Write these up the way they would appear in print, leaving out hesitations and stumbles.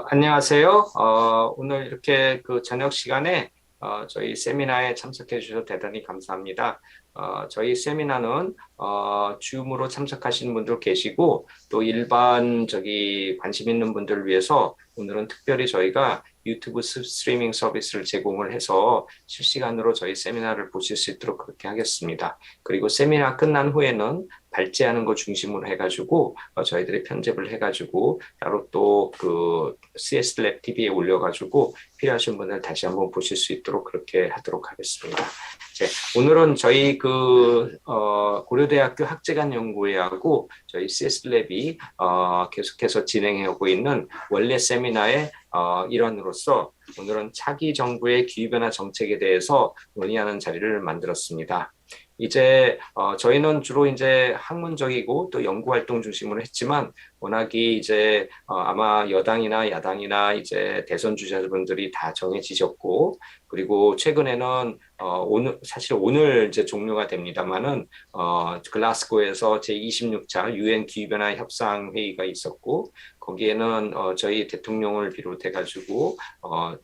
안녕하세요. 오늘 이렇게 그 저녁 시간에 저희 세미나에 참석해 주셔서 대단히 감사합니다. 저희 세미나는 줌으로 참석하시는 분들 계시고 또 일반 관심 있는 분들을 위해서 오늘은 특별히 저희가 유튜브 스트리밍 서비스를 제공을 해서 실시간으로 저희 세미나를 보실 수 있도록 그렇게 하겠습니다. 그리고 세미나 끝난 후에는 발제하는 거 중심으로 해가지고 저희들이 편집을 해가지고 따로 또 그 CS 랩 TV에 올려가지고 필요하신 분들 다시 한번 보실 수 있도록 그렇게 하도록 하겠습니다. 오늘은 저희 고려대학교 학제간 연구회하고 저희 CS랩이 계속해서 진행하고 있는 원래 세미나의 일환으로서 오늘은 차기 정부의 기후변화 정책에 대해서 논의하는 자리를 만들었습니다. 이제 저희는 주로 이제 학문적이고 또 연구 활동 중심으로 했지만 워낙이 이제 아마 여당이나 야당이나 이제 대선 주자분들이 다 정해지셨고 그리고 최근에는 오늘 이제 종료가 됩니다만은 글라스고에서 제26차 유엔 기후변화 협상 회의가 있었고 거기에는 저희 대통령을 비롯해 가지고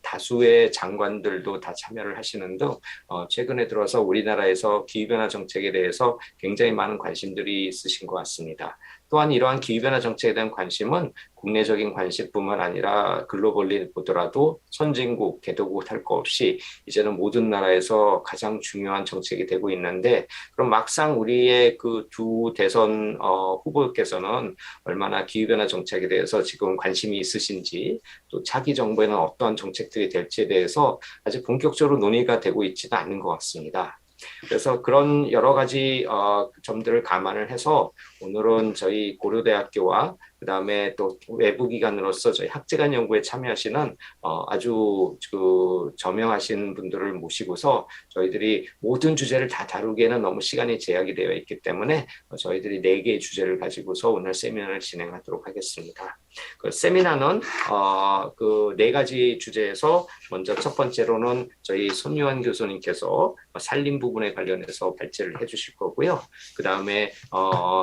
다수의 장관들도 다 참여를 하시는 등 최근에 들어서 우리나라에서 기후변화 정책에 대해서 굉장히 많은 관심들이 있으신 것 같습니다. 또한 이러한 기후변화 정책에 대한 관심은 국내적인 관심뿐만 아니라 글로벌리 보더라도 선진국, 개도국 할 거 없이 이제는 모든 나라에서 가장 중요한 정책이 되고 있는데 그럼 막상 우리의 그 두 대선 후보께서는 얼마나 기후변화 정책에 대해서 지금 관심이 있으신지 또 차기 정부에는 어떠한 정책들이 될지에 대해서 아직 본격적으로 논의가 되고 있지는 않은 것 같습니다. 그래서 그런 여러 가지 점들을 감안을 해서 오늘은 저희 고려대학교와 그다음에 또 외부 기관으로서 저희 학제간 연구에 참여하시는 아주 그 저명하신 분들을 모시고서 저희들이 모든 주제를 다 다루기에는 너무 시간이 제약이 되어 있기 때문에 저희들이 4개의 주제를 가지고서 오늘 세미나를 진행하도록 하겠습니다. 그 세미나는 그 4가지 주제에서 먼저 첫 번째로는 저희 손유한 교수님께서 산림 부분에 관련해서 발제를 해주실 거고요. 그 다음에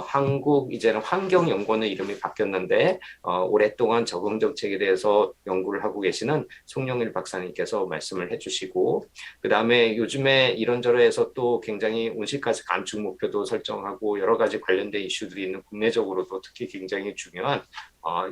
한국 이제는 환경연구원의 이름이 바뀌었는데 오랫동안 적응 정책에 대해서 연구를 하고 계시는 송영일 박사님께서 말씀을 해주시고 그 다음에 요즘에 이런저런해서 또 굉장히 온실가스 감축 목표도 설정하고 여러 가지 관련된 이슈들이 있는 국내적으로도 특히 굉장히 중요한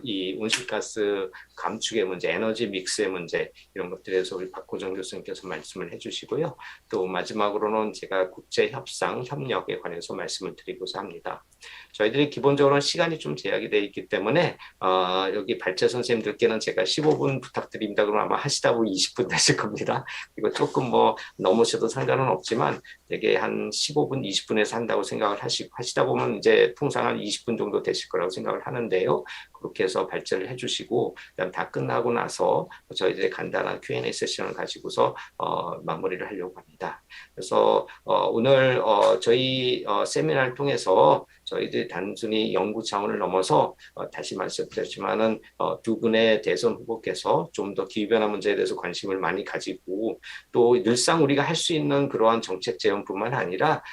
이 온실가스 감축의 문제, 에너지 믹스의 문제 이런 것들에서 우리 박호정 교수님께서 말씀을 해주시고요. 또 마지막으로는 제가 국제 협상 협력에 관해서 말씀을 드리고자 합니다. 저희들이 기본적으로 시간이 좀 제약이 되어 있기 때문에 여기 발제 선생님들께는 제가 15분 부탁드립니다. 그럼 아마 하시다 보면 20분 되실 겁니다. 그리고 조금 뭐 넘으셔도 상관은 없지만 되게 한 15분, 20분에서 한다고 생각을 하시다 보면 이제 통상 한 20분 정도 되실 거라고 생각을 하는데요. 그렇게 해서 발제를 해주시고 그다음 다 끝나고 나서 저희들이 간단한 Q&A 세션을 가지고서 마무리를 하려고 합니다. 그래서 오늘 저희 세미나를 통해서 저희들이 단순히 연구 차원을 넘어서 다시 말씀드렸지만은 두 분의 대선 후보께서 좀 더 기후변화 문제에 대해서 관심을 많이 가지고 또 늘상 우리가 할 수 있는 그러한 정책 재현뿐만 아니라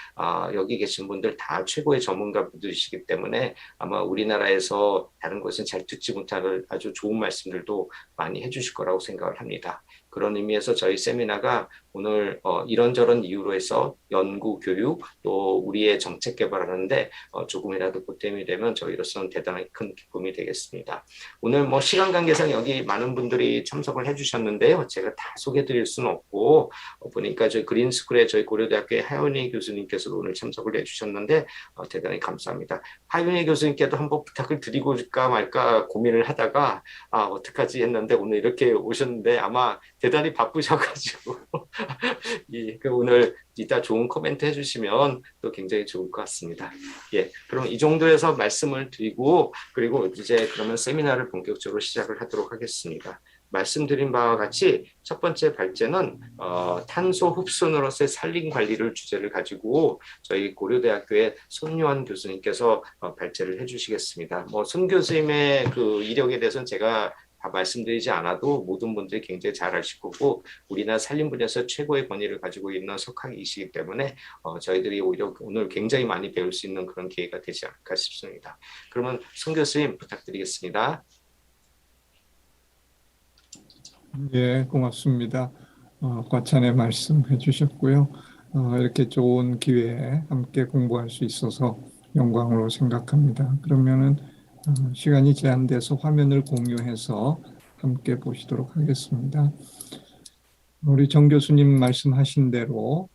여기 계신 분들 다 최고의 전문가분들이시기 때문에 아마 우리나라에서 다른 곳은 잘 듣지 못할 아주 좋은 말씀들도 많이 해주실 거라고 생각을 합니다. 그런 의미에서 저희 세미나가 오늘 이런저런 이유로 해서 연구, 교육, 또 우리의 정책 개발하는데 조금이라도 보탬이 되면 저희로서는 대단히 큰 기쁨이 되겠습니다. 오늘 뭐 시간 관계상 여기 많은 분들이 참석을 해주셨는데요. 제가 다 소개드릴 수는 없고 보니까 저희 그린스쿨의 저희 고려대학교의 하윤희 교수님께서도 오늘 참석을 해주셨는데 대단히 감사합니다. 하윤희 교수님께도 한번 부탁을 드리고까 말까 고민을 하다가 어떡하지 했는데 오늘 이렇게 오셨는데 아마 대단히 바쁘셔가지고 오늘 이따 좋은 코멘트 해주시면 또 굉장히 좋을 것 같습니다. 예, 그럼 이 정도에서 말씀을 드리고 그리고 이제 그러면 세미나를 본격적으로 시작을 하도록 하겠습니다. 말씀드린 바와 같이 첫 번째 발제는 탄소 흡수로서의 산림 관리를 주제를 가지고 저희 고려대학교의 손유한 교수님께서 발제를 해주시겠습니다. 뭐 손 교수님의 그 이력에 대해서는 제가 다 말씀드리지 않아도 모든 분들이 굉장히 잘 아실 거고 우리나라 산림 분야에서 최고의 권위를 가지고 있는 석학이시기 때문에 저희들이 오히려 오늘 굉장히 많이 배울 수 있는 그런 기회가 되지 않을까 싶습니다. 그러면 손 교수님 부탁드리겠습니다. 예, 고맙습니다. 과찬의 말씀해 주셨고요. 이렇게 좋은 기회에 함께 공부할 수 있어서 영광으로 생각합니다. 그러면은 시간이 제한돼서 화면을 공유해서 함께 보시도록 하겠습니다. 우리 정 교수님 말씀하신 대로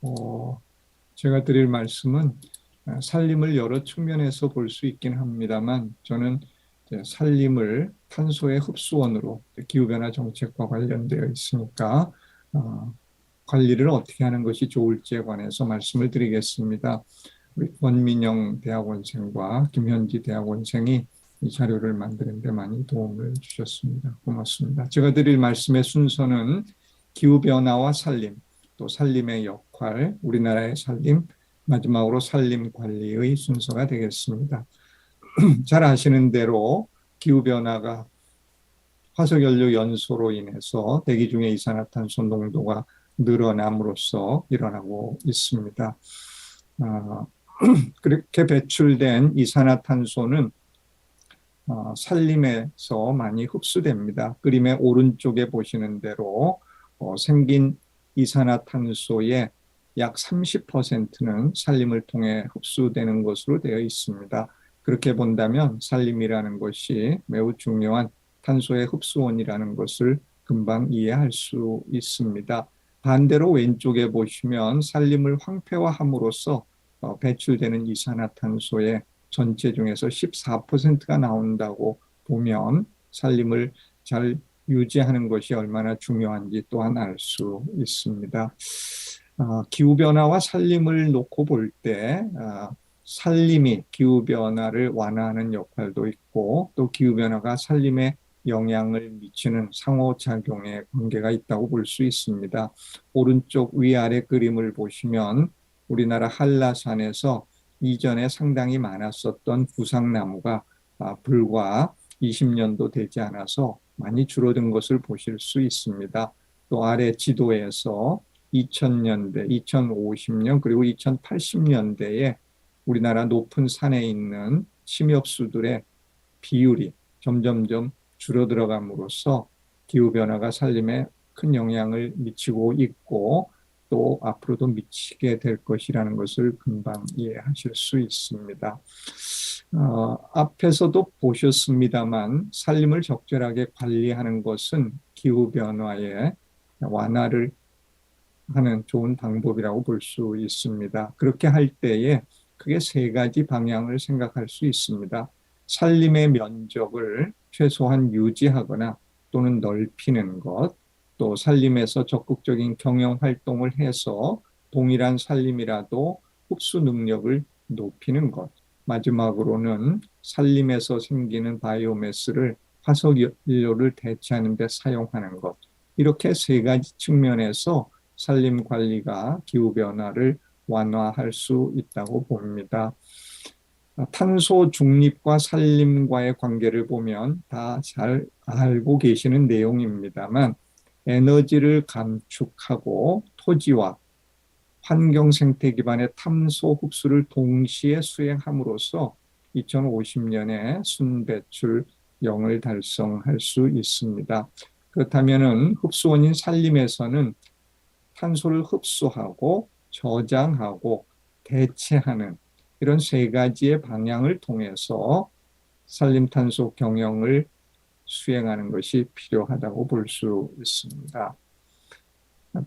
제가 드릴 말씀은 살림을 여러 측면에서 볼 수 있긴 합니다만 저는 이제 살림을 탄소의 흡수원으로 기후변화 정책과 관련되어 있으니까 어, 관리를 어떻게 하는 것이 좋을지에 관해서 말씀을 드리겠습니다. 우리 권민영 대학원생과 김현지 대학원생이 이 자료를 만드는 데 많이 도움을 주셨습니다. 고맙습니다. 제가 드릴 말씀의 순서는 기후변화와 살림, 또 살림의 역할, 우리나라의 살림, 마지막으로 살림 관리의 순서가 되겠습니다. 잘 아시는 대로 기후변화가 화석연료 연소로 인해서 대기 중의 이산화탄소 농도가 늘어남으로써 일어나고 있습니다. 그렇게 배출된 이산화탄소는 산림에서 많이 흡수됩니다. 그림의 오른쪽에 보시는 대로 생긴 이산화탄소의 약 30%는 산림을 통해 흡수되는 것으로 되어 있습니다. 그렇게 본다면 산림이라는 것이 매우 중요한 탄소의 흡수원이라는 것을 금방 이해할 수 있습니다. 반대로 왼쪽에 보시면 산림을 황폐화함으로써 배출되는 이산화탄소의 전체 중에서 14%가 나온다고 보면 산림을 잘 유지하는 것이 얼마나 중요한지 또한 알 수 있습니다. 기후변화와 산림을 놓고 볼 때 산림이 기후변화를 완화하는 역할도 있고 또 기후변화가 산림에 영향을 미치는 상호작용의 관계가 있다고 볼 수 있습니다. 오른쪽 위아래 그림을 보시면 우리나라 한라산에서 이전에 상당히 많았었던 구상나무가 불과 20년도 되지 않아서 많이 줄어든 것을 보실 수 있습니다. 또 아래 지도에서 2000년대, 2050년 그리고 2080년대에 우리나라 높은 산에 있는 침엽수들의 비율이 점점점 줄어들어감으로써 기후변화가 산림에 큰 영향을 미치고 있고 또 앞으로도 미치게 될 것이라는 것을 금방 이해하실 수 있습니다. 앞에서도 보셨습니다만 산림을 적절하게 관리하는 것은 기후변화의 완화를 하는 좋은 방법이라고 볼 수 있습니다. 그렇게 할 때에 크게 세 가지 방향을 생각할 수 있습니다. 산림의 면적을 최소한 유지하거나 또는 넓히는 것, 또 산림에서 적극적인 경영 활동을 해서 동일한 산림이라도 흡수 능력을 높이는 것, 마지막으로는 산림에서 생기는 바이오매스를 화석연료를 대체하는 데 사용하는 것. 이렇게 세 가지 측면에서 산림 관리가 기후변화를 완화할 수 있다고 봅니다. 탄소 중립과 산림과의 관계를 보면 다 잘 알고 계시는 내용입니다만 에너지를 감축하고 토지와 환경 생태 기반의 탄소 흡수를 동시에 수행함으로써 2050년에 순배출 0을 달성할 수 있습니다. 그렇다면 흡수원인 산림에서는 탄소를 흡수하고 저장하고 대체하는 이런 세 가지의 방향을 통해서 산림탄소 경영을 수행하는 것이 필요하다고 볼 수 있습니다.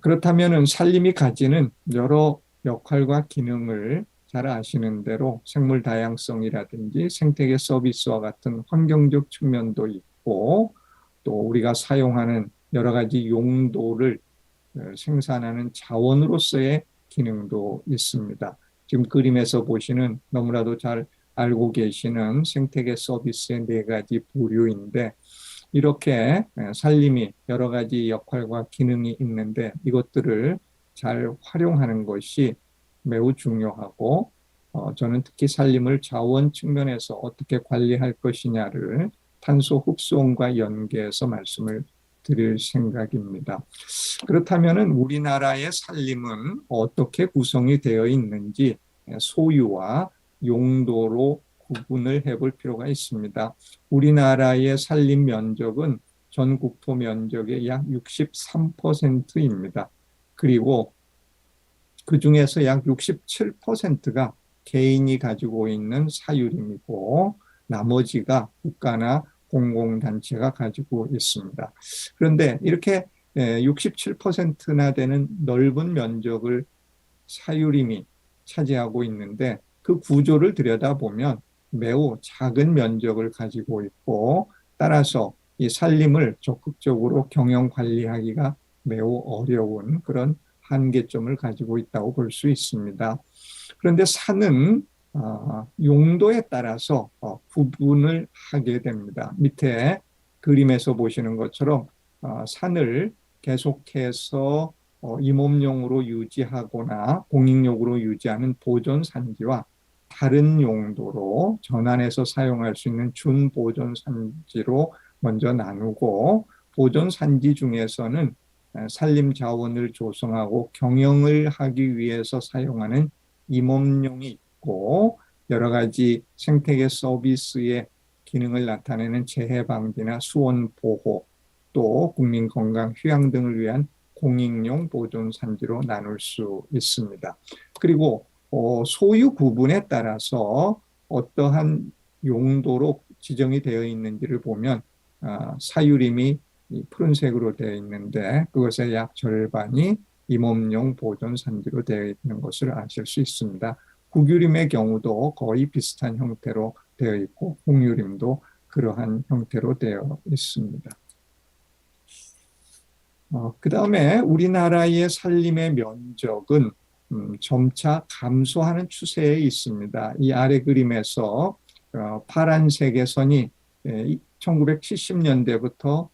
그렇다면 산림이 가지는 여러 역할과 기능을 잘 아시는 대로 생물 다양성이라든지 생태계 서비스와 같은 환경적 측면도 있고 또 우리가 사용하는 여러 가지 용도를 생산하는 자원으로서의 기능도 있습니다. 지금 그림에서 보시는 너무나도 잘 알고 계시는 생태계 서비스의 네 가지 부류인데 이렇게 산림이 여러 가지 역할과 기능이 있는데 이것들을 잘 활용하는 것이 매우 중요하고 저는 특히 산림을 자원 측면에서 어떻게 관리할 것이냐를 탄소 흡수원과 연계해서 말씀을 드릴 생각입니다. 그렇다면 우리나라의 산림은 어떻게 구성이 되어 있는지 소유와 용도로 구분을 해볼 필요가 있습니다. 우리나라의 산림 면적은 전 국토 면적의 약 63%입니다. 그리고 그 중에서 약 67%가 개인이 가지고 있는 사유림이고 나머지가 국가나 공공단체가 가지고 있습니다. 그런데 이렇게 67%나 되는 넓은 면적을 사유림이 차지하고 있는데 그 구조를 들여다보면 매우 작은 면적을 가지고 있고 따라서 이 산림을 적극적으로 경영 관리하기가 매우 어려운 그런 한계점을 가지고 있다고 볼 수 있습니다. 그런데 산은 용도에 따라서 구분을 하게 됩니다. 밑에 그림에서 보시는 것처럼 산을 계속해서 임업용으로 유지하거나 공익용으로 유지하는 보존산지와 다른 용도로 전환해서 사용할 수 있는 준보존산지로 먼저 나누고 보존산지 중에서는 산림자원을 조성하고 경영을 하기 위해서 사용하는 임업용이 있고 여러 가지 생태계 서비스의 기능을 나타내는 재해 방지나 수온 보호 또 국민 건강 휴양 등을 위한 공익용 보존 산지로 나눌 수 있습니다. 그리고 소유 구분에 따라서 어떠한 용도로 지정이 되어 있는지를 보면 사유림이 푸른색으로 되어 있는데 그것의 약 절반이 임업용 보존 산지로 되어 있는 것을 아실 수 있습니다. 국유림의 경우도 거의 비슷한 형태로 되어 있고 홍유림도 그러한 형태로 되어 있습니다. 그 다음에 우리나라의 산림의 면적은 점차 감소하는 추세에 있습니다. 이 아래 그림에서 파란색의 선이 1970년대부터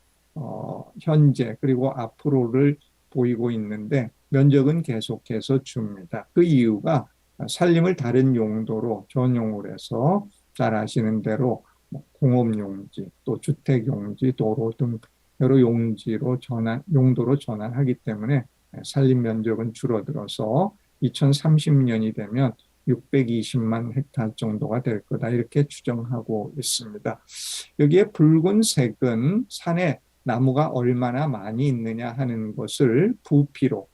현재 그리고 앞으로를 보이고 있는데 면적은 계속해서 줍니다. 그 이유가 산림을 다른 용도로 전용을 해서 잘 아시는 대로 공업용지, 또 주택용지, 도로 등 여러 용도로 전환하기 때문에 산림 면적은 줄어들어서 2030년이 되면 620만 헥타르 정도가 될 거다 이렇게 추정하고 있습니다. 여기에 붉은색은 산에 나무가 얼마나 많이 있느냐 하는 것을 부피로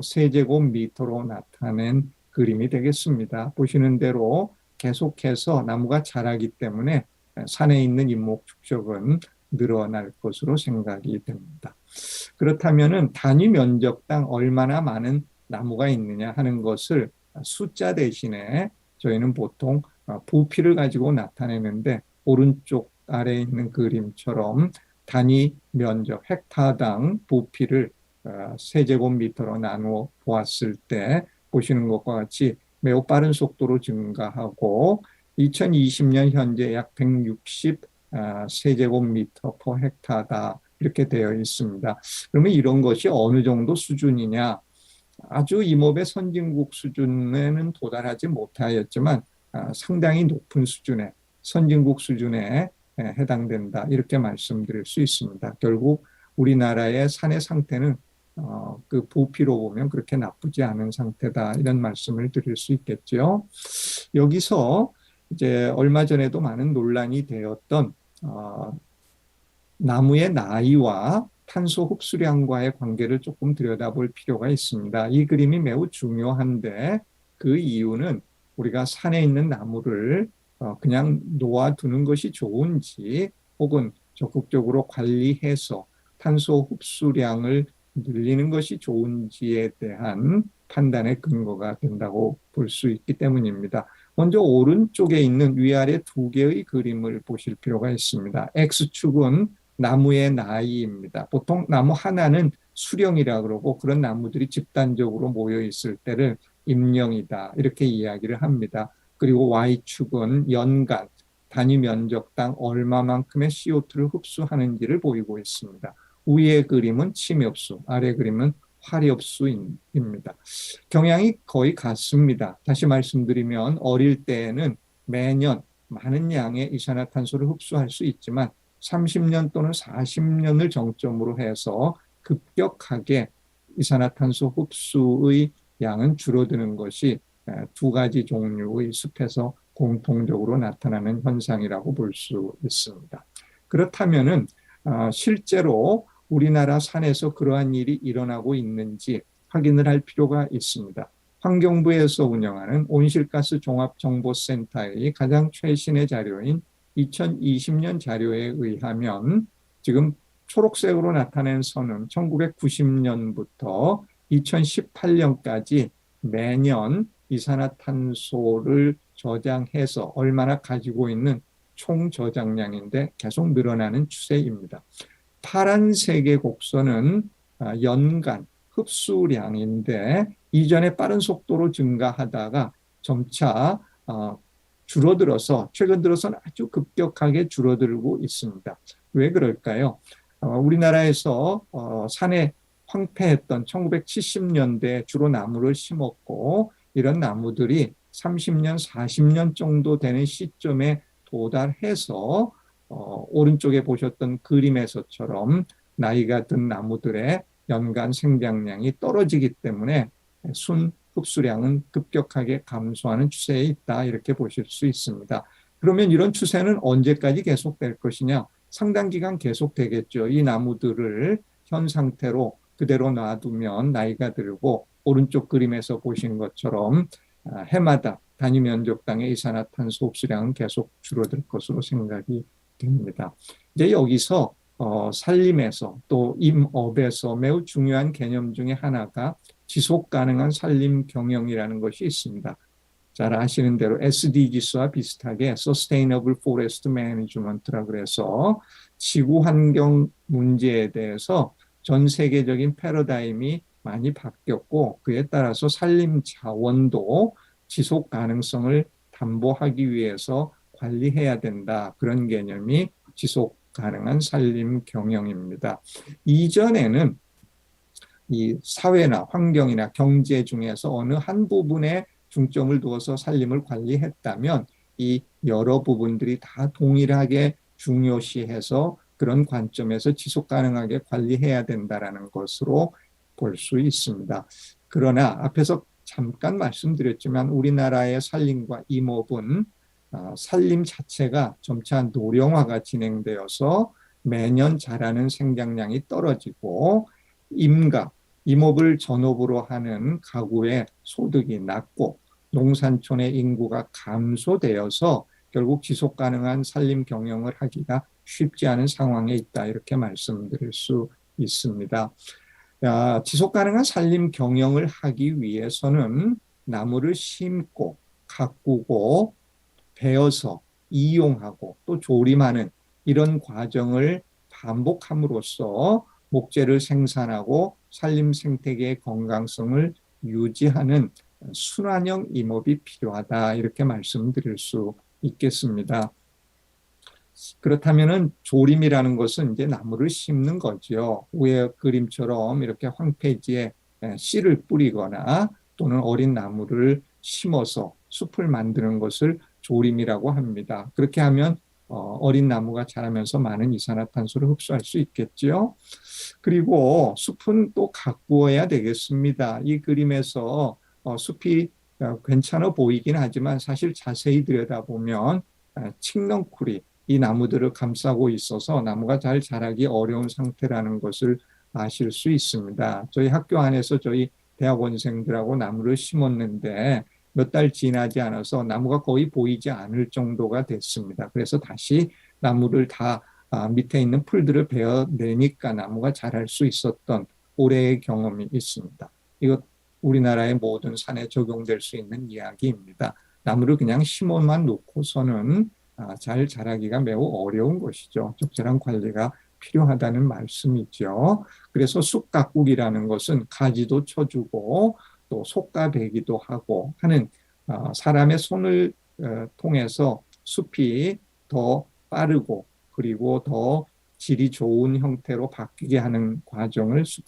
세제곱미터로 나타낸 그림이 되겠습니다. 보시는 대로 계속해서 나무가 자라기 때문에 산에 있는 인목 축적은 늘어날 것으로 생각이 됩니다. 그렇다면 단위 면적당 얼마나 많은 나무가 있느냐 하는 것을 숫자 대신에 저희는 보통 부피를 가지고 나타내는데 오른쪽 아래에 있는 그림처럼 단위 면적 헥타당 부피를 세제곱미터로 나누어 보았을 때 보시는 것과 같이 매우 빠른 속도로 증가하고 2020년 현재 약 160 세제곱미터 퍼 헥타다 이렇게 되어 있습니다. 그러면 이런 것이 어느 정도 수준이냐? 아주 임업의 선진국 수준에는 도달하지 못하였지만 상당히 높은 수준의 선진국 수준에 해당된다 이렇게 말씀드릴 수 있습니다. 결국 우리나라의 산의 상태는 그 부피로 보면 그렇게 나쁘지 않은 상태다 이런 말씀을 드릴 수 있겠죠. 여기서 이제 얼마 전에도 많은 논란이 되었던 나무의 나이와 탄소 흡수량과의 관계를 조금 들여다볼 필요가 있습니다. 이 그림이 매우 중요한데 그 이유는 우리가 산에 있는 나무를 그냥 놓아두는 것이 좋은지 혹은 적극적으로 관리해서 탄소 흡수량을 늘리는 것이 좋은지에 대한 판단의 근거가 된다고 볼 수 있기 때문입니다. 먼저 오른쪽에 있는 위아래 두 개의 그림을 보실 필요가 있습니다. X축은 나무의 나이입니다. 보통 나무 하나는 수령이라 그러고 그런 나무들이 집단적으로 모여 있을 때를 임령이다 이렇게 이야기를 합니다. 그리고 Y축은 연간 단위 면적당 얼마만큼의 CO2를 흡수하는지를 보이고 있습니다. 위의 그림은 침엽수, 아래 그림은 화렵수입니다. 경향이 거의 같습니다. 다시 말씀드리면 어릴 때에는 매년 많은 양의 이산화탄소를 흡수할 수 있지만 30년 또는 40년을 정점으로 해서 급격하게 이산화탄소 흡수의 양은 줄어드는 것이 두 가지 종류의 숲에서 공통적으로 나타나는 현상이라고 볼 수 있습니다. 그렇다면은 실제로 우리나라 산에서 그러한 일이 일어나고 있는지 확인을 할 필요가 있습니다. 환경부에서 운영하는 온실가스 종합정보센터의 가장 최신의 자료인 2020년 자료에 의하면 지금 초록색으로 나타낸 선은 1990년부터 2018년까지 매년 이산화탄소를 저장해서 얼마나 가지고 있는 총 저장량인데 계속 늘어나는 추세입니다. 파란색의 곡선은 연간 흡수량인데 이전에 빠른 속도로 증가하다가 점차 줄어들어서 최근 들어서는 아주 급격하게 줄어들고 있습니다. 왜 그럴까요? 우리나라에서 산에 황폐했던 1970년대 주로 나무를 심었고 이런 나무들이 30년, 40년 정도 되는 시점에 도달해서 오른쪽에 보셨던 그림에서처럼 나이가 든 나무들의 연간 생장량이 떨어지기 때문에 순 흡수량은 급격하게 감소하는 추세에 있다 이렇게 보실 수 있습니다. 그러면 이런 추세는 언제까지 계속될 것이냐? 상당 기간 계속되겠죠. 이 나무들을 현 상태로 그대로 놔두면 나이가 들고 오른쪽 그림에서 보신 것처럼 해마다 단위 면적당의 이산화탄소 흡수량은 계속 줄어들 것으로 생각이 됩니다. 이제 여기서 산림에서 또 임업에서 매우 중요한 개념 중에 하나가 지속 가능한 산림 경영이라는 것이 있습니다. 잘 아시는 대로 SDGs와 비슷하게 Sustainable Forest Management라 그래서 지구 환경 문제에 대해서 전 세계적인 패러다임이 많이 바뀌었고 그에 따라서 산림 자원도 지속 가능성을 담보하기 위해서 관리해야 된다. 그런 개념이 지속 가능한 산림 경영입니다. 이전에는 이 사회나 환경이나 경제 중에서 어느 한 부분에 중점을 두어서 산림을 관리했다면 이 여러 부분들이 다 동일하게 중요시해서 그런 관점에서 지속 가능하게 관리해야 된다라는 것으로 볼 수 있습니다. 그러나 앞에서 잠깐 말씀드렸지만 우리나라의 산림과 임업은 산림 자체가 점차 노령화가 진행되어서 매년 자라는 생장량이 떨어지고 임업을 전업으로 하는 가구의 소득이 낮고 농산촌의 인구가 감소되어서 결국 지속 가능한 산림 경영을 하기가 쉽지 않은 상황에 있다 이렇게 말씀드릴 수 있습니다. 지속 가능한 산림 경영을 하기 위해서는 나무를 심고 가꾸고 베어서 이용하고 또 조림하는 이런 과정을 반복함으로써 목재를 생산하고 산림 생태계의 건강성을 유지하는 순환형 임업이 필요하다 이렇게 말씀드릴 수 있겠습니다. 그렇다면은 조림이라는 것은 이제 나무를 심는 거죠. 위에 그림처럼 이렇게 황폐지에 씨를 뿌리거나 또는 어린 나무를 심어서 숲을 만드는 것을 조림이라고 합니다. 그렇게 하면 어린 나무가 자라면서 많은 이산화탄소를 흡수할 수 있겠죠. 그리고 숲은 또 가꾸어야 되겠습니다. 이 그림에서 숲이 괜찮아 보이긴 하지만 사실 자세히 들여다보면 칡넝쿨이 이 나무들을 감싸고 있어서 나무가 잘 자라기 어려운 상태라는 것을 아실 수 있습니다. 저희 학교 안에서 저희 대학원생들하고 나무를 심었는데 몇 달 지나지 않아서 나무가 거의 보이지 않을 정도가 됐습니다. 그래서 다시 나무를 다 밑에 있는 풀들을 베어내니까 나무가 자랄 수 있었던 올해의 경험이 있습니다. 이것 우리나라의 모든 산에 적용될 수 있는 이야기입니다. 나무를 그냥 심어만 놓고서는 잘 자라기가 매우 어려운 것이죠. 적절한 관리가 필요하다는 말씀이죠. 그래서 숲 가꾸기라는 것은 가지도 쳐주고 또 솎아베기도 하고 하는 사람의 손을 통해서 숲이 더 빠르고 그리고 더 질이 좋은 형태로 바뀌게 하는 과정을 숲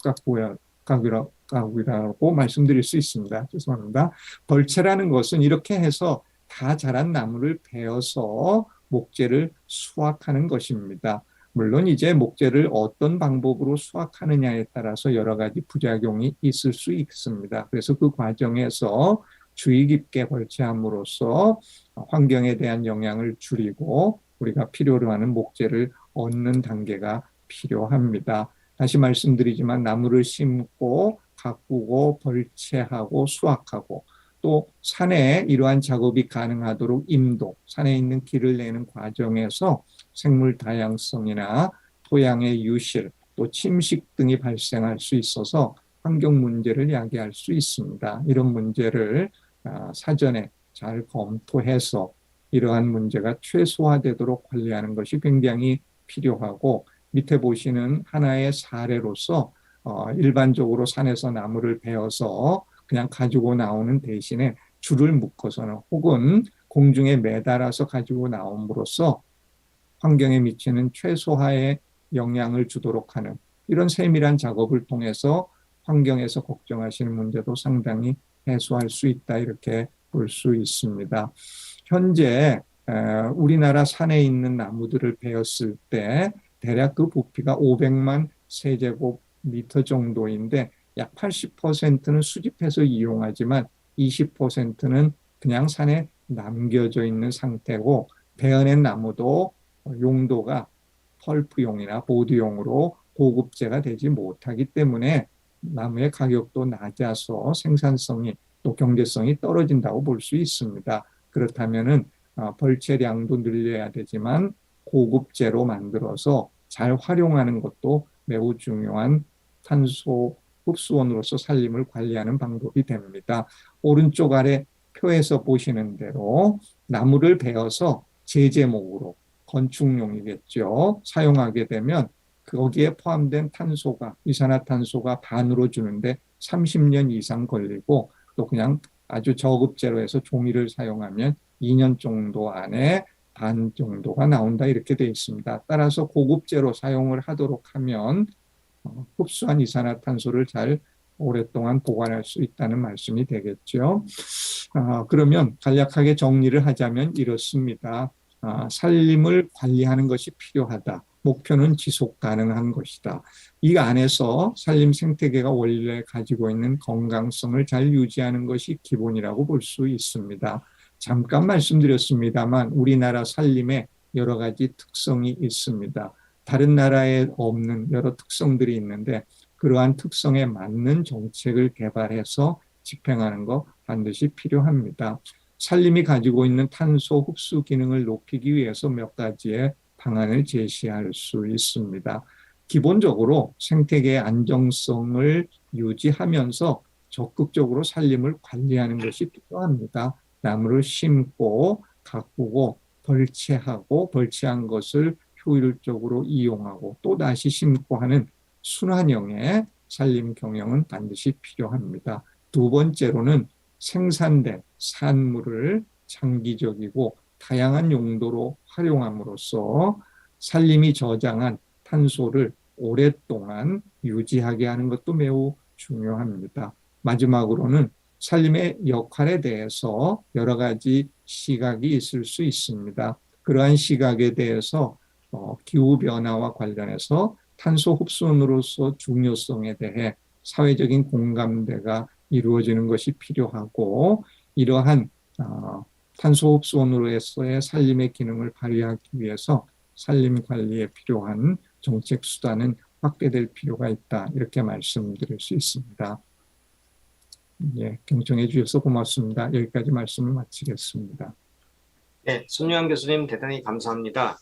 가꾸기라고 말씀드릴 수 있습니다. 죄송합니다. 벌채라는 것은 이렇게 해서 다 자란 나무를 베어서 목재를 수확하는 것입니다. 물론 이제 목재를 어떤 방법으로 수확하느냐에 따라서 여러 가지 부작용이 있을 수 있습니다. 그래서 그 과정에서 주의 깊게 벌채함으로써 환경에 대한 영향을 줄이고 우리가 필요로 하는 목재를 얻는 단계가 필요합니다. 다시 말씀드리지만 나무를 심고 가꾸고 벌채하고 수확하고 또 산에 이러한 작업이 가능하도록 인도, 산에 있는 길을 내는 과정에서 생물 다양성이나 토양의 유실, 또 침식 등이 발생할 수 있어서 환경 문제를 야기할 수 있습니다. 이런 문제를 사전에 잘 검토해서 이러한 문제가 최소화되도록 관리하는 것이 굉장히 필요하고 밑에 보시는 하나의 사례로서 일반적으로 산에서 나무를 베어서 그냥 가지고 나오는 대신에 줄을 묶어서는 혹은 공중에 매달아서 가지고 나옴으로써 환경에 미치는 최소화의 영향을 주도록 하는 이런 세밀한 작업을 통해서 환경에서 걱정하시는 문제도 상당히 해소할 수 있다 이렇게 볼 수 있습니다. 현재 우리나라 산에 있는 나무들을 베었을 때 대략 그 부피가 500만 세제곱미터 정도인데 약 80%는 수집해서 이용하지만 20%는 그냥 산에 남겨져 있는 상태고 베어낸 나무도 용도가 펄프용이나 보드용으로 고급재가 되지 못하기 때문에 나무의 가격도 낮아서 생산성이 또 경제성이 떨어진다고 볼 수 있습니다. 그렇다면은 벌채량도 늘려야 되지만 고급재로 만들어서 잘 활용하는 것도 매우 중요한 탄소 흡수원으로서 산림을 관리하는 방법이 됩니다. 오른쪽 아래 표에서 보시는 대로 나무를 베어서 제재목으로 건축용이겠죠. 사용하게 되면 거기에 포함된 탄소가 이산화탄소가 반으로 주는데 30년 이상 걸리고 또 그냥 아주 저급제로 해서 종이를 사용하면 2년 정도 안에 반 정도가 나온다 이렇게 되어 있습니다. 따라서 고급제로 사용을 하도록 하면 흡수한 이산화탄소를 잘 오랫동안 보관할 수 있다는 말씀이 되겠죠. 그러면 간략하게 정리를 하자면 이렇습니다. 산림을 관리하는 것이 필요하다. 목표는 지속 가능한 것이다. 이 안에서 산림 생태계가 원래 가지고 있는 건강성을 잘 유지하는 것이 기본이라고 볼 수 있습니다. 잠깐 말씀드렸습니다만 우리나라 산림에 여러 가지 특성이 있습니다. 다른 나라에 없는 여러 특성들이 있는데 그러한 특성에 맞는 정책을 개발해서 집행하는 것 반드시 필요합니다. 산림이 가지고 있는 탄소 흡수 기능을 높이기 위해서 몇 가지의 방안을 제시할 수 있습니다. 기본적으로 생태계의 안정성을 유지하면서 적극적으로 산림을 관리하는 것이 필요합니다. 나무를 심고 가꾸고 벌채하고 벌채한 것을 효율적으로 이용하고 또다시 심고 하는 순환형의 산림 경영은 반드시 필요합니다. 두 번째로는 생산된 산물을 장기적이고 다양한 용도로 활용함으로써 산림이 저장한 탄소를 오랫동안 유지하게 하는 것도 매우 중요합니다. 마지막으로는 산림의 역할에 대해서 여러 가지 시각이 있을 수 있습니다. 그러한 시각에 대해서 기후변화와 관련해서 탄소 흡수원으로서 중요성에 대해 사회적인 공감대가 이루어지는 것이 필요하고 이러한 탄소 흡수원으로서의 산림의 기능을 발휘하기 위해서 산림 관리에 필요한 정책 수단은 확대될 필요가 있다. 이렇게 말씀드릴 수 있습니다. 예, 경청해 주셔서 고맙습니다. 여기까지 말씀을 마치겠습니다. 네, 손유한 교수님 대단히 감사합니다.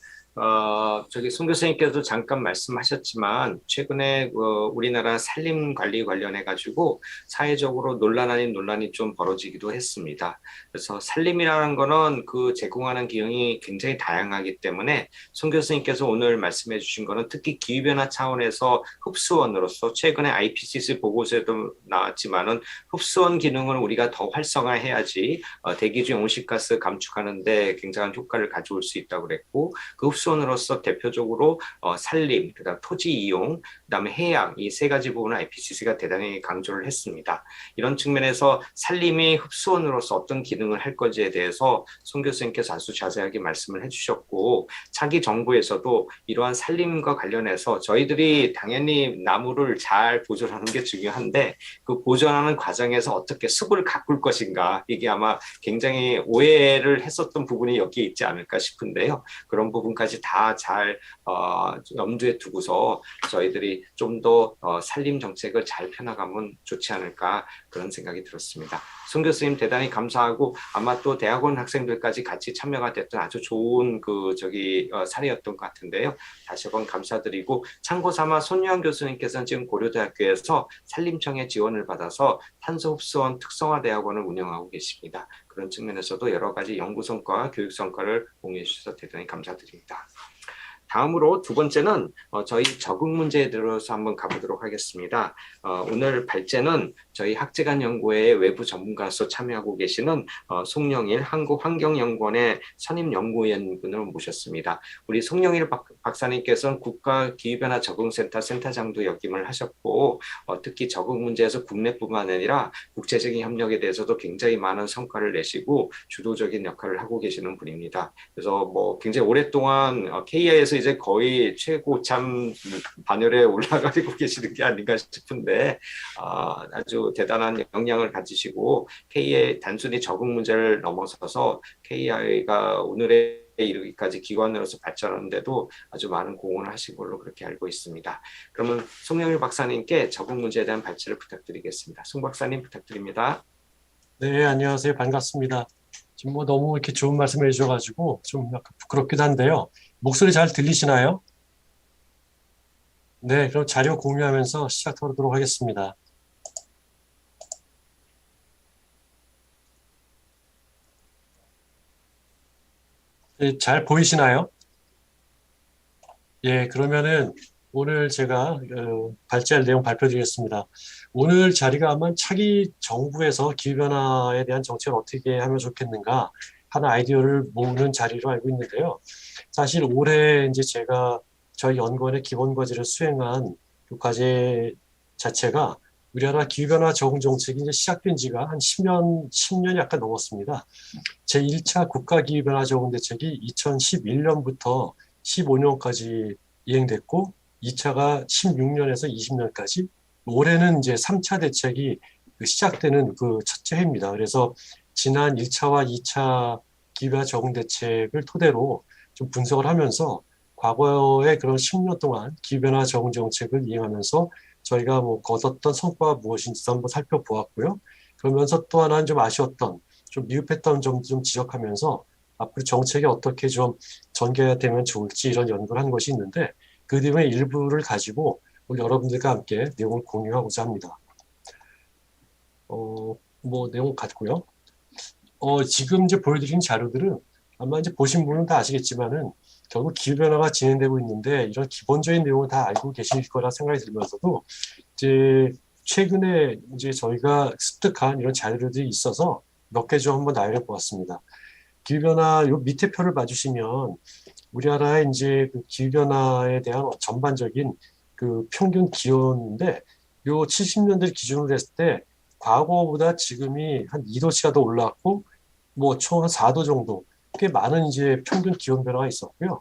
송 교수님께서 잠깐 말씀하셨지만 최근에 우리나라 산림 관리 관련해 가지고 사회적으로 논란 아닌 논란이 좀 벌어지기도 했습니다. 그래서 산림이라는 거는 그 제공하는 기능이 굉장히 다양하기 때문에 송 교수님께서 오늘 말씀해 주신 거는 특히 기후변화 차원에서 흡수원으로서 최근에 IPCC 보고서에도 나왔지만은 흡수원 기능을 우리가 더 활성화해야지 대기 중 온실가스 감축하는 데 굉장한 효과를 가져올 수 있다고 그랬고 그 흡수원으로서 대표적으로 산림, 그다음 토지 이용, 그다음에 해양 이 세 가지 부분을 IPCC가 대단히 강조를 했습니다. 이런 측면에서 산림이 흡수원으로서 어떤 기능을 할 건지에 대해서 송 교수님께서 아주 자세하게 말씀을 해주셨고 차기 정부에서도 이러한 산림과 관련해서 저희들이 당연히 나무를 잘 보존하는 게 중요한데 그 보존하는 과정에서 어떻게 숲을 가꿀 것인가 이게 아마 굉장히 오해를 했었던 부분이 여기에 있지 않을까 싶은데요. 그런 부분까지 가지 다 잘 염두에 두고서 저희들이 좀 더 산림 정책을 잘 펴나가면 좋지 않을까 그런 생각이 들었습니다. 송 교수님 대단히 감사하고 아마 또 대학원 학생들까지 같이 참여가 됐던 아주 좋은 사례였던 것 같은데요. 다시 한번 감사드리고 참고 삼아 손유한 교수님께서는 지금 고려대학교에서 산림청의 지원을 받아서 탄소흡수원 특성화 대학원을 운영하고 계십니다. 그런 측면에서도 여러 가지 연구 성과와 교육 성과를 공유해 주셔서 대단히 감사드립니다. 다음으로 두 번째는 저희 적응 문제에 들어서 한번 가보도록 하겠습니다. 오늘 발제는 저희 학제간연구회의 외부 전문가로서 참여하고 계시는 송영일 한국환경연구원의 선임연구위원분을 모셨습니다. 우리 송영일 박사님께서는 국가기후변화 적응센터 센터장도 역임을 하셨고 특히 적응 문제에서 국내뿐만 아니라 국제적인 협력에 대해서도 굉장히 많은 성과를 내시고 주도적인 역할을 하고 계시는 분입니다. 그래서 굉장히 오랫동안 KI에서 이제 거의 최고참 반열에 올라가고 계시는 게 아닌가 싶은데 아주 대단한 역량을 가지시고 KI의 단순히 적응 문제를 넘어서서 KI가 오늘의 이르기까지 기관으로서 발전하는데도 아주 많은 공헌을 하신 걸로 그렇게 알고 있습니다. 그러면 송영일 박사님께 적응 문제에 대한 발제를 부탁드리겠습니다. 송 박사님 부탁드립니다. 네, 안녕하세요. 반갑습니다. 지금 너무 이렇게 좋은 말씀을 해주셔가지고 좀 약간 부끄럽기도 한데요. 목소리 잘 들리시나요? 네, 그럼 자료 공유하면서 시작하도록 하겠습니다. 네, 잘 보이시나요? 예, 그러면은 오늘 제가 발제할 내용 발표드리겠습니다. 오늘 자리가 아마 차기 정부에서 기후변화에 대한 정책을 어떻게 하면 좋겠는가 하는 아이디어를 모으는 자리로 알고 있는데요. 사실 올해 이제 제가 저희 연구원의 기본 과제를 수행한 그 과제 자체가 우리나라 기후변화 적응 정책이 이제 시작된 지가 한 10년 약간 넘었습니다. 제1차 국가기후변화 적응 대책이 2011년부터 15년까지 이행됐고 2차가 16년에서 20년까지 올해는 이제 3차 대책이 시작되는 그 첫째 해입니다. 그래서 지난 1차와 2차 기후변화 적응 대책을 토대로 좀 분석을 하면서 과거의 그런 10년 동안 기후변화 적응 정책을 이행하면서 저희가 거뒀던 성과가 무엇인지도 한번 살펴보았고요. 그러면서 또 하나는 좀 아쉬웠던, 좀 미흡했던 점도 좀 지적하면서 앞으로 정책이 어떻게 좀 전개되면 좋을지 이런 연구를 한 것이 있는데 그 내용의 일부를 가지고 오늘 여러분들과 함께 내용을 공유하고자 합니다. 내용 같고요. 지금 이제 보여드린 자료들은 아마 이제 보신 분은 다 아시겠지만은 결국 기후변화가 진행되고 있는데 이런 기본적인 내용을 다 알고 계실 거라 생각이 들면서도 이제 최근에 이제 저희가 습득한 이런 자료들이 있어서 몇 개 좀 한번 나열해 보았습니다. 기후변화 요 밑에 표를 봐주시면 우리나라의 이제 그 기후변화에 대한 전반적인 그 평균 기온인데 요 70년대 기준으로 했을 때 과거보다 지금이 한 2도씨가 더 올라왔고 총 한 4도 정도 꽤 많은 이제 평균 기온 변화가 있었고요.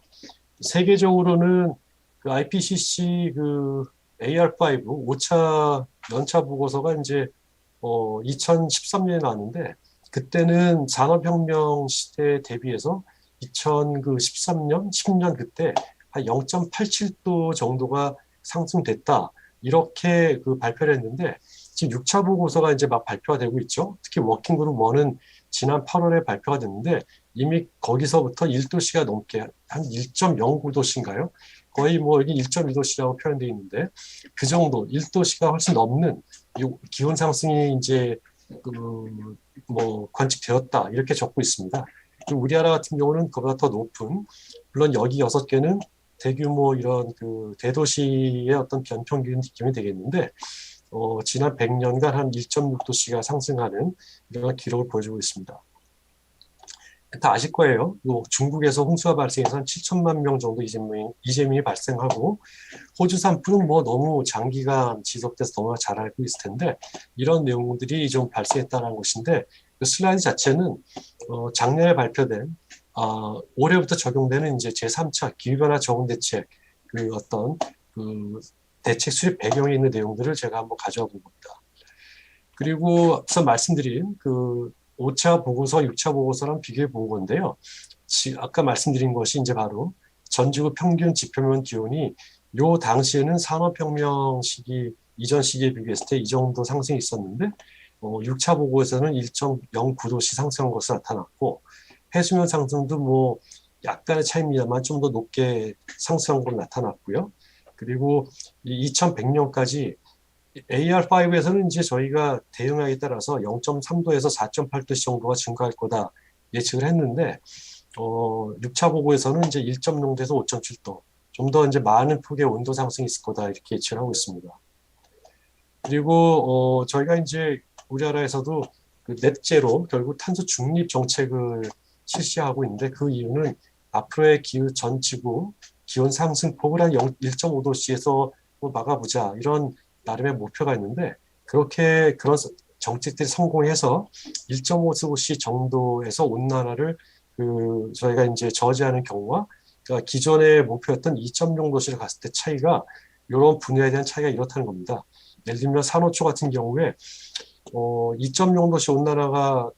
세계적으로는 그 IPCC 그 AR5 5차 연차 보고서가 이제 2013년에 나왔는데 그때는 산업혁명 시대에 대비해서 2013년, 10년 그때 한 0.87도 정도가 상승됐다. 이렇게 그 발표를 했는데 지금 6차 보고서가 이제 막 발표가 되고 있죠. 특히 워킹그룹 1은 지난 8월에 발표가 됐는데 이미 거기서부터 1도씨가 넘게 한 1.09도씨인가요? 거의 여기 1.2도씨라고 표현되어 있는데 그 정도 1도씨가 훨씬 넘는 기온 상승이 이제 관측되었다 이렇게 적고 있습니다. 우리나라 같은 경우는 그보다 더 높은 물론 여기 6개는 대규모 이런 그 대도시의 어떤 변평균 기온이 되겠는데 지난 100년간 한 1.6도씨가 상승하는 이런 기록을 보여주고 있습니다. 다 아실 거예요. 중국에서 홍수가 발생해서 한 7천만 명 정도 이재민이 발생하고 호주 산불은 너무 장기간 지속돼서 너무나 잘 알고 있을 텐데 이런 내용들이 좀 발생했다는 것인데 그 슬라이드 자체는 작년에 발표된 올해부터 적용되는 이제 제3차 기후변화 적응 대책 그 어떤 그 대책 수립 배경에 있는 내용들을 제가 한번 가져와 본 겁니다. 그리고 앞서 말씀드린 그 5차 보고서, 6차 보고서랑 비교해 본 건데요. 아까 말씀드린 것이 이제 바로 전지구 평균 지표면 기온이 요 당시에는 산업혁명 시기 이전 시기에 비교했을 때 이 정도 상승이 있었는데 6차 보고에서는 1.09도씩 상승한 것으로 나타났고 해수면 상승도 뭐 약간의 차이입니다만 좀 더 높게 상승한 것으로 나타났고요. 그리고 2100년까지 AR5에서는 이제 저희가 대응하기에 따라서 0.3도에서 4.8도 정도가 증가할 거다 예측을 했는데 6차 보고에서는 이제 1.0도에서 5.7도 좀 더 이제 많은 폭의 온도 상승이 있을 거다 이렇게 예측을 하고 있습니다. 그리고 저희가 이제 우리나라에서도 그 넷제로 결국 탄소 중립 정책을 실시하고 있는데 그 이유는 앞으로의 전 지구 기온 상승폭을 한 1.5도씨에서 막아보자 이런 나름의 목표가 있는데 그렇게 그런 정책들이 성공해서 1.5도씨 정도에서 온난화를 저희가 이제 저지하는 경우와 그러니까 기존의 목표였던 2.0도씨를 갔을 때 차이가 이런 분야에 대한 차이가 이렇다는 겁니다. 예를 들면 산호초 같은 경우에 2.0도씨 온난화가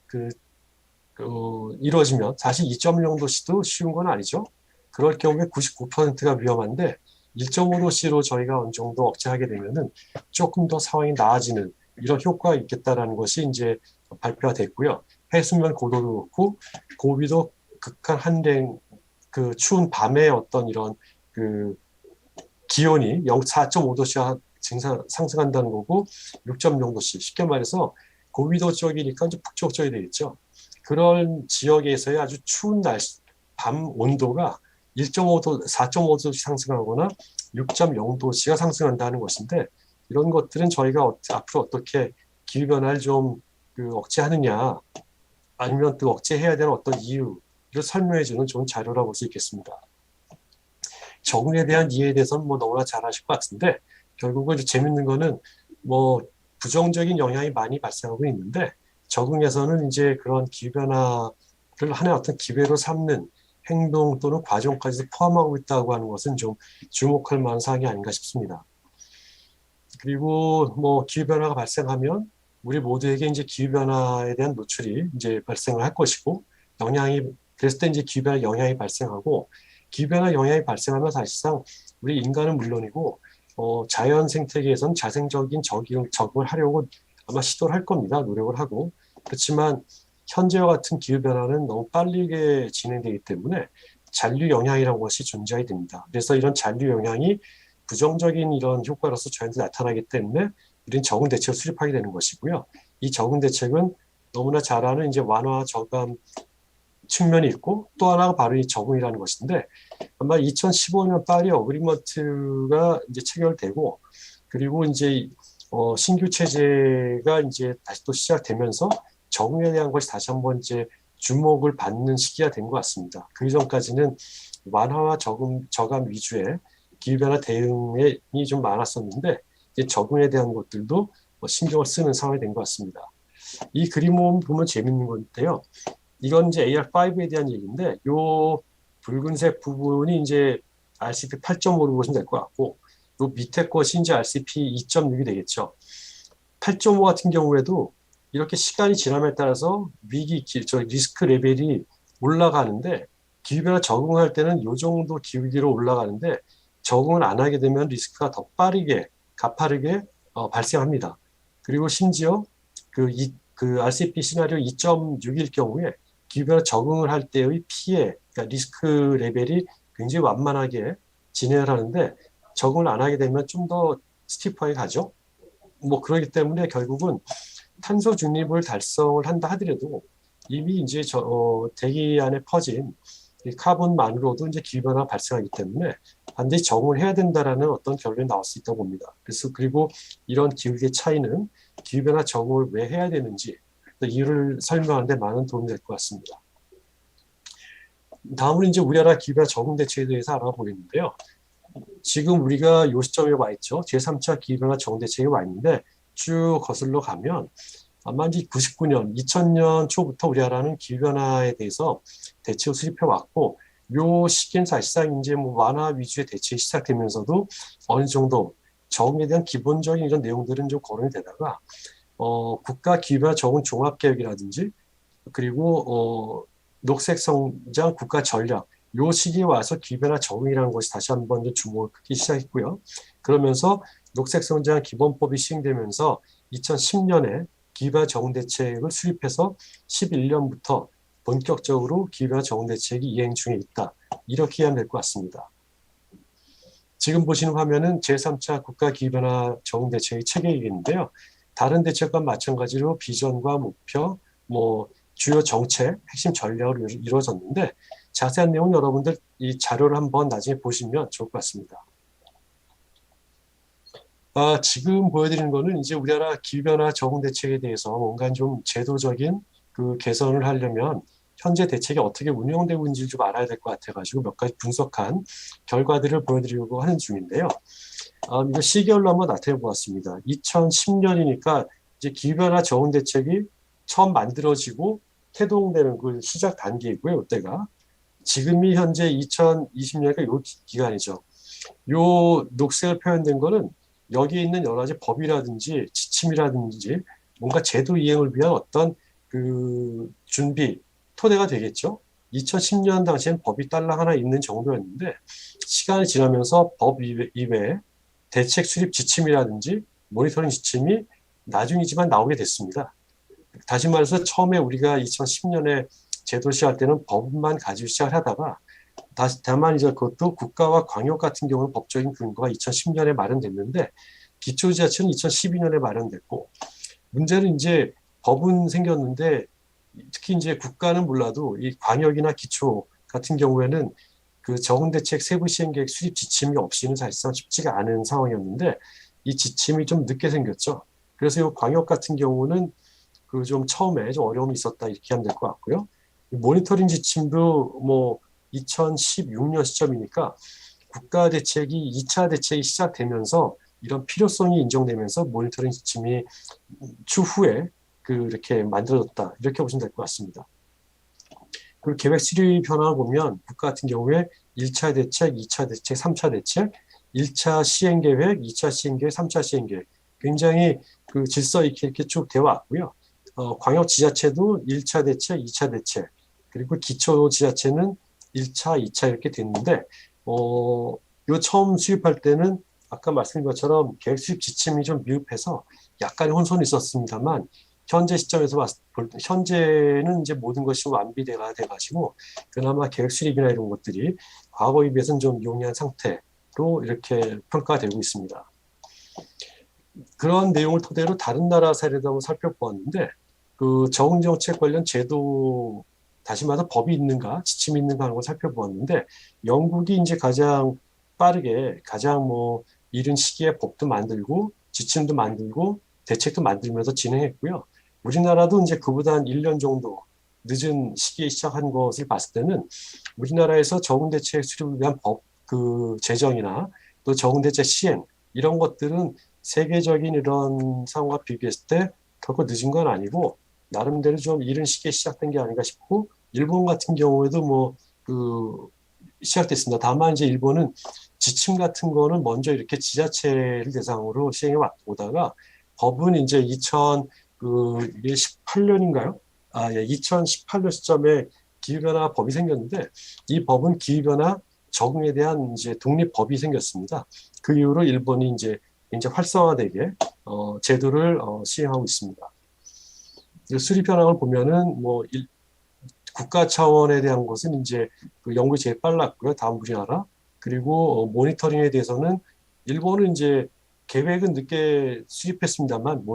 이루어지면 사실 2.0도씨도 쉬운 건 아니죠. 그럴 경우에 99%가 위험한데 1.5도씨로 저희가 어느 정도 억제하게 되면은 조금 더 상황이 나아지는 이런 효과가 있겠다라는 것이 이제 발표가 됐고요. 해수면 고도도 그렇고 고비도 극한 한랭 그 추운 밤에 어떤 이런 기온이 4.5도씨가 상승한다는 거고 6.0도씨 쉽게 말해서 고위도 쪽이니까 이제 북쪽 쪽이 되겠죠. 그런 지역에서의 아주 추운 날씨 밤 온도가 1.5도, 4.5도씩 상승하거나 6.0도씨가 상승한다는 것인데 이런 것들은 저희가 앞으로 어떻게 기후변화를 좀 억제하느냐 아니면 또 억제해야 되는 어떤 이유를 설명해주는 좋은 자료라고 볼 수 있겠습니다. 적응에 대한 이해에 대해서는 뭐 너무나 잘 아실 것 같은데 결국은 재밌는 거는 뭐 부정적인 영향이 많이 발생하고 있는데 적응에서는 이제 그런 기후변화를 하나의 어떤 기회로 삼는 행동 또는 과정까지 포함하고 있다고 하는 것은 좀 주목할 만한 사항이 아닌가 싶습니다. 그리고 뭐 기후변화가 발생하면 우리 모두에게 이제 기후변화에 대한 노출이 이제 발생을 할 것이고 그랬을 때 이제 기후변화 영향이 발생하고 기후변화 영향이 발생하면 사실상 우리 인간은 물론이고 자연 생태계에서는 자생적인 적응을 하려고 아마 시도를 할 겁니다. 노력을 하고. 그렇지만 현재와 같은 기후변화는 너무 빠르게 진행되기 때문에 잔류 영향이라는 것이 존재하게 됩니다. 그래서 이런 잔류 영향이 부정적인 이런 효과로서 저희한테 나타나기 때문에 우리는 적응 대책을 수립하게 되는 것이고요. 이 적응 대책은 너무나 잘 아는 이제 완화 저감 측면이 있고 또 하나가 바로 이 적응이라는 것인데 아마 2015년 파리 어그리먼트가 이제 체결되고 그리고 이제 신규 체제가 이제 다시 또 시작되면서 적응에 대한 것이 다시 한번 이제 주목을 받는 시기가 된 것 같습니다. 그 이전까지는 완화와 저감 위주의 기후변화 대응이 좀 많았었는데 이제 적응에 대한 것들도 신경을 쓰는 상황이 된 것 같습니다. 이 그림을 보면 재밌는 건데요. 이건 이제 AR5에 대한 얘기인데 요 붉은색 부분이 이제 RCP 8.5로 보시면 될 것 같고 요 밑에 것이 이제 RCP 2.6이 되겠죠. 8.5 같은 경우에도 이렇게 시간이 지남에 따라서 리스크 레벨이 올라가는데 기후변화 적응할 때는 요 정도 기울기로 올라가는데 적응을 안 하게 되면 리스크가 더 빠르게 가파르게 발생합니다. 그리고 심지어 그 RCP 시나리오 2.6일 경우에 기후변화 적응을 할 때의 피해, 그러니까 리스크 레벨이 굉장히 완만하게 진행을 하는데 적응을 안 하게 되면 좀 더 스티프하게 가죠. 뭐 그렇기 때문에 결국은 탄소 중립을 달성을 한다 하더라도 이미 이제 대기 안에 퍼진 이 카본만으로도 이제 기후변화가 발생하기 때문에 반드시 적응을 해야 된다라는 어떤 결론이 나올 수 있다고 봅니다. 그래서 그리고 이런 기후의 차이는 기후변화 적응을 왜 해야 되는지 이유를 설명하는 데 많은 도움이 될 것 같습니다. 다음으로 이제 우리나라 기후변화 적응 대책에 대해서 알아보겠는데요. 지금 우리가 이 시점에 와 있죠. 제3차 기후변화 적응 대책에 와 있는데 쭉 거슬러 가면 아마 이제 99년, 2000년 초부터 우리나라는 기후변화에 대해서 대책을 수립해 왔고 요 시기엔 사실상 이제 뭐 완화 위주의 대책이 시작되면서도 어느 정도 적응에 대한 기본적인 이런 내용들은 좀 거론이 되다가 국가 기후변화 적응 종합계획이라든지 그리고 녹색 성장 국가 전략 요 시기에 와서 기후변화 적응이라는 것이 다시 한번 주목을 크기 시작했고요. 그러면서 녹색성장 기본법이 시행되면서 2010년에 기후변화 적응 대책을 수립해서 11년부터 본격적으로 기후변화 적응 대책이 이행 중에 있다. 이렇게 이해하면 될 것 같습니다. 지금 보시는 화면은 제3차 국가 기후변화 적응 대책의 체계이겠는데요. 다른 대책과 마찬가지로 비전과 목표, 주요 정책, 핵심 전략으로 이루어졌는데 자세한 내용은 여러분들 이 자료를 한번 나중에 보시면 좋을 것 같습니다. 지금 보여드리는 거는 이제 우리나라 기후변화 적응 대책에 대해서 뭔가 좀 제도적인 그 개선을 하려면 현재 대책이 어떻게 운영되고 있는지 좀 알아야 될 것 같아가지고 몇 가지 분석한 결과들을 보여드리려고 하는 중인데요. 이거 시계열로 한번 나타내 보았습니다. 2010년이니까 이제 기후변화 적응 대책이 처음 만들어지고 태동되는 그 시작 단계이고요. 이때가 지금이 현재 2020년이니까 요 기간이죠. 요 녹색을 표현된 거는 여기에 있는 여러 가지 법이라든지 지침이라든지 뭔가 제도 이행을 위한 어떤 그 준비, 토대가 되겠죠. 2010년 당시엔 법이 딸랑 하나 있는 정도였는데 시간이 지나면서 법 이외에 대책 수립 지침이라든지 모니터링 지침이 나중이지만 나오게 됐습니다. 다시 말해서 처음에 우리가 2010년에 제도 시작할 때는 법만 가지고 시작하다가 다만 이제 그것도 국가와 광역 같은 경우는 법적인 근거가 2010년에 마련됐는데 기초지자체는 2012년에 마련됐고 문제는 이제 법은 생겼는데 특히 이제 국가는 몰라도 이 광역이나 기초 같은 경우에는 그 적응대책 세부 시행계획 수립 지침이 없이는 사실상 쉽지가 않은 상황이었는데 이 지침이 좀 늦게 생겼죠. 그래서 이 광역 같은 경우는 그 좀 처음에 좀 어려움이 있었다 이렇게 하면 될 것 같고요. 모니터링 지침도 2016년 시점이니까 국가 대책이 2차 대책이 시작되면서 이런 필요성이 인정되면서 모니터링 지침이 추후에 이렇게 만들어졌다 이렇게 보시면 될 것 같습니다. 그리고 계획 수립 변화를 보면 국가 같은 경우에 1차 대책, 2차 대책, 3차 대책, 1차 시행계획, 2차 시행계획, 3차 시행계획 굉장히 그 질서 있게 이렇게 쭉 되어 왔고요. 광역 지자체도 1차 대책, 2차 대책, 그리고 기초 지자체는 1차, 2차 이렇게 됐는데, 요 처음 수립할 때는 아까 말씀드린 것처럼 계획 수립 지침이 좀 미흡해서 약간의 혼선이 있었습니다만, 현재 시점에서 볼 때, 현재는 이제 모든 것이 완비돼가 돼가지고, 그나마 계획 수립이나 이런 것들이 과거에 비해서는 좀 용이한 상태로 이렇게 평가되고 있습니다. 그런 내용을 토대로 다른 나라 사례도 한번 살펴보았는데, 그 적응정책 관련 제도, 다시 말해서 법이 있는가, 지침이 있는가 하는 걸 살펴보았는데, 영국이 이제 가장 빠르게, 가장 이른 시기에 법도 만들고, 지침도 만들고, 대책도 만들면서 진행했고요. 우리나라도 이제 그보다 한 1년 정도 늦은 시기에 시작한 것을 봤을 때는, 우리나라에서 적응대책 수립을 위한 법, 제정이나 또 적응대책 시행, 이런 것들은 세계적인 이런 상황과 비교했을 때 결코 늦은 건 아니고 나름대로 좀 이른 시기에 시작된 게 아닌가 싶고 일본 같은 경우에도 시작됐습니다. 다만 이제 일본은 지침 같은 거는 먼저 이렇게 지자체를 대상으로 시행해 오다가 법은 이제 2018년인가요? 2018년 시점에 기후변화 법이 생겼는데 이 법은 기후변화 적응에 대한 이제 독립법이 생겼습니다. 그 이후로 일본이 이제 굉장히 활성화되게 제도를 시행하고 있습니다. 수립 현황을 보면은 국가 차원에 대한 것은 이제 영국이 제일 빨랐고요. 다음 우리나라. 그리고 모니터링에 대해서는 일본은 이제 계획은 늦게 수립했습니다만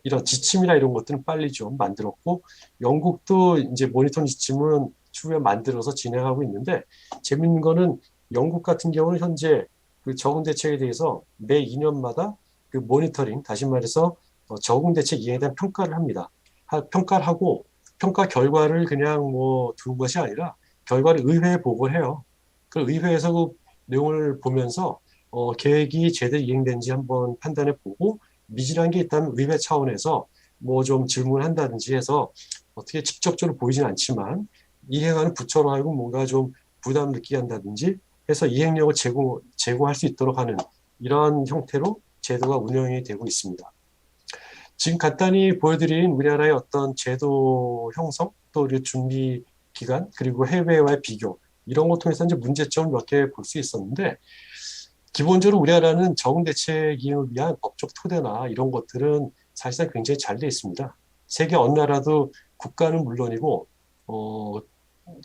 이런 지침이나 이런 것들은 빨리 좀 만들었고 영국도 이제 모니터링 지침은 추후에 만들어서 진행하고 있는데 재밌는 거는 영국 같은 경우는 현재 그 적응 대책에 대해서 매 2년마다 그 모니터링, 다시 말해서 적응 대책 이행에 대한 평가를 합니다. 평가를 하고 평가 결과를 그냥 두는 것이 아니라 결과를 의회에 보고를 해요. 그 의회에서 그 내용을 보면서 계획이 제대로 이행된지 한번 판단해 보고 미진한 게 있다면 의회 차원에서 좀 질문을 한다든지 해서 어떻게 직접적으로 보이진 않지만 이행하는 부처로 하여금 뭔가 좀 부담을 느끼게 한다든지 해서 이행력을 제고할 수 있도록 하는 이러한 형태로 제도가 운영이 되고 있습니다. 지금 간단히 보여드린 우리나라의 어떤 제도 형성 또 우리 준비 기간 그리고 해외와의 비교 이런 걸 통해서 이제 문제점을 몇 개 볼 수 있었는데, 기본적으로 우리나라는 적응 대책 이행을 위한 법적 토대나 이런 것들은 사실상 굉장히 잘 돼 있습니다. 세계 어느 나라도 국가는 물론이고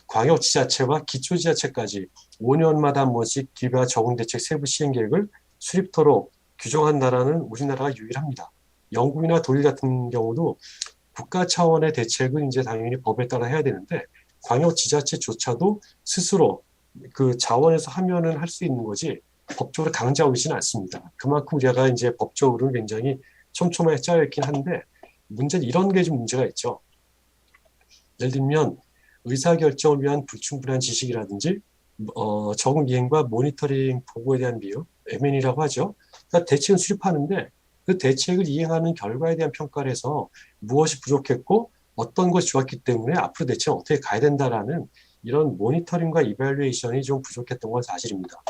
광역지자체와 기초지자체까지 5년마다 한 번씩 기후변화 적응 대책 세부 시행 계획을 수립토록 규정한 나라는 우리나라가 유일합니다. 영국이나 독일 같은 경우도 국가 차원의 대책은 이제 당연히 법에 따라 해야 되는데, 광역지자체조차도 스스로 그 자원에서 하면은 할 수 있는 거지 법적으로 강제하고 있지는 않습니다. 그만큼 우리가 이제 법적으로는 굉장히 촘촘하게 짜여 있긴 한데, 문제는 이런 게 좀 문제가 있죠. 예를 들면 의사결정을 위한 불충분한 지식이라든지 적응 이행과 모니터링 보고에 대한 미흡, MN이라고 하죠. 그러니까 대책을 수립하는데 그 대책을 이행하는 결과에 대한 평가를 해서 무엇이 부족했고 어떤 것이 좋았기 때문에 앞으로 대책은 어떻게 가야 된다라는 이런 모니터링과 이발리에이션이 좀 부족했던 건 사실입니다.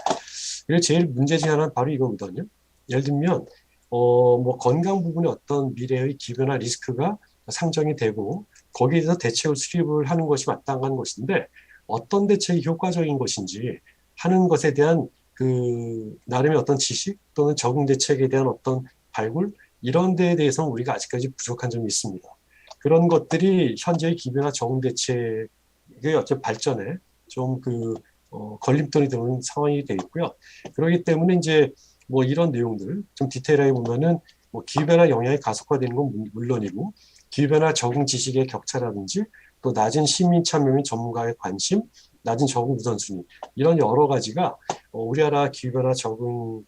그리고 제일 문제 중 하나는 바로 이거거든요. 예를 들면 뭐 건강 부분의 어떤 미래의 기변화 리스크가 상정이 되고 거기에 대해서 대책을 수립을 하는 것이 마땅한 것인데, 어떤 대책이 효과적인 것인지 하는 것에 대한 그 나름의 어떤 지식 또는 적응 대책에 대한 어떤 발굴, 이런 데에 대해서는 우리가 아직까지 부족한 점이 있습니다. 그런 것들이 현재의 기변화 적응 대책의 어떤 발전에 좀 걸림돌이 되는 상황이 되어 있고요. 그렇기 때문에 이제 뭐 이런 내용들 좀 디테일하게 보면은 뭐 기후변화 영향이 가속화되는 건 물론이고, 기후변화 적응 지식의 격차라든지 또 낮은 시민 참여 및 전문가의 관심, 낮은 적응 우선순위, 이런 여러 가지가 우리나라 기후변화 적응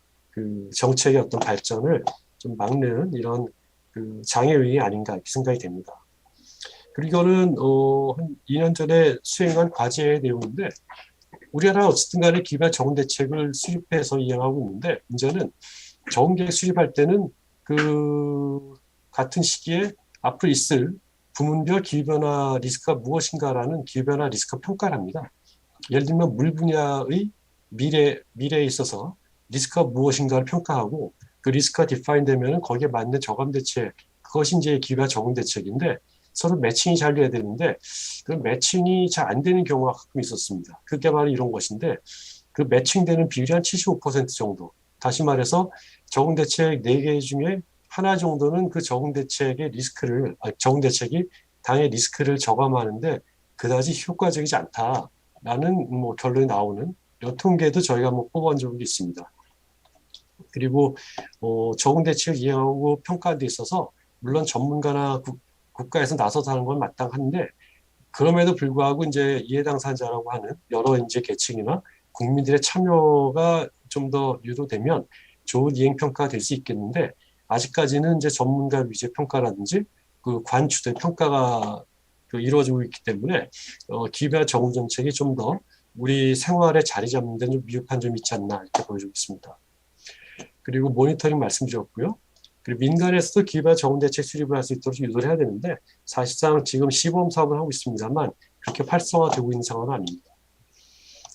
정책의 어떤 발전을 좀 막는 이런 장애 요인이 아닌가 이렇게 생각이 됩니다. 그리고 이거는 한 2년 전에 수행한 과제 내용인데, 우리나라 어쨌든 간에 기후변화 적응 대책을 수립해서 이행하고 있는데, 문제는 적응 계획 수립할 때는 같은 시기에 앞으로 있을 부문별 기후변화 리스크가 무엇인가라는 기후변화 리스크 평가를 합니다. 예를 들면 물 분야의 미래에 있어서 리스크가 무엇인가를 평가하고, 그 리스크가 디파인 되면 거기에 맞는 저감 대책, 그것이 이제 기후변화 적응 대책인데, 서로 매칭이 잘 돼야 되는데 그 매칭이 잘 안 되는 경우가 가끔 있었습니다. 그게 바로 이런 것인데, 그 매칭되는 비율이 한 75% 정도. 다시 말해서 적응 대책 4개 중에 하나 정도는 그 적응 대책의 적응 대책이 당의 리스크를 저감하는데 그다지 효과적이지 않다라는 뭐 결론이 나오는 이런 통계도 저희가 뭐 뽑아본 적이 있습니다. 그리고 적응 대책을 이행하고 평가하는 데 있어서 물론 전문가나 국가에서 나서서 하는 건 마땅한데, 그럼에도 불구하고 이제 이해 당사자라고 하는 여러 이제 계층이나 국민들의 참여가 좀 더 유도되면 좋은 이행 평가가 될 수 있겠는데, 아직까지는 이제 전문가 위주의 평가라든지 그 관주도의 평가가 이루어지고 있기 때문에 기후변화 적응 정책이 좀 더 우리 생활에 자리 잡는 데는 좀 미흡한 점이 있지 않나 이렇게 보여지고 있습니다. 그리고 모니터링 말씀드렸고요. 그리고 민간에서도 기후변화 적응 대책 수립을 할 수 있도록 유도를 해야 되는데, 사실상 지금 시범 사업을 하고 있습니다만 그렇게 활성화되고 있는 상황은 아닙니다.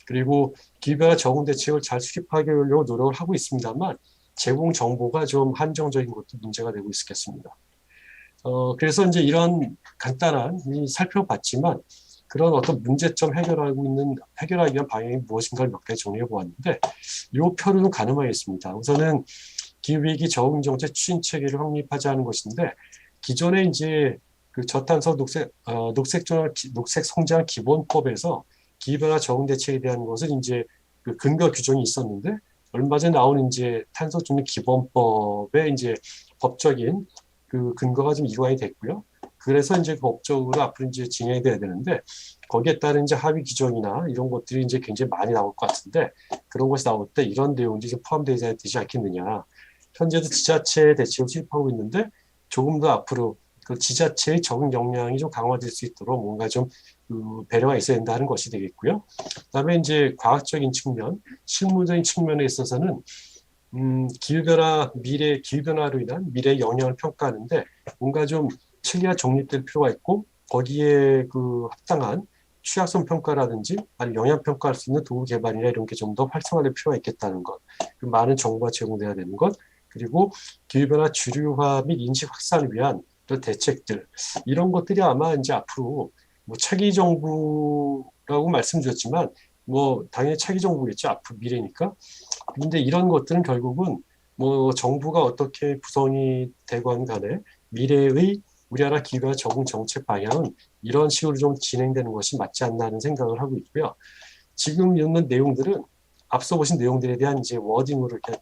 그리고 기후변화 적응 대책을 잘 수립하려고 노력을 하고 있습니다만 제공 정보가 좀 한정적인 것도 문제가 되고 있겠습니다. 그래서 이제 이런 간단한 살펴봤지만 그런 어떤 문제점 해결하기 위한 방향이 무엇인가를 몇 가지 정리해 보았는데, 이 표를 좀 가늠하겠습니다. 우선은 기후위기 적응 정책 추진 체계를 확립하자는 것인데, 기존에 이제 그 저탄소 녹색 성장 기본법에서 기후변화 적응 대책에 대한 것은 이제 그 근거 규정이 있었는데, 얼마 전에 나온 이제 탄소 중립 기본법에 이제 법적인 그 근거가 좀 이관이 됐고요. 그래서 이제 법적으로 앞으로 이제 진행이 돼야 되는데, 거기에 따른 이제 합의 규정이나 이런 것들이 이제 굉장히 많이 나올 것 같은데, 그런 것이 나올 때 이런 내용들이 좀 포함되지 않겠느냐. 현재도 지자체 대책을 수립하고 있는데 조금 더 앞으로 그 지자체의 적응 역량이 좀 강화될 수 있도록 뭔가 좀 배려가 있어야 된다는 것이 되겠고요. 그다음에 이제 과학적인 측면, 실무적인 측면에 있어서는 기후변화로 인한 미래 영향을 평가하는데 뭔가 좀 체계가 정립될 필요가 있고, 거기에 그 합당한 취약성 평가라든지 아니면 영향 평가할 수 있는 도구 개발이나 이런 게 좀 더 활성화될 필요가 있겠다는 것, 많은 정보가 제공돼야 되는 것, 그리고 기후변화 주류화 및 인식 확산을 위한 대책들, 이런 것들이 아마 이제 앞으로 뭐 차기 정부라고 말씀드렸지만 뭐 당연히 차기 정부겠죠. 앞으로 미래니까. 근데 이런 것들은 결국은 뭐 정부가 어떻게 구성이 되건 간에 미래의 우리나라 기후변화 적응 정책 방향은 이런 식으로 좀 진행되는 것이 맞지 않나 하는 생각을 하고 있고요. 지금 있는 내용들은 앞서 보신 내용들에 대한 이제 워딩으로 이렇게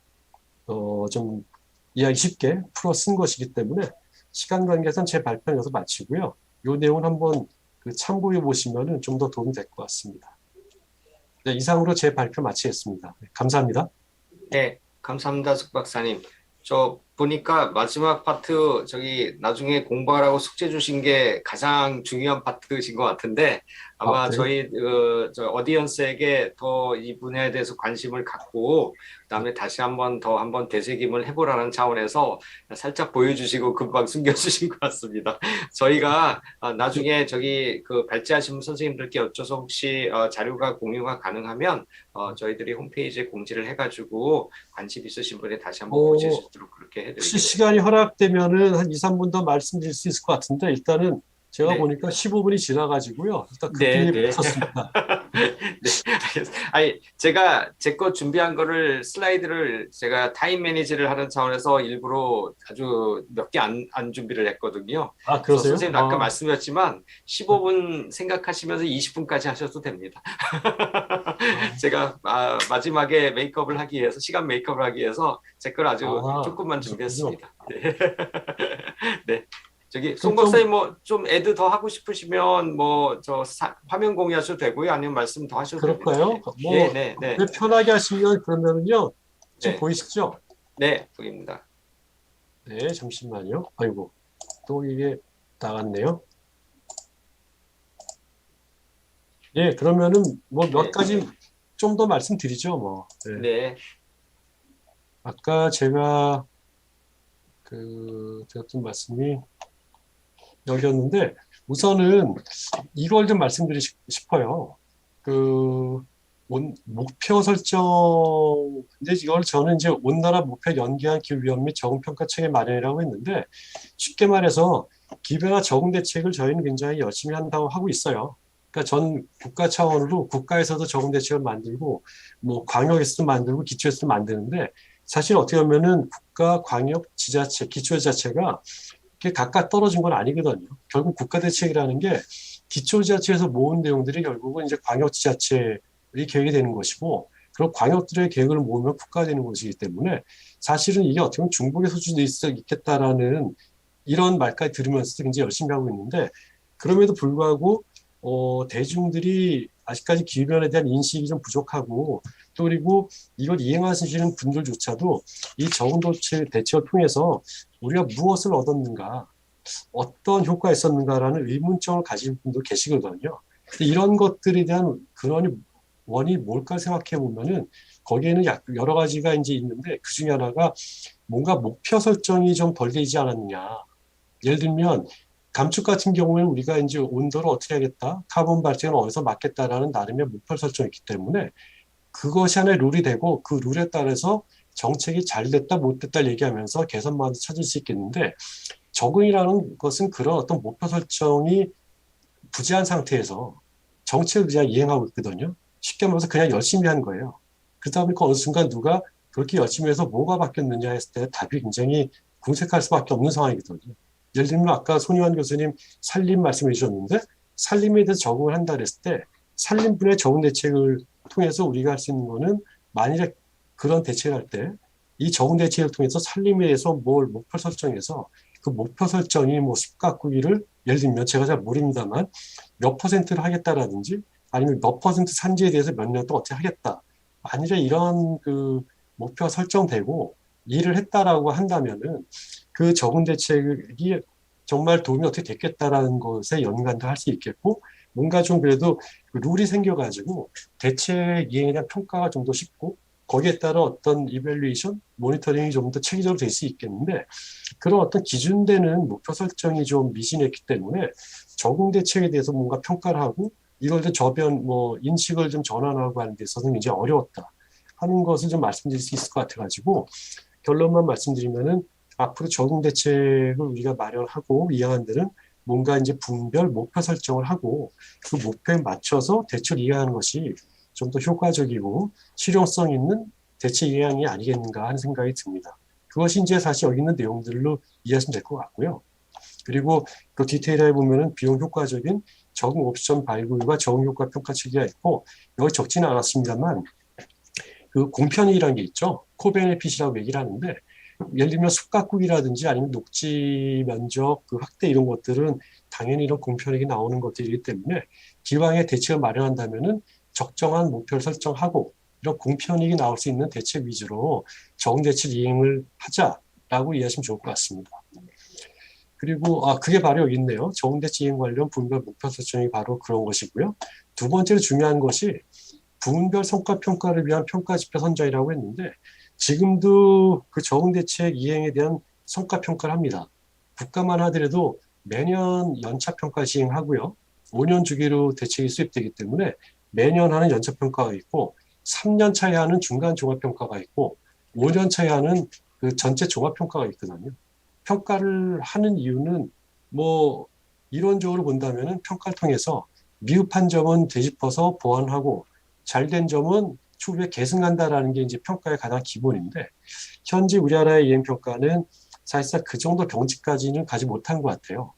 좀 이해하기 쉽게 풀어 쓴 것이기 때문에 시간 관계상 제 발표는 여기서 마치고요. 이 내용은 한번 그 참고해 보시면은 좀 더 도움이 될 것 같습니다. 네, 이상으로 제 발표 마치겠습니다. 네, 감사합니다. 네, 감사합니다, 숙 박사님. 저 보니까 마지막 파트 저기 나중에 공부하라고 숙제 주신 게 가장 중요한 파트신 것 같은데 아마 그래요? 저희 저 어디언스에게 더 이 분야에 대해서 관심을 갖고 그다음에 다시 한번 되새김을 해보라는 차원에서 살짝 보여주시고 금방 숨겨주신 것 같습니다. 저희가 나중에 저기 그 발제하신 선생님들께 여쭤서 혹시 자료가 공유가 가능하면 저희들이 홈페이지에 공지를 해가지고 관심 있으신 분이 다시 한번 보실 수 있도록 그렇게 혹시 해드리겠습니다. 시간이 허락되면은 한 2, 3분 더 말씀드릴 수 있을 것 같은데 일단은 제가 네. 보니까 15분이 지나가지고요. 일단 네, 급히 네. 멈췄습니다. 네, 알겠습니다. 아니, 제가 제 거 준비한 거를 슬라이드를 제가 타임 매니지를 하는 차원에서 일부러 아주 몇 개 안 준비를 했거든요. 아, 그래서 그러세요? 선생님 아까 말씀하셨지만 15분 생각하시면서 20분까지 하셔도 됩니다. 제가 마지막에 메이크업을 하기 위해서 시간 메이크업을 하기 위해서 제 걸 아주 조금만 그러셨군요. 준비했습니다. 네. 네. 저기 송 그럼 좀 박사님 뭐 좀 애드 더 하고 싶으시면 뭐 저 화면 공유하셔도 되고요. 아니면 말씀 더 하셔도 됩니다. 그럴까요? 뭐 네, 네, 네, 편하게 하시면 그러면은요. 지금 네, 보이시죠? 네, 보입니다. 네, 잠시만요. 아이고, 또 이게 나갔네요. 예, 그러면은 뭐 몇 네, 가지 좀 더 말씀드리죠, 뭐. 네. 네, 아까 제가 드렸던 말씀이 여기였는데 우선은 이걸 좀 말씀드리고 싶어요. 그 목표 설정, 근데 이걸 저는 이제 온나라 목표 연계한 기후위험 및 적응평가 체계 마련이라고 했는데 쉽게 말해서 기후변화 적응 대책을 저희는 굉장히 열심히 한다고 하고 있어요. 그러니까 전 국가 차원으로 국가에서도 적응 대책을 만들고 뭐 광역에서도 만들고 기초에서도 만드는데 사실 어떻게 보면은 국가, 광역, 지자체, 기초지자체가 이게 각각 떨어진 건 아니거든요. 결국 국가대책이라는 게 기초지자체에서 모은 내용들이 결국은 이제 광역지자체의 계획이 되는 것이고, 그리고 광역들의 계획을 모으면 국가가 되는 것이기 때문에 사실은 이게 어떻게 보면 중복의 소지도 있겠다라는 이런 말까지 들으면서도 굉장히 열심히 하고 있는데, 그럼에도 불구하고 대중들이 아직까지 기후변화에 대한 인식이 좀 부족하고 또 그리고 이걸 이행하시는 분들조차도 이 적응도체 대책을 통해서 우리가 무엇을 얻었는가, 어떤 효과가 있었는가라는 의문점을 가진 분도 계시거든요. 근데 이런 것들에 대한 원이 뭘까 생각해 보면은 거기에는 여러 가지가 이제 있는데 그 중에 하나가 뭔가 목표 설정이 좀 덜 되지 않았느냐. 예를 들면 감축 같은 경우에는 우리가 이제 온도를 어떻게 하겠다, 카본 발생을 어디서 막겠다라는 나름의 목표 설정이 있기 때문에 그것이 하나의 룰이 되고 그 룰에 따라서 정책이 잘 됐다 못 됐다 얘기하면서 개선만을 찾을 수 있겠는데 적응이라는 것은 그런 어떤 목표 설정이 부재한 상태에서 정책을 그냥 이행하고 있거든요. 쉽게 말해서 그냥 열심히 한 거예요. 그러다 보니까 어느 순간 누가 그렇게 열심히 해서 뭐가 바뀌었느냐 했을 때 답이 굉장히 궁색할 수밖에 없는 상황이거든요. 예를 들면 아까 손희환 교수님 산림 말씀해 주셨는데 산림에 대해서 적응을 한다 그랬을 때 산림분야 적응 대책을 통해서 우리가 할 수 있는 거는 만일에 그런 대책을 할 때 이 적응 대책을 통해서 산림에 대해서 뭘 목표 설정해서 그 목표 설정이 뭐 숲 가꾸기를 예를 들면 제가 잘 모릅니다만 몇 퍼센트를 하겠다라든지 아니면 몇 퍼센트 산지에 대해서 몇 년 동안 어떻게 하겠다. 만일에 이런 그 목표가 설정되고 일을 했다라고 한다면은 그 적응 대책이 정말 도움이 어떻게 됐겠다라는 것에 연관도 할 수 있겠고 뭔가 좀 그래도 그 룰이 생겨가지고 대책 이행에 대한 평가가 좀 더 쉽고 거기에 따라 어떤 이밸루에이션, 모니터링이 좀 더 체계적으로 될 수 있겠는데 그런 어떤 기준되는 목표 설정이 좀 미진했기 때문에 적응 대책에 대해서 뭔가 평가를 하고 이걸 좀 인식을 좀 전환하고 하는 데 있어서는 이제 어려웠다 하는 것을 좀 말씀드릴 수 있을 것 같아가지고 결론만 말씀드리면은 앞으로 적응 대책을 우리가 마련하고 이행한 데는 뭔가 이제 분별 목표 설정을 하고 그 목표에 맞춰서 대책을 이행하는 것이 좀 더 효과적이고 실용성 있는 대체 방향이 아니겠는가 하는 생각이 듭니다. 그것이 이제 사실 여기 있는 내용들로 이해하시면 될 것 같고요. 그리고 그 디테일에 보면은 비용 효과적인 적응 옵션 발굴과 적응 효과 평가 체계가 있고, 여기 적지는 않았습니다만 그 공편이라는 게 있죠. 코베네핏이라고 얘기를 하는데, 예를 들면 숲가꾸기라든지 아니면 녹지 면적 그 확대 이런 것들은 당연히 이런 공편익이 나오는 것들이기 때문에 기왕에 대책을 마련한다면은 적정한 목표를 설정하고 이런 공편익이 나올 수 있는 대책 위주로 적응 대책 이행을 하자라고 이해하시면 좋을 것 같습니다. 그리고 그게 바로 여기 있네요. 적응 대책 이행 관련 분별 목표 설정이 바로 그런 것이고요. 두 번째로 중요한 것이 부문별 성과 평가를 위한 평가 지표 선정이라고 했는데, 지금도 그 적응 대책 이행에 대한 성과 평가를 합니다. 국가만 하더라도 매년 연차 평가 시행하고요. 5년 주기로 대책이 수립되기 때문에 매년 하는 연차 평가가 있고, 3년 차에 하는 중간 종합 평가가 있고, 5년 차에 하는 그 전체 종합 평가가 있거든요. 평가를 하는 이유는 뭐 이론적으로 본다면은 평가를 통해서 미흡한 점은 되짚어서 보완하고 잘된 점은 추후에 계승한다라는 게 이제 평가의 가장 기본인데, 현재 우리나라의 이행 평가는 사실상 그 정도 경지까지는 가지 못한 것 같아요.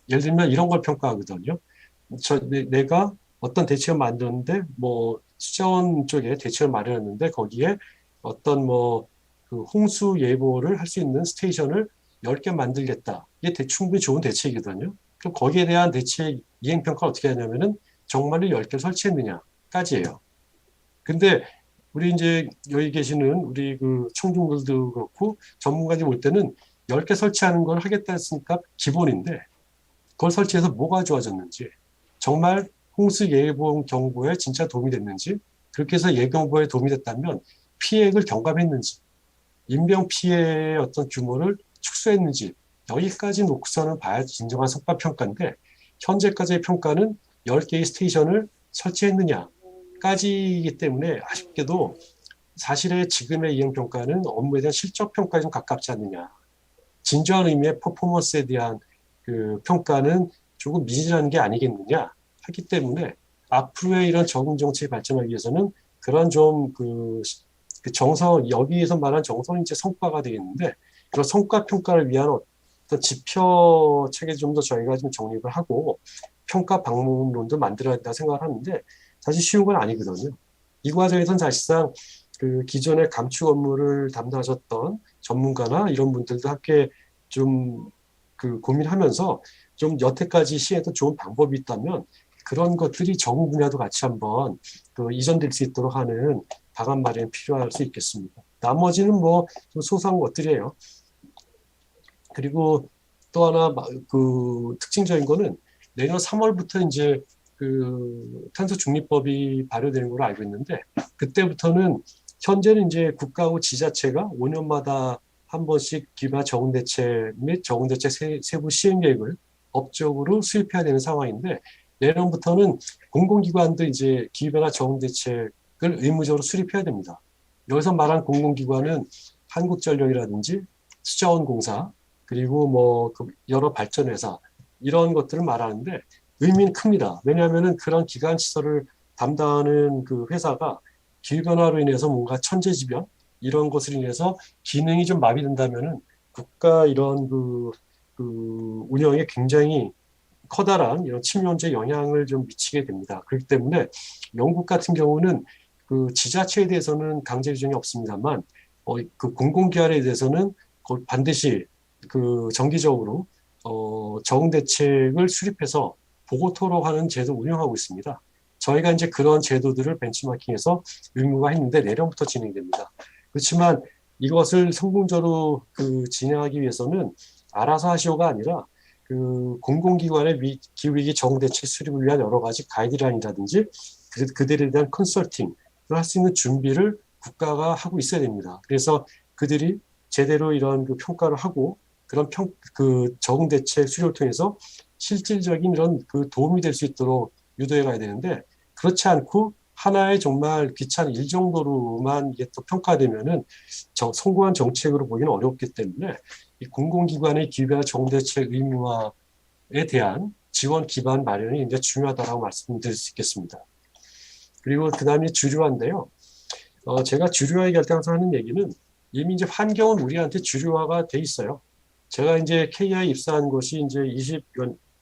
예를 들면 이런 걸 평가하거든요. 내가 어떤 대책을 만들었는데, 뭐 수자원 쪽에 대책을 마련했는데 거기에 어떤 뭐 그 홍수 예보를 할 수 있는 스테이션을 10개 만들겠다. 이게 충분히 좋은 대책이거든요. 그럼 거기에 대한 대책 이행 평가를 어떻게 하냐면은 정말로 10개 설치했느냐까지예요. 근데 우리 이제 여기 계시는 우리 그 청중들도 그렇고 전문가들이 볼 때는 10개 설치하는 걸 하겠다 했으니까 기본인데, 그걸 설치해서 뭐가 좋아졌는지, 정말 홍수 예보 경보에 진짜 도움이 됐는지, 그렇게 해서 예경보에 도움이 됐다면 피해액을 경감했는지, 인명 피해의 어떤 규모를 축소했는지, 여기까지 놓고서는 봐야 진정한 성과 평가인데, 현재까지의 평가는 10개의 스테이션을 설치했느냐까지이기 때문에 아쉽게도 사실의 지금의 이행 평가는 업무에 대한 실적 평가에 좀 가깝지 않느냐. 진정한 의미의 퍼포먼스에 대한 그 평가는 조금 미진한 게 아니겠느냐 하기 때문에, 앞으로의 이런 적응 정책이 발전하기 위해서는 그런 좀 그 정성, 여기에서 말한 정성이 이제 성과가 되겠는데, 그런 성과 평가를 위한 어떤 지표 체계 좀 더 저희가 좀 정립을 하고 평가 방법론도 만들어야 된다 생각을 하는데, 사실 쉬운 건 아니거든요. 이 과정에서는 사실상 그 기존의 감축 업무를 담당하셨던 전문가나 이런 분들도 함께 좀 그 고민하면서 좀 여태까지 시행했던 좋은 방법이 있다면 그런 것들이 적응 분야도 같이 한번 그 이전될 수 있도록 하는 방안 마련이 필요할 수 있겠습니다. 나머지는 뭐 좀 소소한 것들이에요. 그리고 또 하나 그 특징적인 거는 내년 3월부터 이제 그 탄소 중립법이 발효되는 걸로 알고 있는데, 그때부터는 현재는 이제 국가하고 지자체가 5년마다 한 번씩 기반 적응 대책 및 적응 대책 세부 시행 계획을 법적으로 수립해야 되는 상황인데, 내년부터는 공공기관도 이제 기후변화 적응 대책을 의무적으로 수립해야 됩니다. 여기서 말한 공공기관은 한국전력이라든지 수자원공사, 그리고 뭐 여러 발전회사 이런 것들을 말하는데 의미는 큽니다. 왜냐하면은 그런 기관 시설을 담당하는 그 회사가 기후변화로 인해서 뭔가 천재지변 이런 것으로 인해서 기능이 좀 마비된다면은 국가 이런 그 운영에 굉장히 커다란 이런 침해적 영향을 좀 미치게 됩니다. 그렇기 때문에 영국 같은 경우는 그 지자체에 대해서는 강제 규정이 없습니다만 그 공공기관에 대해서는 반드시 그 정기적으로 적응 대책을 수립해서 보고 토론하는 제도 운영하고 있습니다. 저희가 이제 그런 제도들을 벤치마킹해서 의무화했는데 내년부터 진행됩니다. 그렇지만 이것을 성공적으로 그 진행하기 위해서는 알아서 하시오가 아니라 그 공공기관의 기후위기 적응 대책 수립을 위한 여러 가지 가이드라인이라든지 그들에 대한 컨설팅을 할 수 있는 준비를 국가가 하고 있어야 됩니다. 그래서 그들이 제대로 이런 그 평가를 하고 그런 그 적응 대책 수립을 통해서 실질적인 이런 그 도움이 될 수 있도록 유도해 가야 되는데, 그렇지 않고 하나의 정말 귀찮은 일 정도로만 이게 또 평가되면은 성공한 정책으로 보기는 어렵기 때문에 이 공공기관의 기후변화 적응 대책 의무화에 대한 지원 기반 마련이 굉장히 중요하다고 말씀드릴 수 있겠습니다. 그리고 그 다음에 주류화인데요. 제가 주류화 얘기할 때 항상 하는 얘기는 이미 이제 환경은 우리한테 주류화가 돼 있어요. 제가 이제 KI 입사한 것이 이제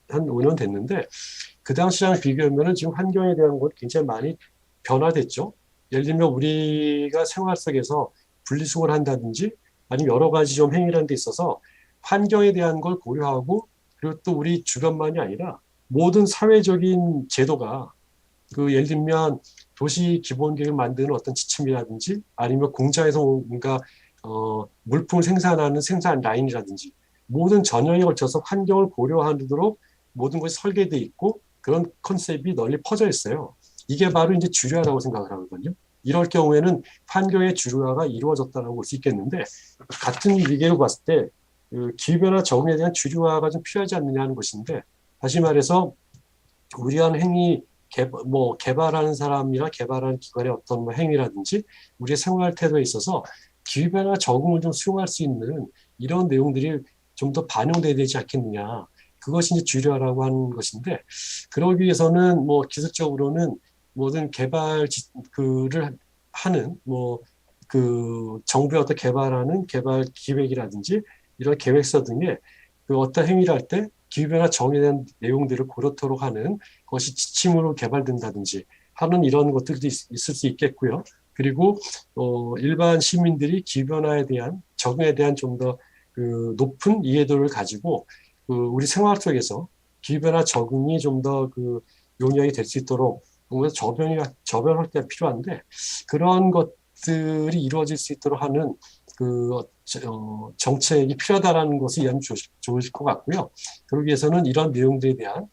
한 5년 됐는데, 그 당시랑 비교하면은 지금 환경에 대한 것 굉장히 많이 변화됐죠. 예를 들면 우리가 생활 속에서 분리수거를 한다든지 아니면 여러 가지 좀 행위라는 데 있어서 환경에 대한 걸 고려하고, 그리고 또 우리 주변만이 아니라 모든 사회적인 제도가 예를 들면 도시 기본계획을 만드는 어떤 지침이라든지 아니면 공장에서 뭔가 물품을 생산하는 생산 라인이라든지 모든 전형에 걸쳐서 환경을 고려하도록 모든 것이 설계되어 있고 그런 컨셉이 널리 퍼져 있어요. 이게 바로 이제 주류화라고 생각을 하거든요. 이럴 경우에는 환경의 주류화가 이루어졌다고 볼 수 있겠는데, 같은 위기를 봤을 때 기후변화 적응에 대한 주류화가 좀 필요하지 않느냐 하는 것인데, 다시 말해서 우리 한 행위 개발하는 사람이나 개발하는 기관의 어떤 행위라든지 우리의 생활 태도에 있어서 기후변화 적응을 좀 수용할 수 있는 이런 내용들이 좀 더 반영돼야 되지 않겠느냐. 그것이 이제 주류화라고 하는 것인데, 그러기 위해서는 기술적으로는 모든 그를 하는 정부의 어떤 개발하는 개발 기획이라든지 이런 계획서 등에 어떤 행위를 할 때 기후변화 정의에 대한 내용들을 고려토록 하는 것이 지침으로 개발된다든지 하는 이런 것들도 있을 수 있겠고요. 그리고 일반 시민들이 기후변화에 대한 적응에 대한 좀 더 높은 이해도를 가지고 우리 생활 속에서 기후변화 적응이 좀 더 용이하게 될 수 있도록 뭔가 저변할 때가 필요한데, 그런 것들이 이루어질 수 있도록 하는 정책이 필요하다라는 것을 이해하면 좋으실 것 같고요. 그러기 위해서는 이런 내용들에 대한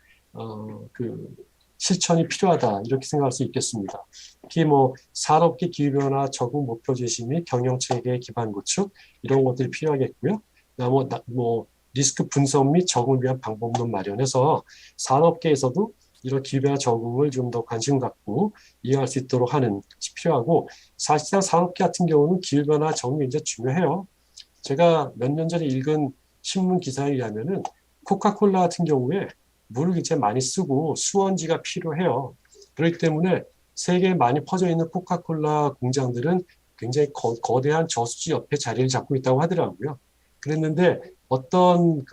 실천이 필요하다, 이렇게 생각할 수 있겠습니다. 특히 산업계 기후변화 적응 목표 제시 및 경영체계 기반 구축 이런 것들이 필요하겠고요. 리스크 분석 및 적응을 위한 방법론 마련해서 산업계에서도 이런 기후변화 적응을 좀 더 관심 갖고 이해할 수 있도록 하는 것이 필요하고, 사실상 산업계 같은 경우는 기후변화 적응이 굉장히 중요해요. 제가 몇 년 전에 읽은 신문 기사에 의하면은 코카콜라 같은 경우에 물을 굉장히 많이 쓰고 수원지가 필요해요. 그렇기 때문에 세계에 많이 퍼져 있는 코카콜라 공장들은 굉장히 거대한 저수지 옆에 자리를 잡고 있다고 하더라고요. 그랬는데 어떤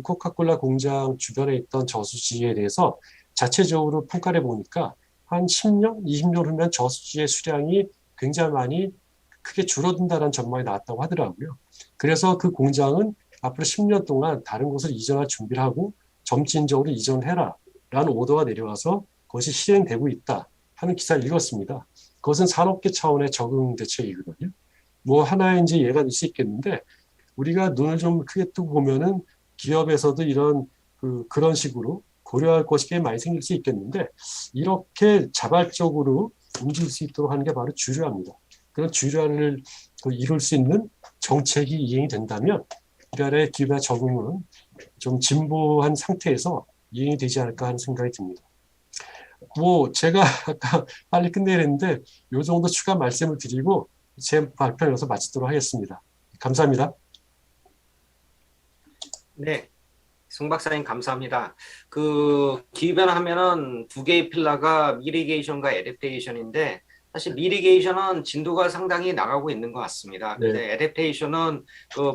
코카콜라 공장 주변에 있던 저수지에 대해서 자체적으로 평가를 해보니까 한 10년, 20년 후면 저수지의 수량이 굉장히 많이 크게 줄어든다는 전망이 나왔다고 하더라고요. 그래서 그 공장은 앞으로 10년 동안 다른 곳을 이전할 준비를 하고 점진적으로 이전해라 라는 오더가 내려와서 그것이 실행되고 있다 하는 기사를 읽었습니다. 그것은 산업계 차원의 적응 대책이거든요. 하나의 이제 예가 될 수 있겠는데, 우리가 눈을 좀 크게 뜨고 보면은 기업에서도 그런 식으로 고려할 것이 꽤 많이 생길 수 있겠는데, 이렇게 자발적으로 움직일 수 있도록 하는 게 바로 주류화입니다. 그런 주류화를 이룰 수 있는 정책이 이행이 된다면 우리나라의 기후변화 적응은 좀 진보한 상태에서 이행이 되지 않을까 하는 생각이 듭니다. 제가 아까 빨리 끝내려는데 이 정도 추가 말씀을 드리고 제 발표를 여기서 마치도록 하겠습니다. 감사합니다. 네, 송 박사님 감사합니다. 기후변화 하면은 두 개의 필러가 미리게이션과 애댑테이션인데, 사실 미리게이션은 진도가 상당히 나가고 있는 것 같습니다. 근데 애댑테이션은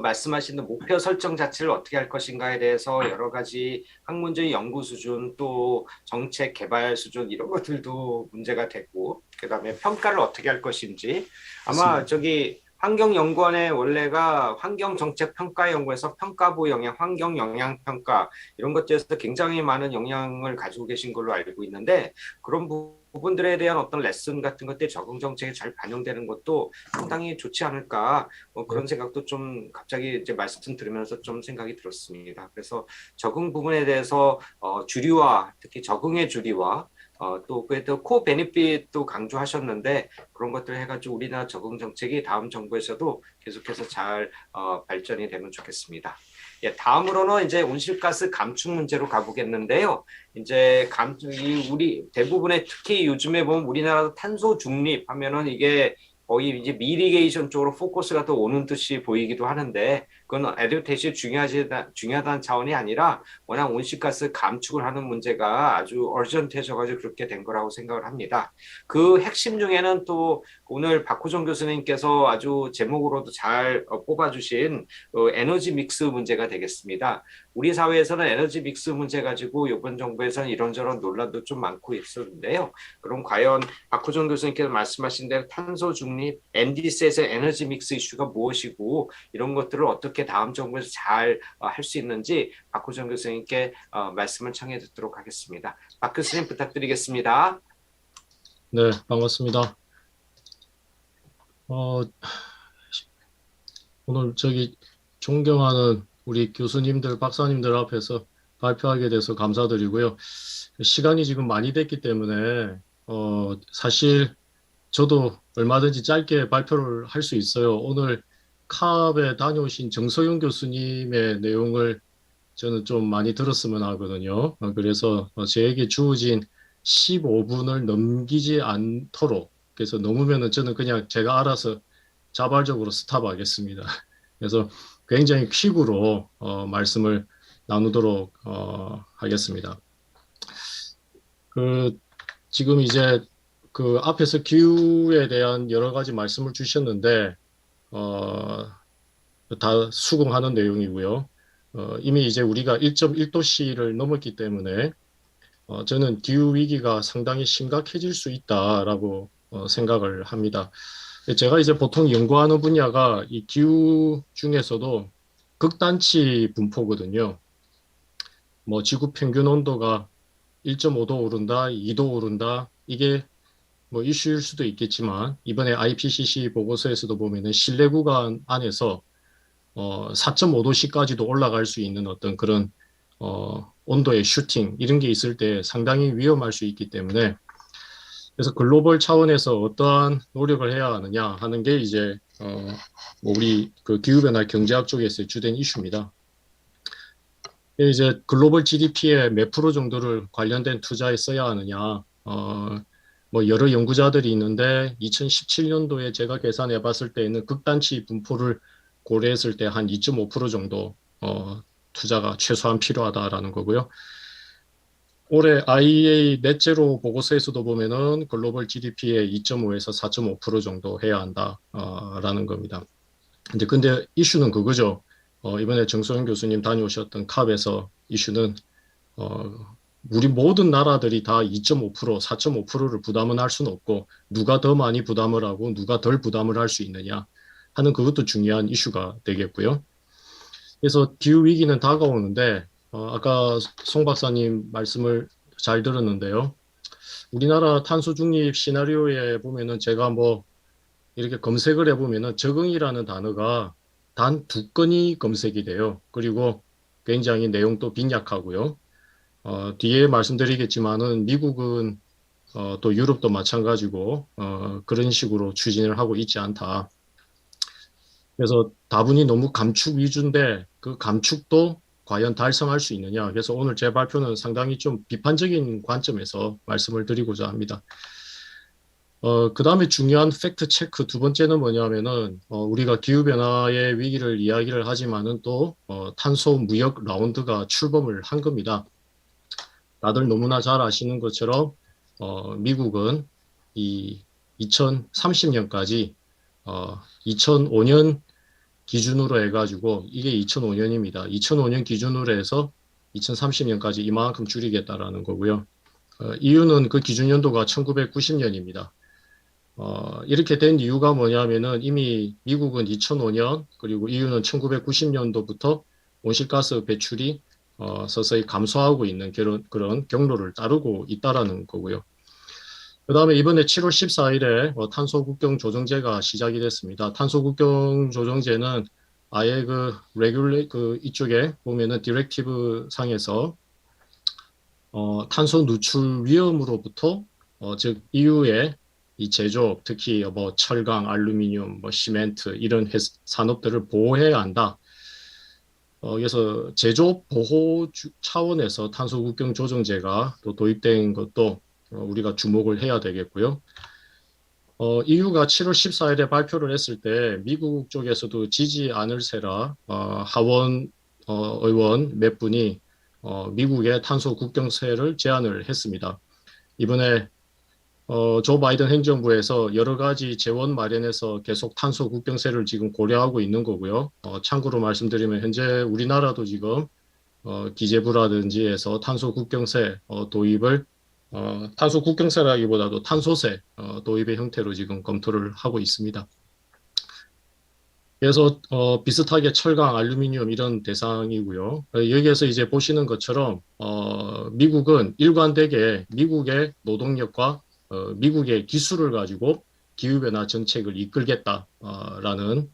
말씀하신 목표 설정 자체를 어떻게 할 것인가에 대해서 여러 가지 학문적인 연구 수준, 또 정책 개발 수준 이런 것들도 문제가 되고, 그다음에 평가를 어떻게 할 것인지 아마 환경연구원의 원래가 환경정책평가연구에서 평가부 영향, 환경영향평가 이런 것들에서 굉장히 많은 영향을 가지고 계신 걸로 알고 있는데, 그런 부분들에 대한 어떤 레슨 같은 것들이 적응 정책에 잘 반영되는 것도 상당히 좋지 않을까, 그런 생각도 좀 갑자기 이제 말씀 들으면서 좀 생각이 들었습니다. 그래서 적응 부분에 대해서 주류화, 특히 적응의 주류화, 또 그래도 코 베니핏도 강조하셨는데, 그런 것들 해가지고 우리나라 적응 정책이 다음 정부에서도 계속해서 잘 발전이 되면 좋겠습니다. 예, 다음으로는 이제 온실가스 감축 문제로 가보겠는데요. 이제 우리 대부분의, 특히 요즘에 보면 우리나라 탄소 중립 하면은 이게 거의 이제 미리게이션 쪽으로 포커스가 더 오는 듯이 보이기도 하는데 그건 애드테이션이 중요하다는 차원이 아니라 워낙 온실가스 감축을 하는 문제가 아주 얼전트해져가지고 그렇게 된 거라고 생각을 합니다. 그 핵심 중에는 또 오늘 박호정 교수님께서 아주 제목으로도 잘 뽑아주신 에너지 믹스 문제가 되겠습니다. 우리 사회에서는 에너지 믹스 문제 가지고 이번 정부에서는 이런저런 논란도 좀 많고 있었는데요. 그럼 과연 박호정 교수님께서 말씀하신 대로 탄소 중립, NDC에서 에너지 믹스 이슈가 무엇이고 이런 것들을 어떻게 다음 정부에서 잘 할 수 있는지 박호정 교수님께 말씀을 청해 듣도록 하겠습니다. 박 교수님 부탁드리겠습니다. 네, 반갑습니다. 오늘 존경하는 우리 교수님들, 박사님들 앞에서 발표하게 돼서 감사드리고요. 시간이 지금 많이 됐기 때문에, 사실 저도 얼마든지 짧게 발표를 할 수 있어요. 오늘 캅에 다녀오신 정서용 교수님의 내용을 저는 좀 많이 들었으면 하거든요. 그래서 저에게 주어진 15분을 넘기지 않도록, 그래서 넘으면은 저는 그냥 제가 알아서 자발적으로 스탑하겠습니다. 그래서 굉장히 퀵으로 말씀을 나누도록 하겠습니다. 지금 이제 그 앞에서 기후에 대한 여러 가지 말씀을 주셨는데 다 수긍하는 내용이고요. 이미 이제 우리가 1.1도씨를 넘었기 때문에 저는 기후 위기가 상당히 심각해질 수 있다라고 생각을 합니다. 제가 이제 보통 연구하는 분야가 이 기후 중에서도 극단치 분포거든요. 뭐 지구 평균 온도가 1.5도 오른다, 2도 오른다, 이게 뭐 이슈일 수도 있겠지만 이번에 IPCC 보고서에서도 보면은 실내 구간 안에서 4.5도씨까지도 올라갈 수 있는 어떤 그런 온도의 슈팅 이런 게 있을 때 상당히 위험할 수 있기 때문에 그래서 글로벌 차원에서 어떠한 노력을 해야 하느냐 하는 게 이제 뭐 우리 그 기후변화 경제학 쪽에서의 주된 이슈입니다. 이제 글로벌 GDP의 몇 프로 정도를 관련된 투자에 써야 하느냐 뭐 여러 연구자들이 있는데 2017년도에 제가 계산해 봤을 때는 극단치 분포를 고려했을 때 한 2.5% 정도 투자가 최소한 필요하다라는 거고요. 올해 IEA 넷제로 보고서에서도 보면은 글로벌 GDP의 2.5에서 4.5% 정도 해야 한다라는 겁니다. 이제 근데 이슈는 그거죠. 이번에 정소영 교수님 다녀오셨던 캅에서 이슈는 우리 모든 나라들이 다 2.5%, 4.5%를 부담은 할 수는 없고 누가 더 많이 부담을 하고 누가 덜 부담을 할 수 있느냐 하는 그것도 중요한 이슈가 되겠고요. 그래서 기후 위기는 다가오는데 아까 송 박사님 말씀을 잘 들었는데요. 우리나라 탄소 중립 시나리오에 보면은 제가 뭐 이렇게 검색을 해보면은 적응이라는 단어가 단 2건이 검색이 돼요. 그리고 굉장히 내용도 빈약하고요. 뒤에 말씀드리겠지만은 미국은 또 유럽도 마찬가지고 그런 식으로 추진을 하고 있지 않다. 그래서 다분히 너무 감축 위주인데 그 감축도 과연 달성할 수 있느냐. 그래서 오늘 제 발표는 상당히 좀 비판적인 관점에서 말씀을 드리고자 합니다. 그 다음에 중요한 팩트 체크 두 번째는 뭐냐면은 우리가 기후변화의 위기를 이야기를 하지만은 또 탄소 무역 라운드가 출범을 한 겁니다. 다들 너무나 잘 아시는 것처럼 미국은 이 2030년까지 2005년 기준으로 해가지고 이게 2005년입니다. 2005년 기준으로 해서 2030년까지 이만큼 줄이겠다라는 거고요. 이유는 그 기준 연도가 1990년입니다. 이렇게 된 이유가 뭐냐면은 이미 미국은 2005년 그리고 EU는 1990년도부터 온실가스 배출이 서서히 감소하고 있는 그런 경로를 따르고 있다라는 거고요. 그 다음에 이번에 7월 14일에 탄소 국경 조정제가 시작이 됐습니다. 탄소 국경 조정제는 아예 이쪽에 보면은 디렉티브 상에서 탄소 누출 위험으로부터 즉 EU의 이 제조업, 특히 뭐 철강, 알루미늄, 뭐 시멘트 이런 산업들을 보호해야 한다. 그래서 제조업 보호 차원에서 탄소 국경 조정제가 또 도입된 것도 우리가 주목을 해야 되겠고요. EU가 7월 14일에 발표를 했을 때 미국 쪽에서도 지지 않을 세라 하원 의원 몇 분이 미국의 탄소 국경세를 제안을 했습니다. 이번에 조 바이든 행정부에서 여러 가지 재원 마련해서 계속 탄소 국경세를 지금 고려하고 있는 거고요. 참고로 말씀드리면 현재 우리나라도 지금 기재부라든지 해서 탄소 국경세 도입을 탄소 국경세라기보다도 탄소세 도입의 형태로 지금 검토를 하고 있습니다. 그래서 비슷하게 철강, 알루미늄 이런 대상이고요. 여기에서 이제 보시는 것처럼 미국은 일관되게 미국의 노동력과 미국의 기술을 가지고 기후변화 정책을 이끌겠다라는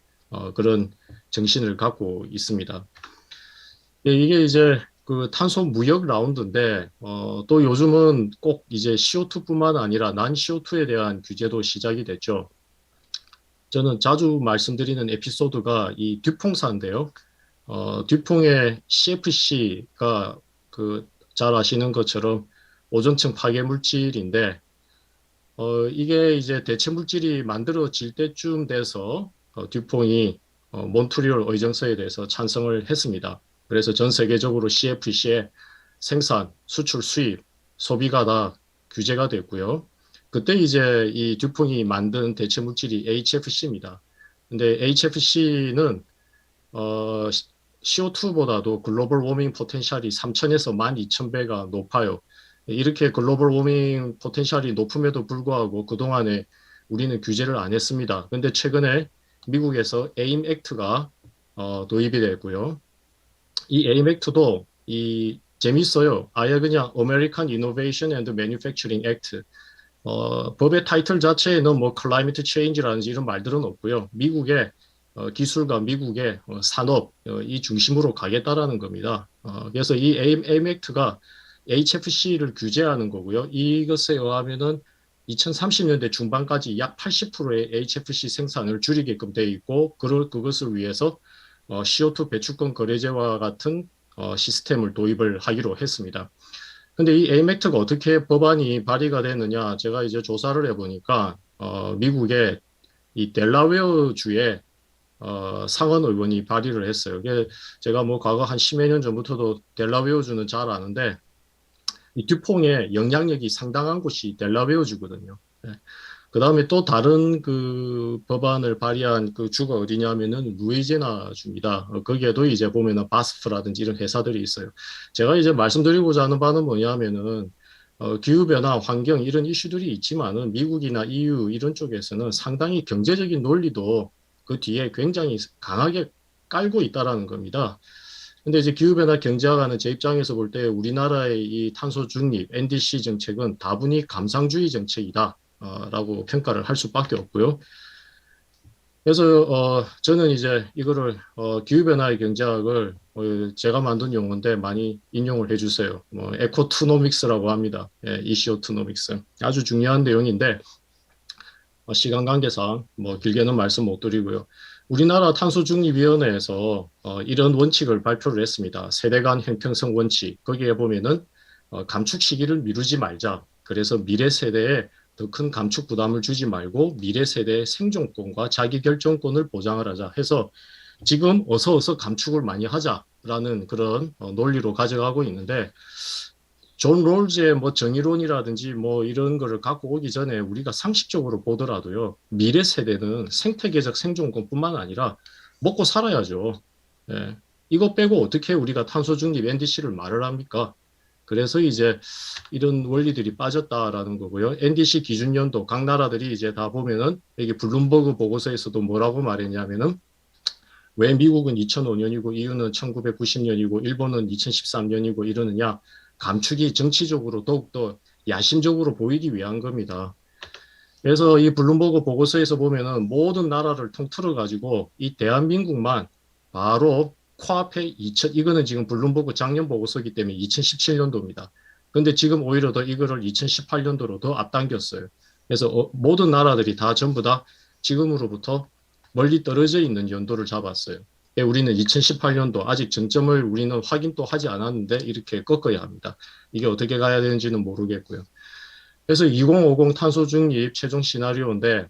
그런 정신을 갖고 있습니다. 이게 이제 그 탄소 무역 라운드인데 또 요즘은 꼭 이제 CO2뿐만 아니라 난 CO2에 대한 규제도 시작이 됐죠. 저는 자주 말씀드리는 에피소드가 이 듀퐁사인데요. 듀퐁의 CFC가 그 잘 아시는 것처럼 오존층 파괴 물질인데 이게 이제 대체 물질이 만들어질 때쯤 돼서 듀퐁이 몬트리올 의정서에 대해서 찬성을 했습니다. 그래서 전 세계적으로 CFC의 생산, 수출, 수입, 소비가 다 규제가 됐고요. 그때 이제 이 듀퐁이 만든 대체 물질이 HFC입니다. 근데 HFC는 CO2보다도 글로벌 워밍 포텐셜이 3,000에서 12,000배가 높아요. 이렇게 글로벌 워밍 포텐셜이 높음에도 불구하고 그동안에 우리는 규제를 안 했습니다. 근데 최근에 미국에서 AIM 액트가 도입이 됐고요. 이 AIM 액트도 재밌어요. 아예 그냥 American Innovation and Manufacturing Act. 법의 타이틀 자체에는 뭐 클라이미트 체인지라든지 이런 말들은 없고요. 미국의 기술과 미국의 산업 이 중심으로 가겠다라는 겁니다. 그래서 이 AIM 액트가 HFC를 규제하는 거고요. 이것에 의하면은 2030년대 중반까지 약 80%의 HFC 생산을 줄이게끔 되어 있고 그것을 위해서 CO2 배출권 거래제와 같은 시스템을 도입을 하기로 했습니다. 근데 이 AIM 액트가 어떻게 법안이 발의가 됐느냐, 제가 이제 조사를 해보니까 미국의 이 델라웨어 주의 상원 의원이 발의를 했어요. 제가 뭐 과거 한 10여 년 전부터도 델라웨어 주는 잘 아는데 이 듀퐁의 영향력이 상당한 곳이 델라웨어 주거든요. 그 다음에 또 다른 그 법안을 발의한 그 주가 어디냐면은 루이지애나 주입니다. 거기에도 이제 보면은 바스프라든지 이런 회사들이 있어요. 제가 이제 말씀드리고자 하는 바는 뭐냐면은 기후변화, 환경 이런 이슈들이 있지만은 미국이나 EU 이런 쪽에서는 상당히 경제적인 논리도 그 뒤에 굉장히 강하게 깔고 있다라는 겁니다. 근데 이제 기후변화 경제학하는 제 입장에서 볼 때 우리나라의 이 탄소 중립, NDC 정책은 다분히 감상주의 정책이다. 라고 평가를 할 수밖에 없고요. 그래서 저는 이제 이거를 기후변화의 경제학을 제가 만든 용어인데 많이 인용을 해주세요. 에코투노믹스라고 합니다. 이시오투노믹스. 아주 중요한 내용인데 시간 관계상 길게는 말씀 못 드리고요. 우리나라 탄소중립위원회에서 이런 원칙을 발표를 했습니다. 세대 간 형평성 원칙. 거기에 보면은 감축 시기를 미루지 말자. 그래서 미래 세대에 더 큰 감축 부담을 주지 말고 미래 세대의 생존권과 자기결정권을 보장을 하자 해서 지금 어서 감축을 많이 하자라는 그런 논리로 가져가고 있는데 존 롤즈의 정의론이라든지 이런 거를 갖고 오기 전에 우리가 상식적으로 보더라도요. 미래 세대는 생태계적 생존권뿐만 아니라 먹고 살아야죠. 예. 이거 빼고 어떻게 우리가 탄소 중립 NDC를 말을 합니까? 그래서 이제 이런 원리들이 빠졌다라는 거고요. NDC 기준 연도 각 나라들이 이제 다 보면은 여기 블룸버그 보고서에서도 뭐라고 말했냐면은 왜 미국은 2005년이고 EU는 1990년이고 일본은 2013년이고 이러느냐. 감축이 정치적으로 더욱더 야심적으로 보이기 위한 겁니다. 그래서 이 블룸버그 보고서에서 보면은 모든 나라를 통틀어 가지고 이 대한민국만 바로 코앞에 이거는 지금 블룸버그 작년 보고서이기 때문에 2017년도입니다. 근데 지금 오히려 더 이거를 2018년도로 더 앞당겼어요. 그래서 모든 나라들이 다 전부 다 지금으로부터 멀리 떨어져 있는 연도를 잡았어요. 우리는 2018년도 아직 정점을 우리는 확인도 하지 않았는데 이렇게 꺾어야 합니다. 이게 어떻게 가야 되는지는 모르겠고요. 그래서 2050 탄소 중립 최종 시나리오인데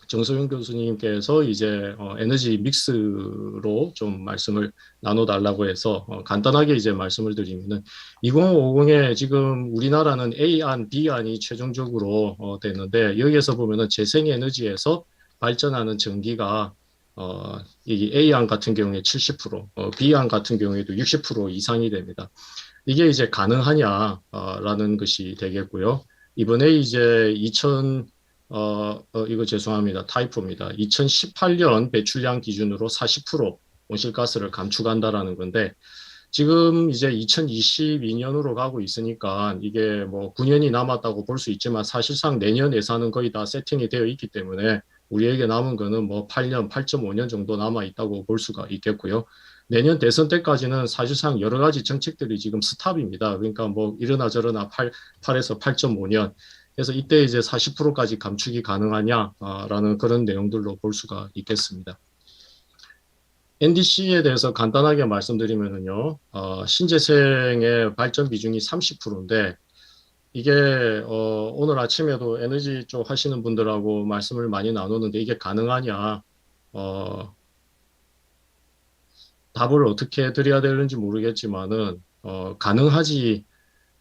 정소영 교수님께서 이제 에너지 믹스로 좀 말씀을 나눠달라고 해서 간단하게 이제 말씀을 드리면은 2050에 지금 우리나라는 A안, B안이 최종적으로 됐는데 여기에서 보면은 재생에너지에서 발전하는 전기가 이 A안 같은 경우에 70%, B안 같은 경우에도 60% 이상이 됩니다. 이게 이제 가능하냐라는 것이 되겠고요. 이번에 이제 이거 죄송합니다. 타이포입니다. 2018년 배출량 기준으로 40% 온실가스를 감축한다라는 건데, 지금 이제 2022년으로 가고 있으니까 이게 뭐 9년이 남았다고 볼 수 있지만 사실상 내년 예산은 거의 다 세팅이 되어 있기 때문에 우리에게 남은 거는 뭐 8년, 8.5년 정도 남아 있다고 볼 수가 있겠고요. 내년 대선 때까지는 사실상 여러 가지 정책들이 지금 스탑입니다. 그러니까 뭐 이러나 저러나 8에서 8.5년. 그래서 이때 이제 40%까지 감축이 가능하냐라는 그런 내용들로 볼 수가 있겠습니다. NDC에 대해서 간단하게 말씀드리면요, 신재생의 발전 비중이 30%인데, 이게, 오늘 아침에도 에너지 쪽 하시는 분들하고 말씀을 많이 나누는데, 이게 가능하냐, 답을 어떻게 드려야 되는지 모르겠지만은, 가능하지,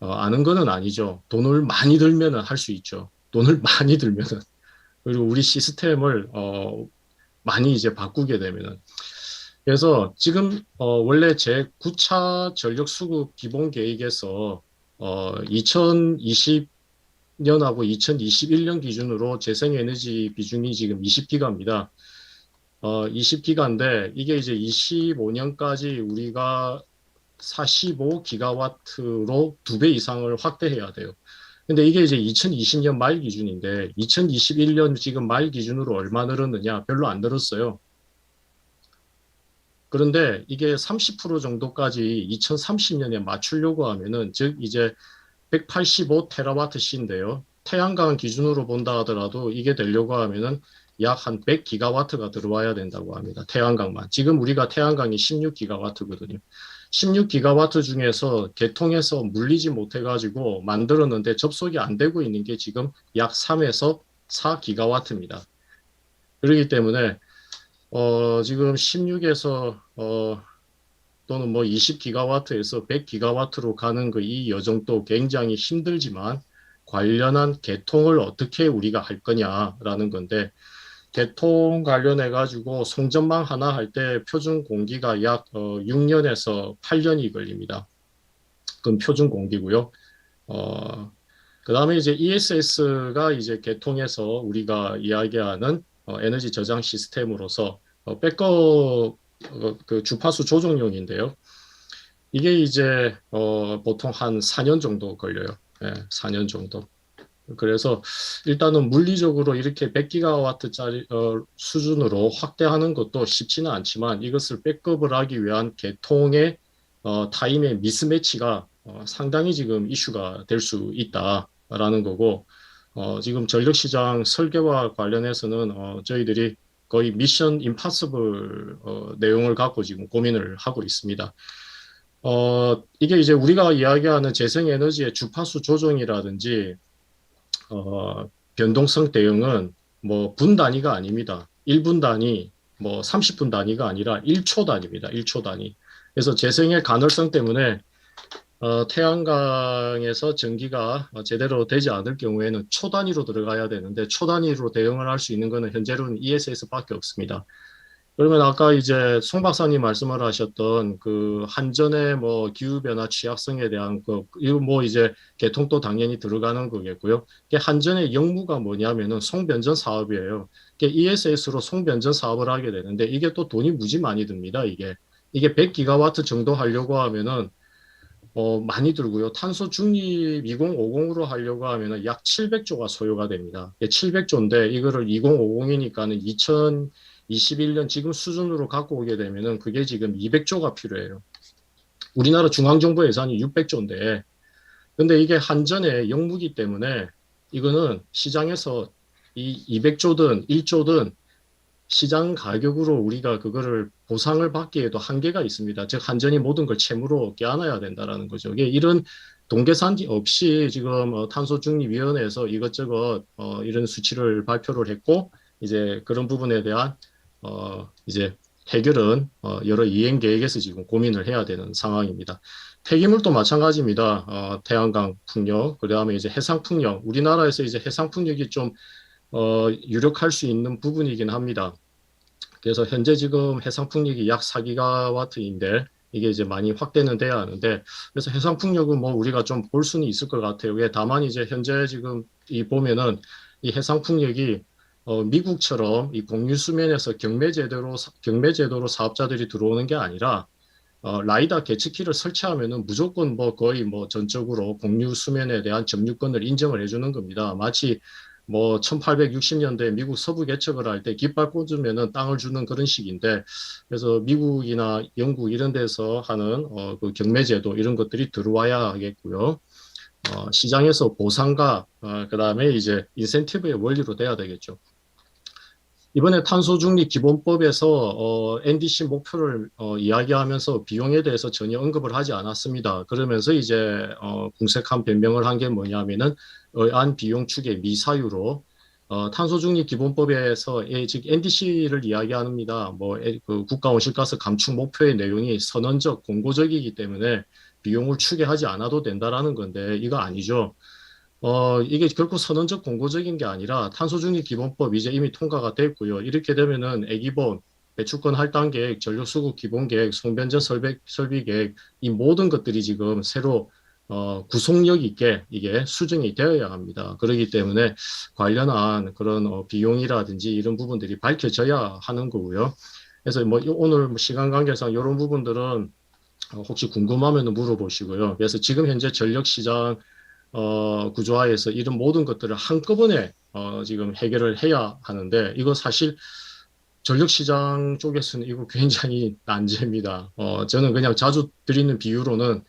않은 거는 아니죠. 돈을 많이 들면은 할 수 있죠. 돈을 많이 들면은. 그리고 우리 시스템을, 많이 이제 바꾸게 되면은. 그래서 지금 원래 제 9차 전력 수급 기본 계획에서 2020년하고 2021년 기준으로 재생에너지 비중이 지금 20기가입니다. 20기가인데 이게 이제 25년까지 우리가 45기가와트로 2배 이상을 확대해야 돼요. 근데 이게 이제 2020년 말 기준인데 2021년 지금 말 기준으로 얼마 늘었느냐? 별로 안 늘었어요. 그런데 이게 30% 정도까지 2030년에 맞추려고 하면은, 즉 이제 185테라와트시인데요. 태양광 기준으로 본다 하더라도 이게 되려고 하면은 약 한 100기가와트가 들어와야 된다고 합니다. 태양광만. 지금 우리가 태양광이 16기가와트거든요. 16기가와트 중에서 개통해서 물리지 못해가지고 만들었는데 접속이 안 되고 있는 게 지금 약 3에서 4기가와트입니다. 그렇기 때문에 지금 16에서, 또는 뭐 20기가와트에서 100기가와트로 가는 이 여정도 굉장히 힘들지만 관련한 개통을 어떻게 우리가 할 거냐라는 건데, 개통 관련해가지고 송전망 하나 할 때 표준 공기가 약 6년에서 8년이 걸립니다. 그건 표준 공기고요. 그 다음에 이제 ESS가 이제 개통해서 우리가 이야기하는 에너지 저장 시스템으로서 백업 그 주파수 조정용인데요. 이게 이제 보통 한 4년 정도 걸려요. 네, 4년 정도. 그래서 일단은 물리적으로 이렇게 100기가와트짜리 수준으로 확대하는 것도 쉽지는 않지만 이것을 백업을 하기 위한 개통의 타임의 미스매치가 상당히 지금 이슈가 될 수 있다라는 거고, 지금 전력시장 설계와 관련해서는 저희들이 거의 미션 임파서블 내용을 갖고 지금 고민을 하고 있습니다. 이게 이제 우리가 이야기하는 재생에너지의 주파수 조정이라든지 변동성 대응은 뭐 분 단위가 아닙니다. 1분 단위, 뭐 30분 단위가 아니라 1초 단위입니다. 1초 단위. 그래서 재생의 가능성 때문에 태양광에서 전기가 제대로 되지 않을 경우에는 초 단위로 들어가야 되는데 초 단위로 대응을 할 수 있는 것은 현재로는 ESS밖에 없습니다. 그러면 아까 이제 송 박사님 말씀을 하셨던 그 한전의 뭐 기후변화 취약성에 대한 이거 뭐 이제 개통도 당연히 들어가는 거겠고요. 한전의 역무가 뭐냐면은 송변전 사업이에요. ESS로 송변전 사업을 하게 되는데 이게 또 돈이 무지 많이 듭니다. 이게 100기가와트 정도 하려고 하면은 많이 들고요. 탄소 중립 2050으로 하려고 하면은 약 700조가 소요가 됩니다. 700조인데 이거를 2050이니까는 2021년 지금 수준으로 갖고 오게 되면은 그게 지금 200조가 필요해요. 우리나라 중앙정부 예산이 600조인데, 근데 이게 한전의 역무기 때문에 이거는 시장에서 이 200조든 1조든 시장 가격으로 우리가 그거를 보상을 받기에도 한계가 있습니다. 즉 한전이 모든 걸 채무로 껴안아야 된다라는 거죠. 이게 이런 동계산지 없이 지금 탄소중립위원회에서 이것저것 이런 수치를 발표를 했고 이제 그런 부분에 대한 이제 해결은 여러 이행 계획에서 지금 고민을 해야 되는 상황입니다. 폐기물도 마찬가지입니다. 태양광 풍력, 그다음에 이제 해상 풍력. 우리나라에서 이제 해상 풍력이 좀 유력할 수 있는 부분이긴 합니다. 그래서 현재 지금 해상 풍력이 약 4기가와트인데 이게 이제 많이 확대는 돼야 하는데, 그래서 해상 풍력은 뭐 우리가 좀 볼 수는 있을 것 같아요. 왜 다만 이제 현재 지금 이 보면은 이 해상 풍력이 미국처럼 이 공유 수면에서 경매 제도로 사업자들이 들어오는 게 아니라 라이다 계측기를 설치하면은 무조건 뭐 거의 뭐 전적으로 공유 수면에 대한 점유권을 인정을 해주는 겁니다. 마치 뭐 1860년대 미국 서부 개척을 할 때 깃발 꽂으면은 땅을 주는 그런 식인데, 그래서 미국이나 영국 이런 데서 하는 그 경매제도 이런 것들이 들어와야 하겠고요. 시장에서 보상과 그다음에 이제 인센티브의 원리로 돼야 되겠죠. 이번에 탄소중립 기본법에서 NDC 목표를 이야기하면서 비용에 대해서 전혀 언급을 하지 않았습니다. 그러면서 이제 궁색한 변명을 한 게 뭐냐면은 의안 비용 추계 미사유로 탄소중립 기본법에서 즉 NDC를 이야기합니다. 그 국가 온실가스 감축 목표의 내용이 선언적 공고적이기 때문에 비용을 추계하지 않아도 된다라는 건데 이거 아니죠. 이게 결코 선언적 공고적인 게 아니라 탄소중립 기본법 이제 이미 통과가 됐고요. 이렇게 되면은 애기본, 배출권 할당 계획, 전력 수급 기본 계획, 송변전 설비 계획 이 모든 것들이 지금 새로 구속력 있게 이게 수정이 되어야 합니다. 그렇기 때문에 관련한 그런 비용이라든지 이런 부분들이 밝혀져야 하는 거고요. 그래서 뭐 오늘 시간 관계상 이런 부분들은 혹시 궁금하면 물어보시고요. 그래서 지금 현재 전력 시장 구조화에서 이런 모든 것들을 한꺼번에 지금 해결을 해야 하는데 이거 사실 전력시장 쪽에서는 이거 굉장히 난제입니다. 저는 그냥 자주 드리는 비유로는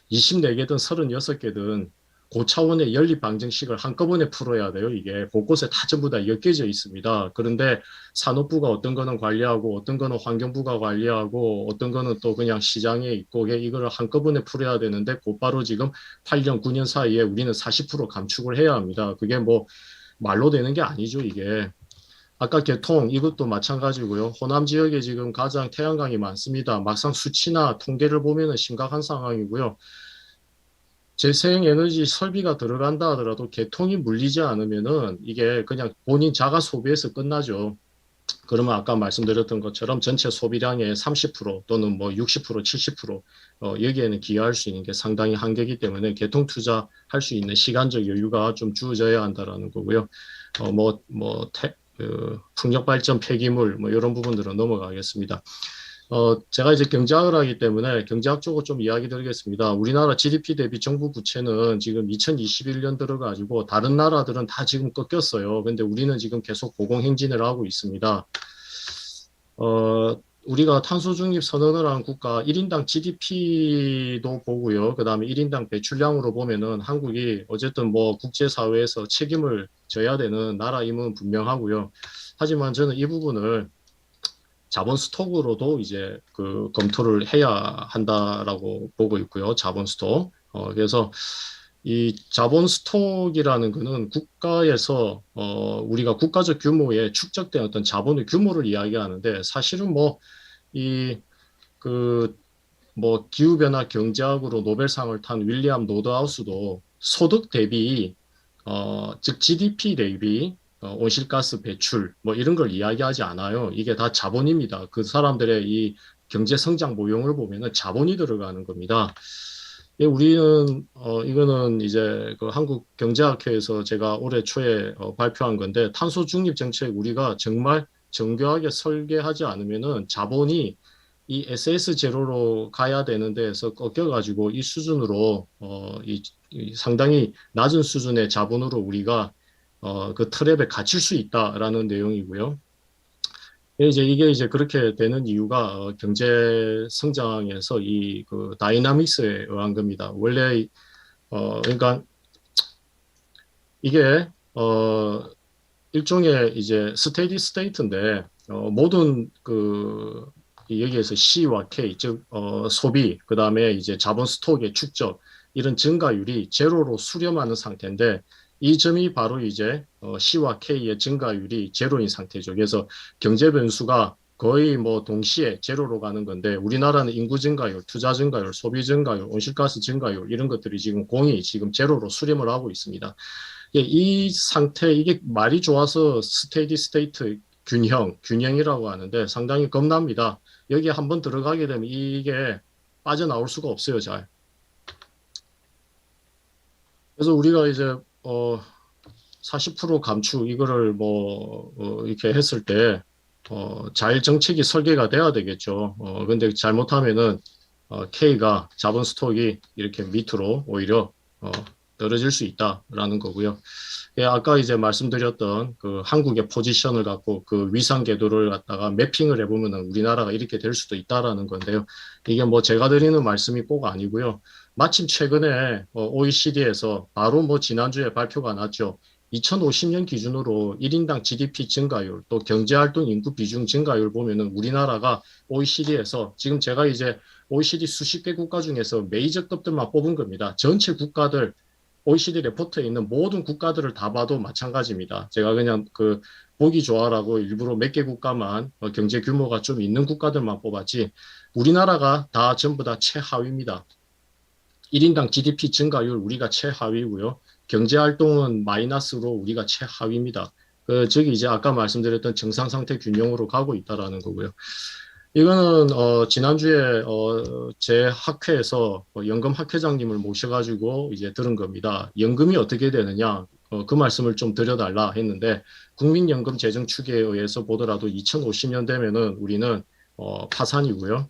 24개든 36개든 고차원의 연립 방정식을 한꺼번에 풀어야 돼요. 이게 곳곳에 다 전부 다 엮여져 있습니다. 그런데 산업부가 어떤 거는 관리하고 어떤 거는 환경부가 관리하고 어떤 거는 또 그냥 시장에 있고 이거를 한꺼번에 풀어야 되는데 곧바로 지금 8년, 9년 사이에 우리는 40% 감축을 해야 합니다. 그게 뭐 말로 되는 게 아니죠, 이게. 아까 개통 이것도 마찬가지고요. 호남 지역에 지금 가장 태양광이 많습니다. 막상 수치나 통계를 보면은 심각한 상황이고요. 재생에너지 설비가 들어간다 하더라도 개통이 물리지 않으면은 이게 그냥 본인 자가 소비해서 끝나죠. 그러면 아까 말씀드렸던 것처럼 전체 소비량의 30% 또는 뭐 60%, 70% 여기에는 기여할 수 있는 게 상당히 한계이기 때문에 개통 투자할 수 있는 시간적 여유가 좀 주어져야 한다라는 거고요. 풍력 발전 폐기물 뭐 이런 부분들은 넘어가겠습니다. 제가 이제 경제학을 하기 때문에 경제학 쪽으로 좀 이야기 드리겠습니다. 우리나라 GDP 대비 정부 부채는 지금 2021년 들어가지고 다른 나라들은 다 지금 꺾였어요. 근데 우리는 지금 계속 고공행진을 하고 있습니다. 우리가 탄소 중립 선언을 한 국가 1인당 GDP도 보고요. 그 다음에 1인당 배출량으로 보면은 한국이 어쨌든 뭐 국제사회에서 책임을 져야 되는 나라임은 분명하고요. 하지만 저는 이 부분을 자본 스톡으로도 이제 그 검토를 해야 한다라고 보고 있고요. 자본 스톡. 그래서 이 자본 스톡이라는 거는 국가에서 우리가 국가적 규모의 축적된 어떤 자본의 규모를 이야기하는데 사실은 뭐 기후변화 경제학으로 노벨상을 탄 윌리엄 노드하우스도 소득 대비 즉 GDP 대비 온실가스 배출 뭐 이런 걸 이야기하지 않아요. 이게 다 자본입니다. 그 사람들의 이 경제 성장 모형을 보면은 자본이 들어가는 겁니다. 우리는 이거는 이제 그 한국경제학회에서 제가 올해 초에 발표한 건데 탄소 중립 정책 우리가 정말 정교하게 설계하지 않으면은 자본이 이 SS 제로로 가야 되는 데에서 꺾여가지고 이 수준으로 이 상당히 낮은 수준의 자본으로 우리가 그 트랩에 갇힐 수 있다라는 내용이고요. 이게 이제 그렇게 되는 이유가 경제 성장에서 이 그 다이나믹스에 의한 겁니다. 원래 그러니까 이게 일종의 이제 스테디 스테이트인데 모든 그 여기에서 C와 K 즉 소비 그다음에 이제 자본 스톡의 축적 이런 증가율이 제로로 수렴하는 상태인데 이 점이 바로 이제 C와 K의 증가율이 제로인 상태죠. 그래서 경제 변수가 거의 뭐 동시에 제로로 가는 건데 우리나라는 인구 증가율, 투자 증가율, 소비 증가율, 온실가스 증가율 이런 것들이 지금 공이 지금 제로로 수렴을 하고 있습니다. 이 상태 이게 말이 좋아서 스테디 스테이트 균형이라고 하는데 상당히 겁납니다. 여기에 한번 들어가게 되면 이게 빠져나올 수가 없어요, 잘. 그래서 우리가 이제 40% 감축 이거를 이렇게 했을 때 잘 정책이 설계가 돼야 되겠죠. 근데 잘못하면은 K가 자본 스톡이 이렇게 밑으로 오히려 떨어질 수 있다라는 거고요. 예, 아까 이제 말씀드렸던 그 한국의 포지션을 갖고 그 위상 궤도를 갖다가 매핑을 해보면은 우리나라가 이렇게 될 수도 있다라는 건데요. 이게 뭐 제가 드리는 말씀이 꼭 아니고요. 마침 최근에 OECD에서 바로 뭐 지난주에 발표가 났죠. 2050년 기준으로 1인당 GDP 증가율 또 경제활동 인구 비중 증가율 보면은 우리나라가 OECD에서 지금 제가 이제 OECD 수십 개 국가 중에서 메이저급들만 뽑은 겁니다. 전체 국가들 OECD 레포트에 있는 모든 국가들을 다 봐도 마찬가지입니다. 제가 그냥 그 보기 좋아라고 일부러 몇 개 국가만 경제 규모가 좀 있는 국가들만 뽑았지 우리나라가 다 전부 다 최하위입니다. 1인당 GDP 증가율 우리가 최하위고요. 경제활동은 마이너스로 우리가 최하위입니다. 저기 이제 아까 말씀드렸던 정상상태 균형으로 가고 있다라는 거고요. 이거는 지난주에 제 학회에서 연금 학회장님을 모셔가지고 이제 들은 겁니다. 연금이 어떻게 되느냐 그 말씀을 좀 드려달라 했는데 국민연금 재정 추계에 의해서 보더라도 2050년 되면은 우리는 파산이고요.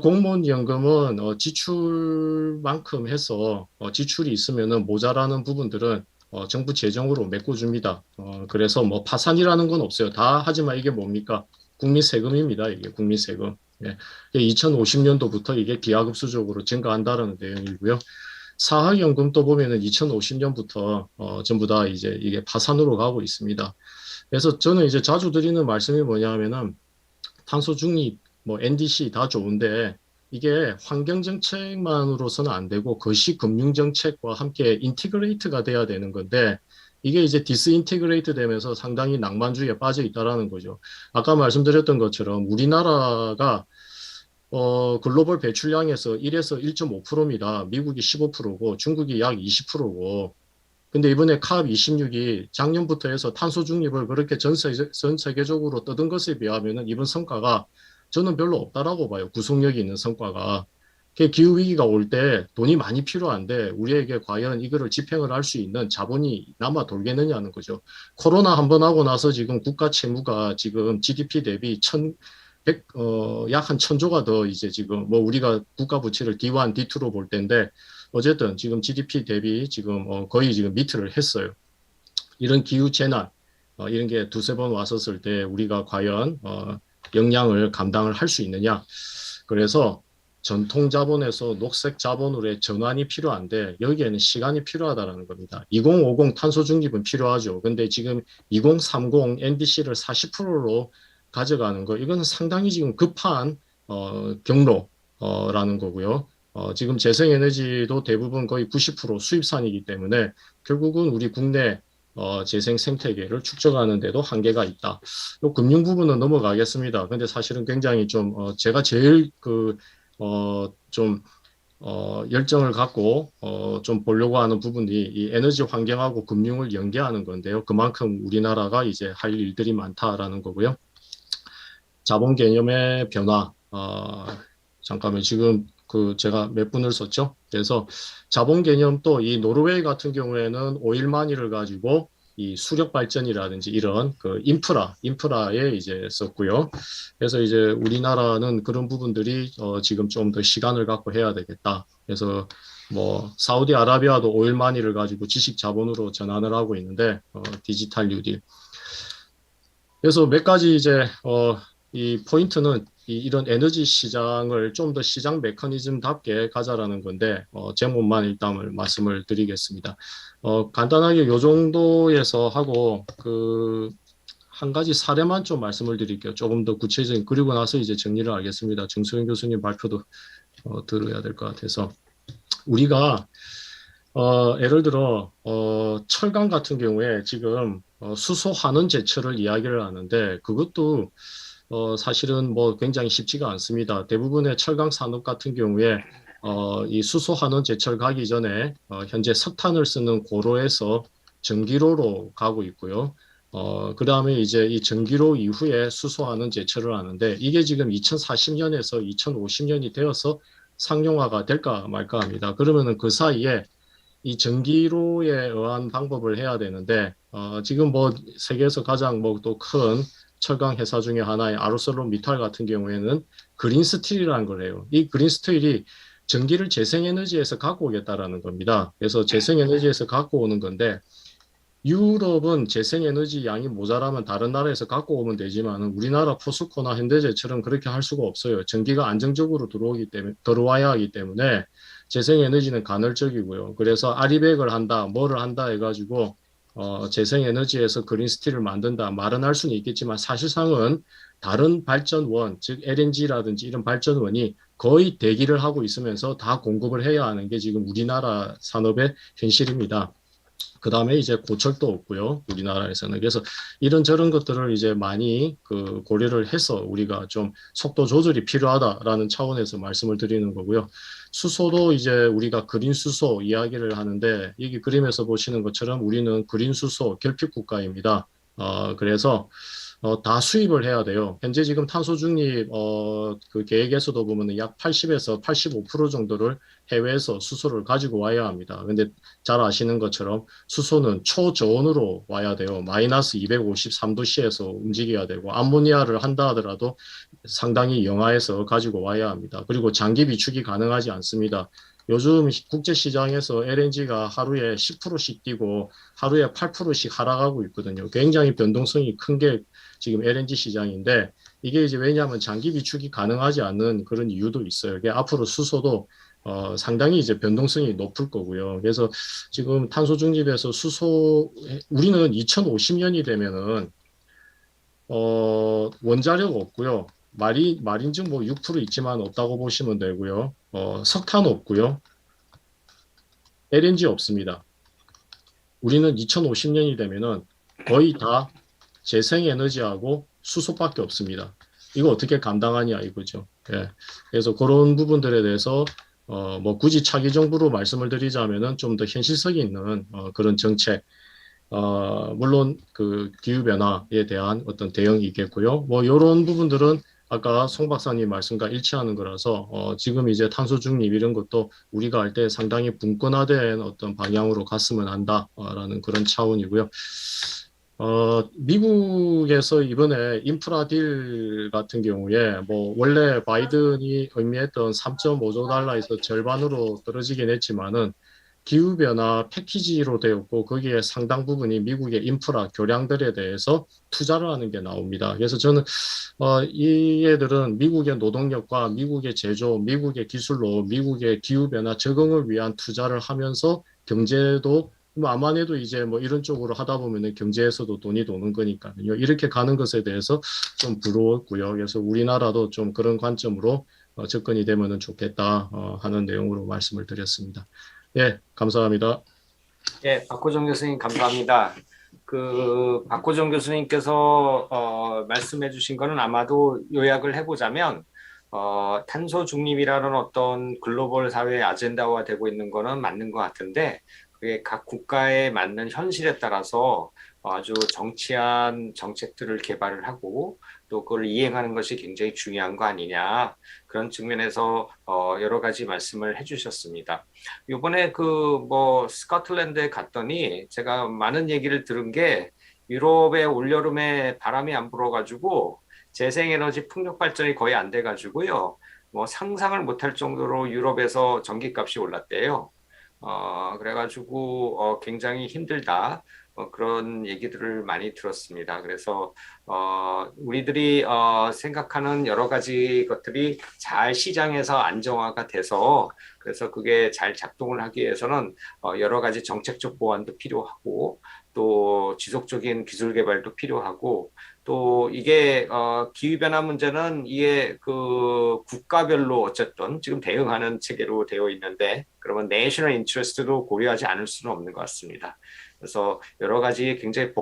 공무원 연금은 지출만큼 해서 지출이 있으면은 모자라는 부분들은 정부 재정으로 메꿔줍니다. 그래서 뭐 파산이라는 건 없어요. 다 하지만 이게 뭡니까? 국민 세금입니다. 이게 국민 세금. 예. 2050년도부터 이게 기하급수적으로 증가한다는 내용이고요. 사학연금도 보면은 2050년부터 전부 다 이제 이게 파산으로 가고 있습니다. 그래서 저는 이제 자주 드리는 말씀이 뭐냐면은 탄소 중립, 뭐 NDC 다 좋은데 이게 환경 정책만으로서는 안 되고 거시 금융 정책과 함께 인티그레이트가 돼야 되는 건데 이게 이제 디스인티그레이트 되면서 상당히 낭만주의에 빠져 있다라는 거죠. 아까 말씀드렸던 것처럼 우리나라가 글로벌 배출량에서 1에서 1.5%입니다. 미국이 15%고 중국이 약 20%고 근데 이번에 캅26이 작년부터 해서 탄소 중립을 그렇게 전 세계적으로 떠든 것에 비하면 이번 성과가 저는 별로 없다라고 봐요. 구속력이 있는 성과가. 기후위기가 올 때 돈이 많이 필요한데 우리에게 과연 이거를 집행을 할 수 있는 자본이 남아 돌겠느냐는 거죠. 코로나 한 번 하고 나서 지금 국가 채무가 지금 GDP 대비 약 한 1000조가 더 이제 지금 뭐 우리가 국가 부채를 D1, D2로 볼 텐데 어쨌든 지금 GDP 대비 지금 거의 지금 밑을 했어요. 이런 기후 재난 이런 게 두세 번 왔었을 때 우리가 과연 역량을 감당을 할 수 있느냐. 그래서 전통 자본에서 녹색 자본으로의 전환이 필요한데 여기에는 시간이 필요하다는 겁니다. 2050 탄소 중립은 필요하죠. 근데 지금 2030 NDC를 40%로 가져가는 거 이거는 상당히 지금 급한 경로라는 거고요. 지금 재생에너지도 대부분 거의 90% 수입산이기 때문에 결국은 우리 국내 재생 생태계를 축적하는 데도 한계가 있다. 요 금융 부분은 넘어가겠습니다. 근데 사실은 굉장히 좀 제가 제일 열정을 갖고 좀 보려고 하는 부분이 이 에너지 환경하고 금융을 연계하는 건데요. 그만큼 우리나라가 이제 할 일들이 많다라는 거고요. 자본 개념의 변화. 잠깐만 지금 제가 몇 분을 썼죠? 그래서 자본 개념도 이 노르웨이 같은 경우에는 오일만이를 가지고 이 수력 발전이라든지 이런 인프라에 이제 썼고요. 그래서 이제 우리나라는 그런 부분들이 지금 좀 더 시간을 갖고 해야 되겠다. 그래서 뭐 사우디아라비아도 오일만이를 가지고 지식 자본으로 전환을 하고 있는데 디지털 뉴딜. 그래서 몇 가지 이제 이 포인트는 이런 에너지 시장을 좀 더 시장 메커니즘답게 가자라는 건데 제목만 일단 말씀을 드리겠습니다. 간단하게 요 정도에서 하고 한 가지 사례만 좀 말씀을 드릴게요. 조금 더 구체적인 그리고 나서 이제 정리를 하겠습니다. 정수영 교수님 발표도 들어야 될 것 같아서 우리가 예를 들어, 철강 같은 경우에 지금 수소 환원 제철을 이야기를 하는데 그것도 사실은 뭐 굉장히 쉽지가 않습니다. 대부분의 철강 산업 같은 경우에 이 수소 환원 제철 가기 전에 현재 석탄을 쓰는 고로에서 전기로로 가고 있고요. 그다음에 이제 이 전기로 이후에 수소 환원 제철을 하는데 이게 지금 2040년에서 2050년이 되어서 상용화가 될까 말까 합니다. 그러면은 그 사이에 이 전기로에 의한 방법을 해야 되는데 지금 뭐 세계에서 가장 뭐 또 큰 철강 회사 중에 하나의 아르셀로미탈 같은 경우에는 그린 스틸이라는 걸 해요. 이 그린 스틸이 전기를 재생에너지에서 갖고 오겠다라는 겁니다. 그래서 재생에너지에서 갖고 오는 건데 유럽은 재생에너지 양이 모자라면 다른 나라에서 갖고 오면 되지만 우리나라 포스코나 현대제처럼 그렇게 할 수가 없어요. 전기가 안정적으로 들어와야 하기 때문에 재생에너지는 간헐적이고요. 그래서 아리백을 한다, 뭐를 한다 해가지고 재생에너지에서 그린스틸을 만든다 말은 할 수는 있겠지만 사실상은 다른 발전원, 즉 LNG라든지 이런 발전원이 거의 대기를 하고 있으면서 다 공급을 해야 하는 게 지금 우리나라 산업의 현실입니다. 그 다음에 이제 고철도 없고요, 우리나라에서는. 그래서 이런저런 것들을 이제 많이 그 고려를 해서 우리가 좀 속도 조절이 필요하다라는 차원에서 말씀을 드리는 거고요. 수소도 이제 우리가 그린 수소 이야기를 하는데 여기 그림에서 보시는 것처럼 우리는 그린 수소 결핍 국가입니다. 그래서 다 수입을 해야 돼요. 현재 지금 탄소 중립 그 계획에서도 보면 약 80에서 85% 정도를 해외에서 수소를 가지고 와야 합니다. 근데 잘 아시는 것처럼 수소는 초저온으로 와야 돼요. 마이너스 253도씨에서 움직여야 되고 암모니아를 한다 하더라도 상당히 영하에서 가지고 와야 합니다. 그리고 장기 비축이 가능하지 않습니다. 요즘 국제시장에서 LNG가 하루에 10%씩 뛰고 하루에 8%씩 하락하고 있거든요. 굉장히 변동성이 큰 게 지금 LNG 시장인데 이게 이제 왜냐하면 장기 비축이 가능하지 않는 그런 이유도 있어요. 이게 앞으로 수소도 상당히 이제 변동성이 높을 거고요. 그래서 지금 탄소 중립에서 수소 우리는 2050년이 되면은 원자력 없고요. 마린즉 뭐 6% 있지만 없다고 보시면 되고요. 석탄 없고요. LNG 없습니다. 우리는 2050년이 되면은 거의 다 재생에너지하고 수소밖에 없습니다. 이거 어떻게 감당하냐 이거죠. 예. 그래서 그런 부분들에 대해서 뭐 굳이 차기 정부로 말씀을 드리자면은 좀 더 현실성이 있는 그런 정책, 물론 그 기후 변화에 대한 어떤 대응이겠고요. 뭐 이런 부분들은 아까 송 박사님 말씀과 일치하는 거라서 지금 이제 탄소 중립 이런 것도 우리가 할 때 상당히 분권화된 어떤 방향으로 갔으면 한다라는 그런 차원이고요. 미국에서 이번에 인프라 딜 같은 경우에 뭐 원래 바이든이 의미했던 3.5조 달러에서 절반으로 떨어지긴 했지만은 기후변화 패키지로 되었고 거기에 상당 부분이 미국의 인프라 교량들에 대해서 투자를 하는 게 나옵니다. 그래서 저는 이 애들은 미국의 노동력과 미국의 제조, 미국의 기술로 미국의 기후변화 적응을 위한 투자를 하면서 경제도 뭐 암만해도 이제 뭐 이런 쪽으로 하다 보면은 경제에서도 돈이 도는 거니까요. 이렇게 가는 것에 대해서 좀 부러웠고요. 그래서 우리나라도 좀 그런 관점으로 접근이 되면은 좋겠다 하는 내용으로 말씀을 드렸습니다. 예, 감사합니다. 예, 박호정 교수님 감사합니다. 그 박호정 교수님께서 말씀해 주신 거는 아마도 요약을 해보자면 탄소 중립이라는 어떤 글로벌 사회의 아젠다화 되고 있는 거는 맞는 것 같은데 그게 각 국가에 맞는 현실에 따라서 아주 정치한 정책들을 개발을 하고 또 그걸 이행하는 것이 굉장히 중요한 거 아니냐 그런 측면에서 여러 가지 말씀을 해주셨습니다. 이번에 그 뭐 스코틀랜드에 갔더니 제가 많은 얘기를 들은 게 유럽의 올여름에 바람이 안 불어가지고 재생에너지 풍력 발전이 거의 안 돼가지고요. 뭐 상상을 못할 정도로 유럽에서 전기값이 올랐대요. 그래가지고 굉장히 힘들다. 그런 얘기들을 많이 들었습니다. 그래서 우리들이 생각하는 여러 가지 것들이 잘 시장에서 안정화가 돼서 그래서 그게 잘 작동을 하기 위해서는 여러 가지 정책적 보완도 필요하고 또 지속적인 기술 개발도 필요하고 또 이게 기후변화 문제는 이게 그 국가별로 어쨌든 지금 대응하는 체계로 되어 있는데 그러면 내셔널 인트레스트도 고려하지 않을 수는 없는 것 같습니다. 그래서 여러 가지 굉장히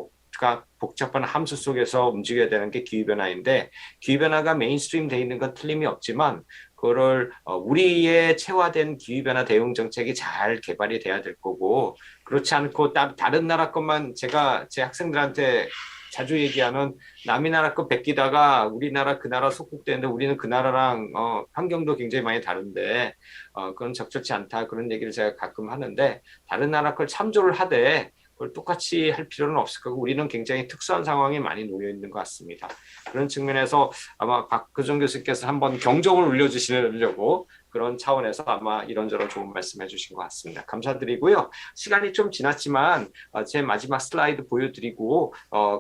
복잡한 함수 속에서 움직여야 되는 게 기후변화인데 기후변화가 메인스트림 돼 있는 건 틀림이 없지만 그거를 우리의 체화된 기후변화 대응 정책이 잘 개발이 돼야 될 거고 그렇지 않고 다른 나라 것만 제가 제 학생들한테 자주 얘기하는 남이 나라 거 베끼다가 우리나라 그 나라 속국되는데 우리는 그 나라랑 환경도 굉장히 많이 다른데 그건 적절치 않다 그런 얘기를 제가 가끔 하는데 다른 나라 걸 참조를 하되 그걸 똑같이 할 필요는 없을 거고 우리는 굉장히 특수한 상황에 많이 놓여 있는 것 같습니다. 그런 측면에서 아마 박교정 교수께서 한번 경종을 울려주시려고 그런 차원에서 아마 이런저런 좋은 말씀해 주신 것 같습니다. 감사드리고요. 시간이 좀 지났지만 제 마지막 슬라이드 보여드리고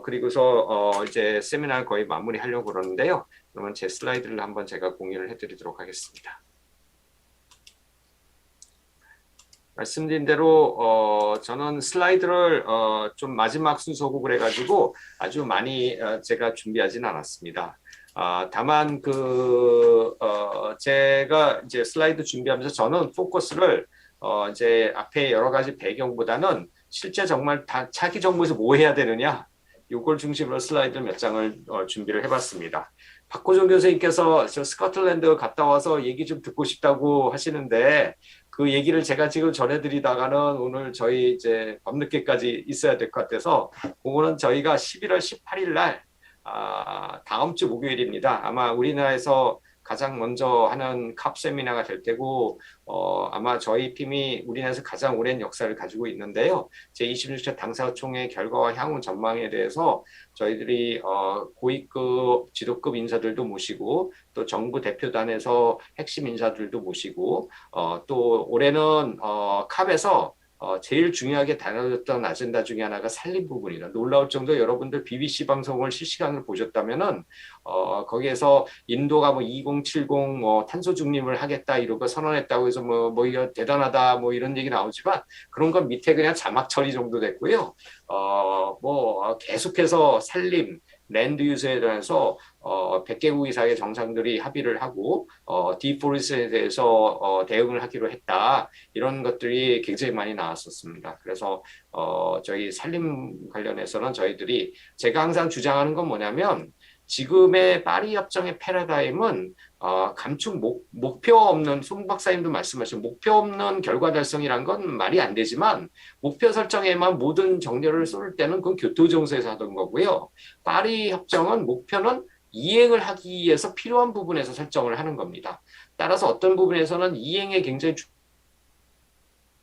그리고서 이제 세미나를 거의 마무리하려고 그러는데요. 그러면 제 슬라이드를 한번 제가 공유를 해드리도록 하겠습니다. 말씀드린 대로 저는 슬라이드를 좀 마지막 순서고 그래가지고 아주 많이 제가 준비하진 않았습니다. 다만 제가 이제 슬라이드 준비하면서 저는 포커스를 이제 앞에 여러 가지 배경보다는 실제 정말 다 차기 정부에서 뭐 해야 되느냐 이걸 중심으로 슬라이드 몇 장을 준비를 해봤습니다. 박호정 교수님께서 저 스코틀랜드 갔다 와서 얘기 좀 듣고 싶다고 하시는데 그 얘기를 제가 지금 전해드리다가는 오늘 저희 이제 밤늦게까지 있어야 될 것 같아서 그거는 저희가 11월 18일 날 다음 주 목요일입니다. 아마 우리나라에서 가장 먼저 하는 캅 세미나가 될 테고 아마 저희 팀이 우리나라에서 가장 오랜 역사를 가지고 있는데요. 제26차 당사총회 결과와 향후 전망에 대해서 저희들이 고위급 지도급 인사들도 모시고 또 정부 대표단에서 핵심 인사들도 모시고 또 올해는 캅에서 제일 중요하게 다뤄졌던 아젠다 중에 하나가 산림 부분이다. 놀라울 정도 여러분들 BBC 방송을 실시간으로 보셨다면은 거기에서 인도가 뭐 2070 탄소 중립을 하겠다 이러고 선언했다고 해서 뭐 이거 대단하다 뭐 이런 얘기 나오지만 그런 건 밑에 그냥 자막 처리 정도 됐고요. 뭐 계속해서 산림 랜드 유스에 대해서 100개국 이상의 정상들이 합의를 하고 디포레스트에 대해서 대응을 하기로 했다. 이런 것들이 굉장히 많이 나왔었습니다. 그래서 저희 산림 관련해서는 저희들이 제가 항상 주장하는 건 뭐냐면 지금의 파리 협정의 패러다임은 감축 목표 없는 송 박사님도 말씀하신 목표 없는 결과 달성이란 건 말이 안 되지만 목표 설정에만 모든 정열을 쏠 때는 그건 교토정서에서 하던 거고요. 파리 협정은 목표는 이행을 하기 위해서 필요한 부분에서 설정을 하는 겁니다. 따라서 어떤 부분에서는 이행에 굉장히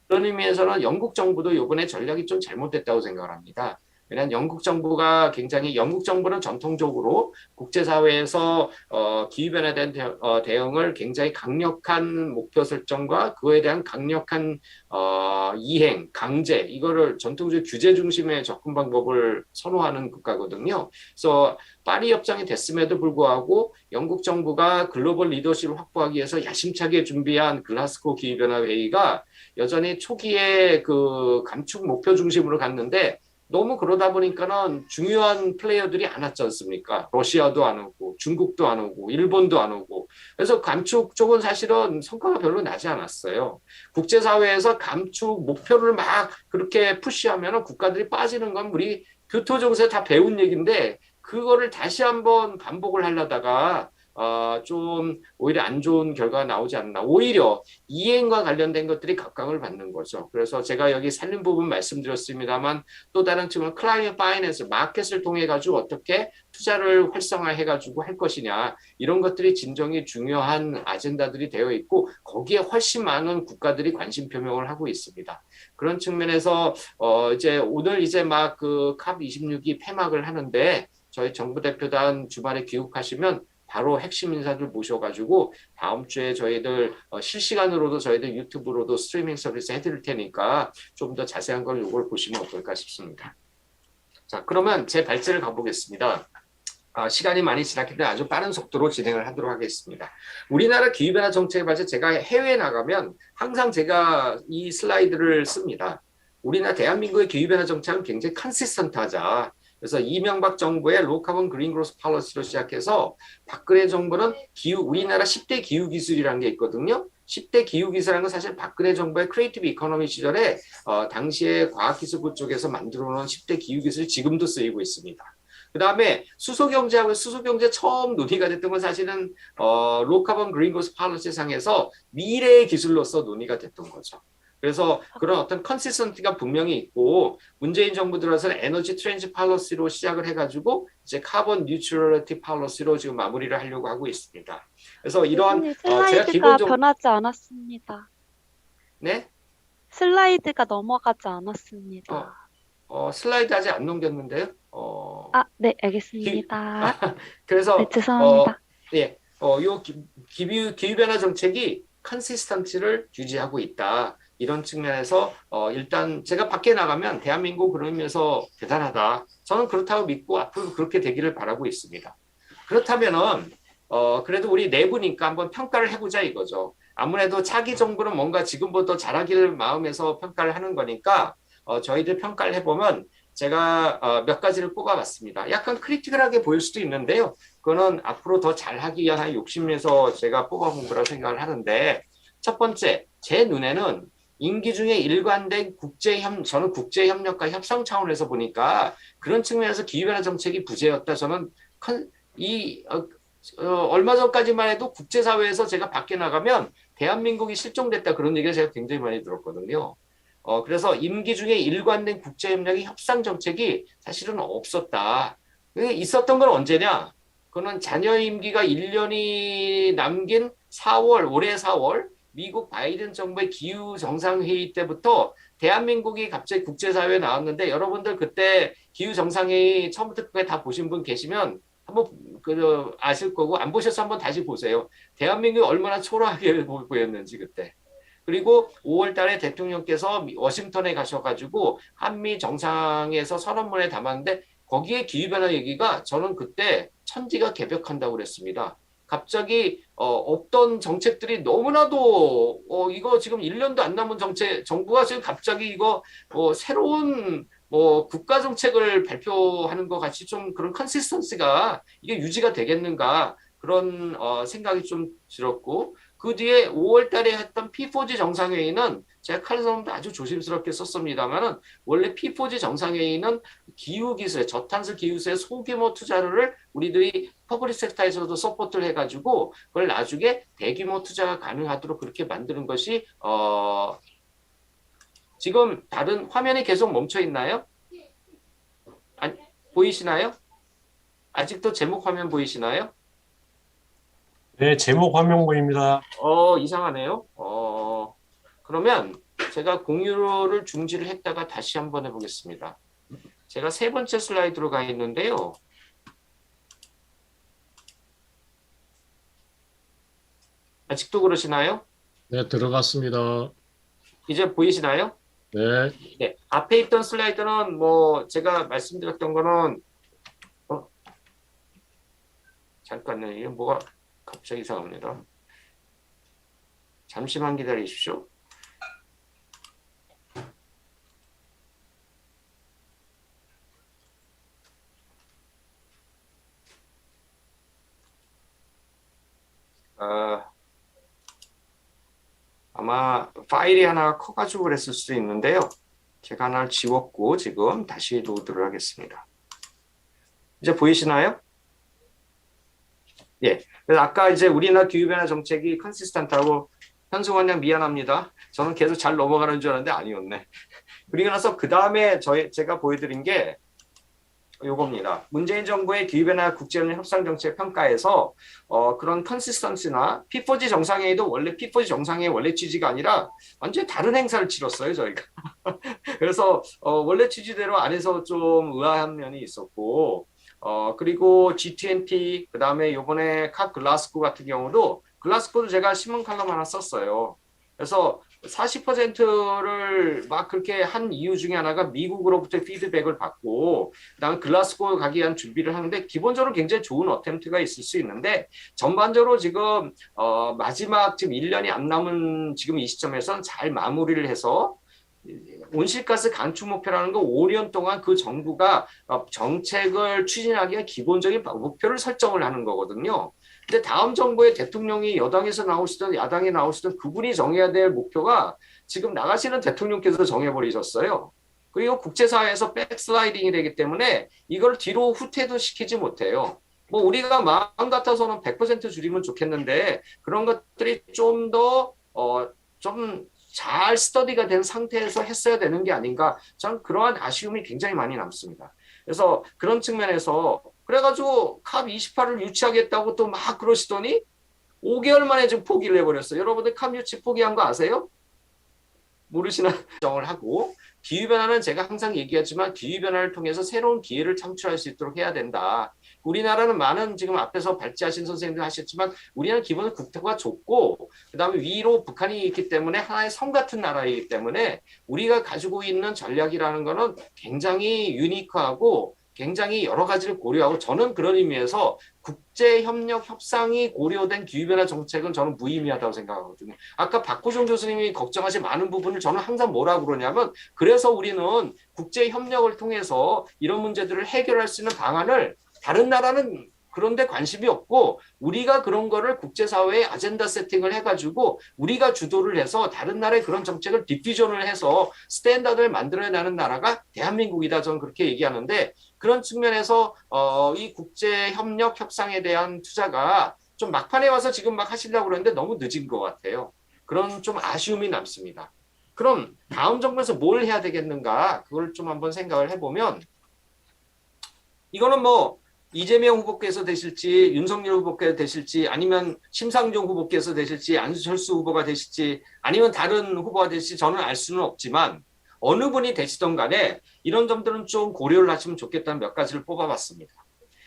그런 의미에서는 영국 정부도 이번에 전략이 좀 잘못됐다고 생각을 합니다. 왜냐하면 영국 정부는 전통적으로 국제사회에서 기후변화에 대한 대응을 굉장히 강력한 목표 설정과 그에 대한 강력한 이행, 강제 이거를 전통적 규제 중심의 접근 방법을 선호하는 국가거든요. 그래서 파리 협정이 됐음에도 불구하고 영국 정부가 글로벌 리더십을 확보하기 위해서 야심차게 준비한 글라스고 기후변화 회의가 여전히 초기에 그 감축 목표 중심으로 갔는데 너무 그러다 보니까는 중요한 플레이어들이 안 왔지 않습니까? 러시아도 안 오고 중국도 안 오고 일본도 안 오고 그래서 감축 쪽은 사실은 성과가 별로 나지 않았어요. 국제사회에서 감축 목표를 막 그렇게 푸시하면 국가들이 빠지는 건 우리 교토정서에 다 배운 얘기인데 그거를 다시 한번 반복을 하려다가 좀 오히려 안 좋은 결과가 나오지 않나. 오히려 이행과 관련된 것들이 각광을 받는 거죠. 그래서 제가 여기 살림 부분 말씀드렸습니다만 또 다른 측면 클라이언트 파이낸스 마켓을 통해 가지고 어떻게 투자를 활성화해 가지고 할 것이냐 이런 것들이 진정이 중요한 아젠다들이 되어 있고 거기에 훨씬 많은 국가들이 관심 표명을 하고 있습니다. 그런 측면에서 이제 오늘 이제 막 그 캅 26이 폐막을 하는데 저희 정부 대표단 주말에 귀국하시면 바로 핵심 인사들 모셔가지고 다음 주에 저희들 실시간으로도 저희들 유튜브로도 스트리밍 서비스 해드릴 테니까 좀 더 자세한 걸 이걸 보시면 어떨까 싶습니다. 자, 그러면 제 발제를 가보겠습니다. 시간이 많이 지났기 때문에 아주 빠른 속도로 진행을 하도록 하겠습니다. 우리나라 기후변화 정책에 관해서 제가 해외에 나가면 항상 제가 이 슬라이드를 씁니다. 우리나라 대한민국의 기후변화 정책은 굉장히 컨시스턴트하자. 그래서 이명박 정부의 로카본 그린 그로스 팔러시로 시작해서 박근혜 정부는 우리나라 10대 기후 기술이라는 게 있거든요. 10대 기후 기술이라는 건 사실 박근혜 정부의 크리에이티브 이코노미 시절에 당시에 과학기술부 쪽에서 만들어 놓은 10대 기후 기술이 지금도 쓰이고 있습니다. 그 다음에 수소경제하고 수소경제 처음 논의가 됐던 건 사실은 로카본 그린 그로스 팔러시 상에서 미래의 기술로서 논의가 됐던 거죠. 그래서 그런 어떤 컨시스턴티가 분명히 있고 문재인 정부 들어서는 에너지 트렌지 팔러시로 시작을 해가지고 이제 카본 뉴트럴리티 팔러시로 지금 마무리를 하려고 하고 있습니다. 그래서 이러한 교수님, 제가 슬라이드가 기본적으로 변하지 않았습니다. 네 슬라이드가 넘어가지 않았습니다. 슬라이드 아직 안 넘겼는데요. 네, 알겠습니다. 그래서 네, 죄송합니다. 요 기후변화 정책이 컨시스턴티를 유지하고 있다. 이런 측면에서 일단 제가 밖에 나가면 대한민국 그러면서 대단하다. 저는 그렇다고 믿고 앞으로 그렇게 되기를 바라고 있습니다. 그렇다면은 그래도 우리 내부니까 한번 평가를 해보자 이거죠. 아무래도 차기 정부는 뭔가 지금부터 잘하기를 마음에서 평가를 하는 거니까 저희들 평가를 해보면 제가 몇 가지를 꼽아봤습니다. 약간 크리티컬하게 보일 수도 있는데요. 그거는 앞으로 더 잘하기 위한 욕심에서 제가 뽑아본 거라 생각을 하는데 첫 번째, 제 눈에는 임기 중에 일관된 저는 국제협력과 협상 차원에서 보니까 그런 측면에서 기후변화 정책이 부재였다. 저는 얼마 전까지만 해도 국제사회에서 제가 밖에 나가면 대한민국이 실종됐다 그런 얘기를 제가 굉장히 많이 들었거든요. 그래서 임기 중에 일관된 국제협력의 협상 정책이 사실은 없었다. 있었던 건 언제냐? 그거는 잔여 임기가 1년이 남긴 올해 4월 미국 바이든 정부의 기후 정상회의 때부터 대한민국이 갑자기 국제사회에 나왔는데 여러분들 그때 기후 정상회의 처음부터 끝까지 다 보신 분 계시면 한번 아실 거고 안 보셔서 한번 다시 보세요. 대한민국이 얼마나 초라하게 보였는지 그때. 그리고 5월 달에 대통령께서 워싱턴에 가셔가지고 한미 정상에서 선언문에 담았는데 거기에 기후변화 얘기가 저는 그때 천지가 개벽한다고 그랬습니다. 갑자기 없던 정책들이 너무나도 이거 지금 1년도 안 남은 정부가 지금 갑자기 이거 새로운 국가 정책을 발표하는 것 같이 좀 그런 컨시스턴시가 이게 유지가 되겠는가 그런 생각이 좀 들었고 그 뒤에 5월 달에 했던 P4G 정상회의는 제가 칼럼도 아주 조심스럽게 썼습니다만은 원래 P4G 정상회의는 기후기술에 저탄소 기후기술에 소규모 투자를 우리들이 퍼블릭 섹터에서도 서포트를 해가지고 그걸 나중에 대규모 투자가 가능하도록 그렇게 만드는 것이 지금 다른 화면이 계속 멈춰 있나요? 보이시나요? 아직도 제목 화면 보이시나요? 네, 제목 화면 보입니다. 이상하네요. 그러면 제가 공유를 중지를 했다가 다시 한번 해보겠습니다. 제가 세 번째 슬라이드로 가 있는데요. 아직도 그러시나요? 네, 들어갔습니다. 이제 보이시나요? 네, 네. 앞에 있던 슬라이드는 제가 말씀드렸던 거는 잠깐만요. 이게 뭐가 갑자기 이상합니다. 잠시만 기다리십시오. 아마 파일이 하나 커가지고 그랬을 수도 있는데요. 제가 하나를 지웠고 지금 다시 로드를 하겠습니다. 이제 보이시나요? 예. 그래서 아까 이제 우리나라 기후변화 정책이 컨시스턴트하고 현승원 양 미안합니다. 저는 계속 잘 넘어가는 줄 알았는데 아니었네. 그리고 나서 그 다음에 제가 보여드린 게 요겁니다. 문재인 정부의 기후변화 국제협력 협상 정책 평가에서 그런 컨시스턴시나 P4G 정상회의도 원래 P4G 정상회의 원래 취지가 아니라 완전히 다른 행사를 치렀어요 저희가. 그래서 원래 취지대로 안에서 좀 의아한 면이 있었고 그리고 G20 그 다음에 요번에 캅 글라스고 같은 경우도 글라스고도 제가 신문 칼럼 하나 썼어요. 그래서 40%를 막 그렇게 한 이유 중에 하나가 미국으로부터 피드백을 받고 그다음에 글라스고 가기 위한 준비를 하는데 기본적으로 굉장히 좋은 어템트가 있을 수 있는데 전반적으로 지금 마지막 지금 1년이 안 남은 지금 이 시점에서는 잘 마무리를 해서 온실가스 감축 목표라는 거 5년 동안 그 정부가 정책을 추진하기 위한 기본적인 목표를 설정을 하는 거거든요. 근데 다음 정부의 대통령이 여당에서 나오시든 야당에 나오시든 그분이 정해야 될 목표가 지금 나가시는 대통령께서 정해버리셨어요. 그리고 국제사회에서 백슬라이딩이 되기 때문에 이걸 뒤로 후퇴도 시키지 못해요. 뭐 우리가 마음 같아서는 100% 줄이면 좋겠는데 그런 것들이 좀 더 좀 잘 스터디가 된 상태에서 했어야 되는 게 아닌가 저는 그러한 아쉬움이 굉장히 많이 남습니다. 그래서 그런 측면에서 그래가지고 캅 28을 유치하겠다고 또 막 그러시더니 5개월 만에 지금 포기를 해버렸어요. 여러분들 캅 유치 포기한 거 아세요? 모르시나 정을 하고 기후변화는 제가 항상 얘기하지만 기후변화를 통해서 새로운 기회를 창출할 수 있도록 해야 된다. 우리나라는 많은 지금 앞에서 발제하신 선생님들 하셨지만 우리는 기본은 국토가 좁고 그다음에 위로 북한이 있기 때문에 하나의 섬 같은 나라이기 때문에 우리가 가지고 있는 전략이라는 거는 굉장히 유니크하고 굉장히 여러 가지를 고려하고 저는 그런 의미에서 국제협력 협상이 고려된 기후변화 정책은 저는 무의미하다고 생각하거든요. 아까 박호정 교수님이 걱정하신 많은 부분을 저는 항상 뭐라고 그러냐면 그래서 우리는 국제협력을 통해서 이런 문제들을 해결할 수 있는 방안을 다른 나라는 그런데 관심이 없고 우리가 그런 거를 국제사회에 아젠다 세팅을 해가지고 우리가 주도를 해서 다른 나라의 그런 정책을 디퓨전을 해서 스탠다드를 만들어내는 나라가 대한민국이다. 저는 그렇게 얘기하는데 그런 측면에서 이 국제협력 협상에 대한 투자가 좀 막판에 와서 지금 막 하시려고 그러는데 너무 늦은 것 같아요. 그런 좀 아쉬움이 남습니다. 그럼 다음 정부에서 뭘 해야 되겠는가 그걸 좀 한번 생각을 해보면 이거는 뭐 이재명 후보께서 되실지 윤석열 후보께서 되실지 아니면 심상정 후보께서 되실지 안철수 후보가 되실지 아니면 다른 후보가 되실지 저는 알 수는 없지만 어느 분이 되시던 간에 이런 점들은 좀 고려를 하시면 좋겠다는 몇 가지를 뽑아봤습니다.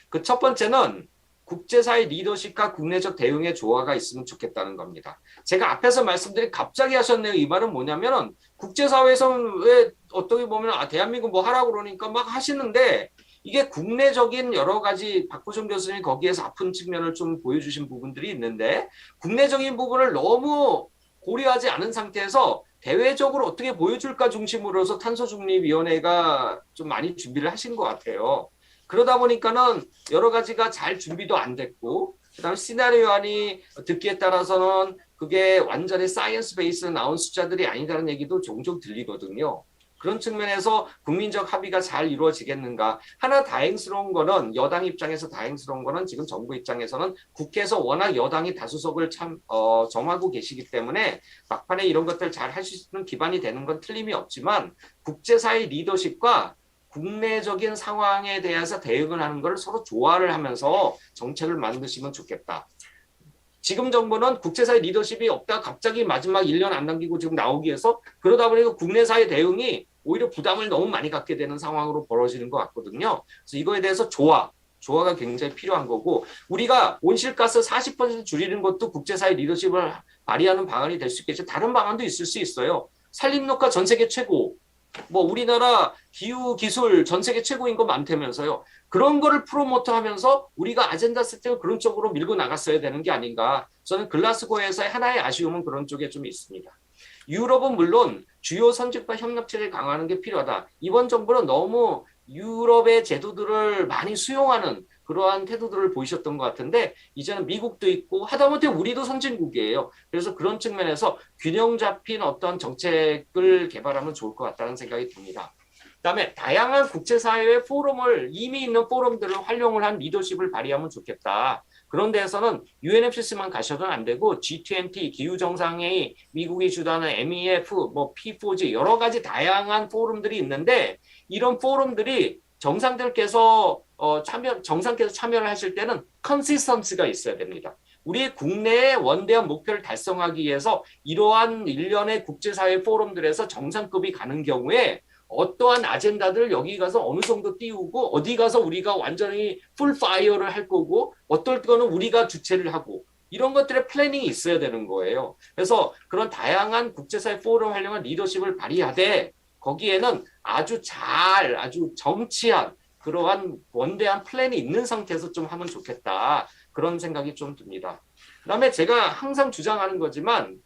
그 첫 번째는 국제사회 리더십과 국내적 대응의 조화가 있으면 좋겠다는 겁니다. 제가 앞에서 말씀드린 갑자기 하셨네요. 이 말은 뭐냐면은 국제사회에서는 왜 어떻게 보면 대한민국 뭐 하라고 그러니까 막 하시는데 이게 국내적인 여러 가지 박호정 교수님이 거기에서 아픈 측면을 좀 보여주신 부분들이 있는데 국내적인 부분을 너무 고려하지 않은 상태에서 대외적으로 어떻게 보여줄까 중심으로서 탄소중립위원회가 좀 많이 준비를 하신 것 같아요. 그러다 보니까는 여러 가지가 잘 준비도 안 됐고 그다음 시나리오안이 듣기에 따라서는 그게 완전히 사이언스 베이스로 나온 숫자들이 아니라는 얘기도 종종 들리거든요. 그런 측면에서 국민적 합의가 잘 이루어지겠는가. 하나 다행스러운 거는 여당 입장에서 다행스러운 거는 지금 정부 입장에서는 국회에서 워낙 여당이 다수석을 점하고 계시기 때문에 막판에 이런 것들 잘 할 수 있는 기반이 되는 건 틀림이 없지만 국제사회 리더십과 국내적인 상황에 대해서 대응을 하는 걸 서로 조화를 하면서 정책을 만드시면 좋겠다. 지금 정부는 국제사회 리더십이 없다가 갑자기 마지막 1년 안 남기고 지금 나오기 위해서 그러다 보니까 국내사회 대응이 오히려 부담을 너무 많이 갖게 되는 상황으로 벌어지는 것 같거든요. 그래서 이거에 대해서 조화가 굉장히 필요한 거고 우리가 온실가스 40% 줄이는 것도 국제사회 리더십을 발휘하는 방안이 될 수 있겠죠. 다른 방안도 있을 수 있어요. 산림녹화 전 세계 최고. 뭐 우리나라 기후 기술 전 세계 최고인 거 많다면서요. 그런 거를 프로모트하면서 우리가 아젠다 세팅을 그런 쪽으로 밀고 나갔어야 되는 게 아닌가. 저는 글라스고에서의 하나의 아쉬움은 그런 쪽에 좀 있습니다. 유럽은 물론 주요 선진국과 협력체를 강화하는 게 필요하다. 이번 정부는 너무 유럽의 제도들을 많이 수용하는 그러한 태도들을 보이셨던 것 같은데 이제는 미국도 있고 하다못해 우리도 선진국이에요. 그래서 그런 측면에서 균형 잡힌 어떤 정책을 개발하면 좋을 것 같다는 생각이 듭니다. 그다음에 다양한 국제사회의 포럼을 이미 있는 포럼들을 활용을 한 리더십을 발휘하면 좋겠다. 그런 데에서는 UNFCC만 가셔도 안 되고 G20, 기후정상회의, 미국이 주도하는 MEF, 뭐 P4G 여러 가지 다양한 포럼들이 있는데 이런 포럼들이 정상께서 참여를 하실 때는 컨시스턴스가 있어야 됩니다. 우리 국내의 원대한 목표를 달성하기 위해서 이러한 일련의 국제사회 포럼들에서 정상급이 가는 경우에 어떠한 아젠다들을 여기 가서 어느 정도 띄우고 어디 가서 우리가 완전히 풀 파이어를 할 거고 어떨 때는 우리가 주체를 하고 이런 것들의 플래닝이 있어야 되는 거예요. 그래서 그런 다양한 국제사회 포럼을 활용한 리더십을 발휘하되 거기에는 아주 정치한 그러한 원대한 플랜이 있는 상태에서 좀 하면 좋겠다. 그런 생각이 좀 듭니다. 그다음에 제가 항상 주장하는 거지만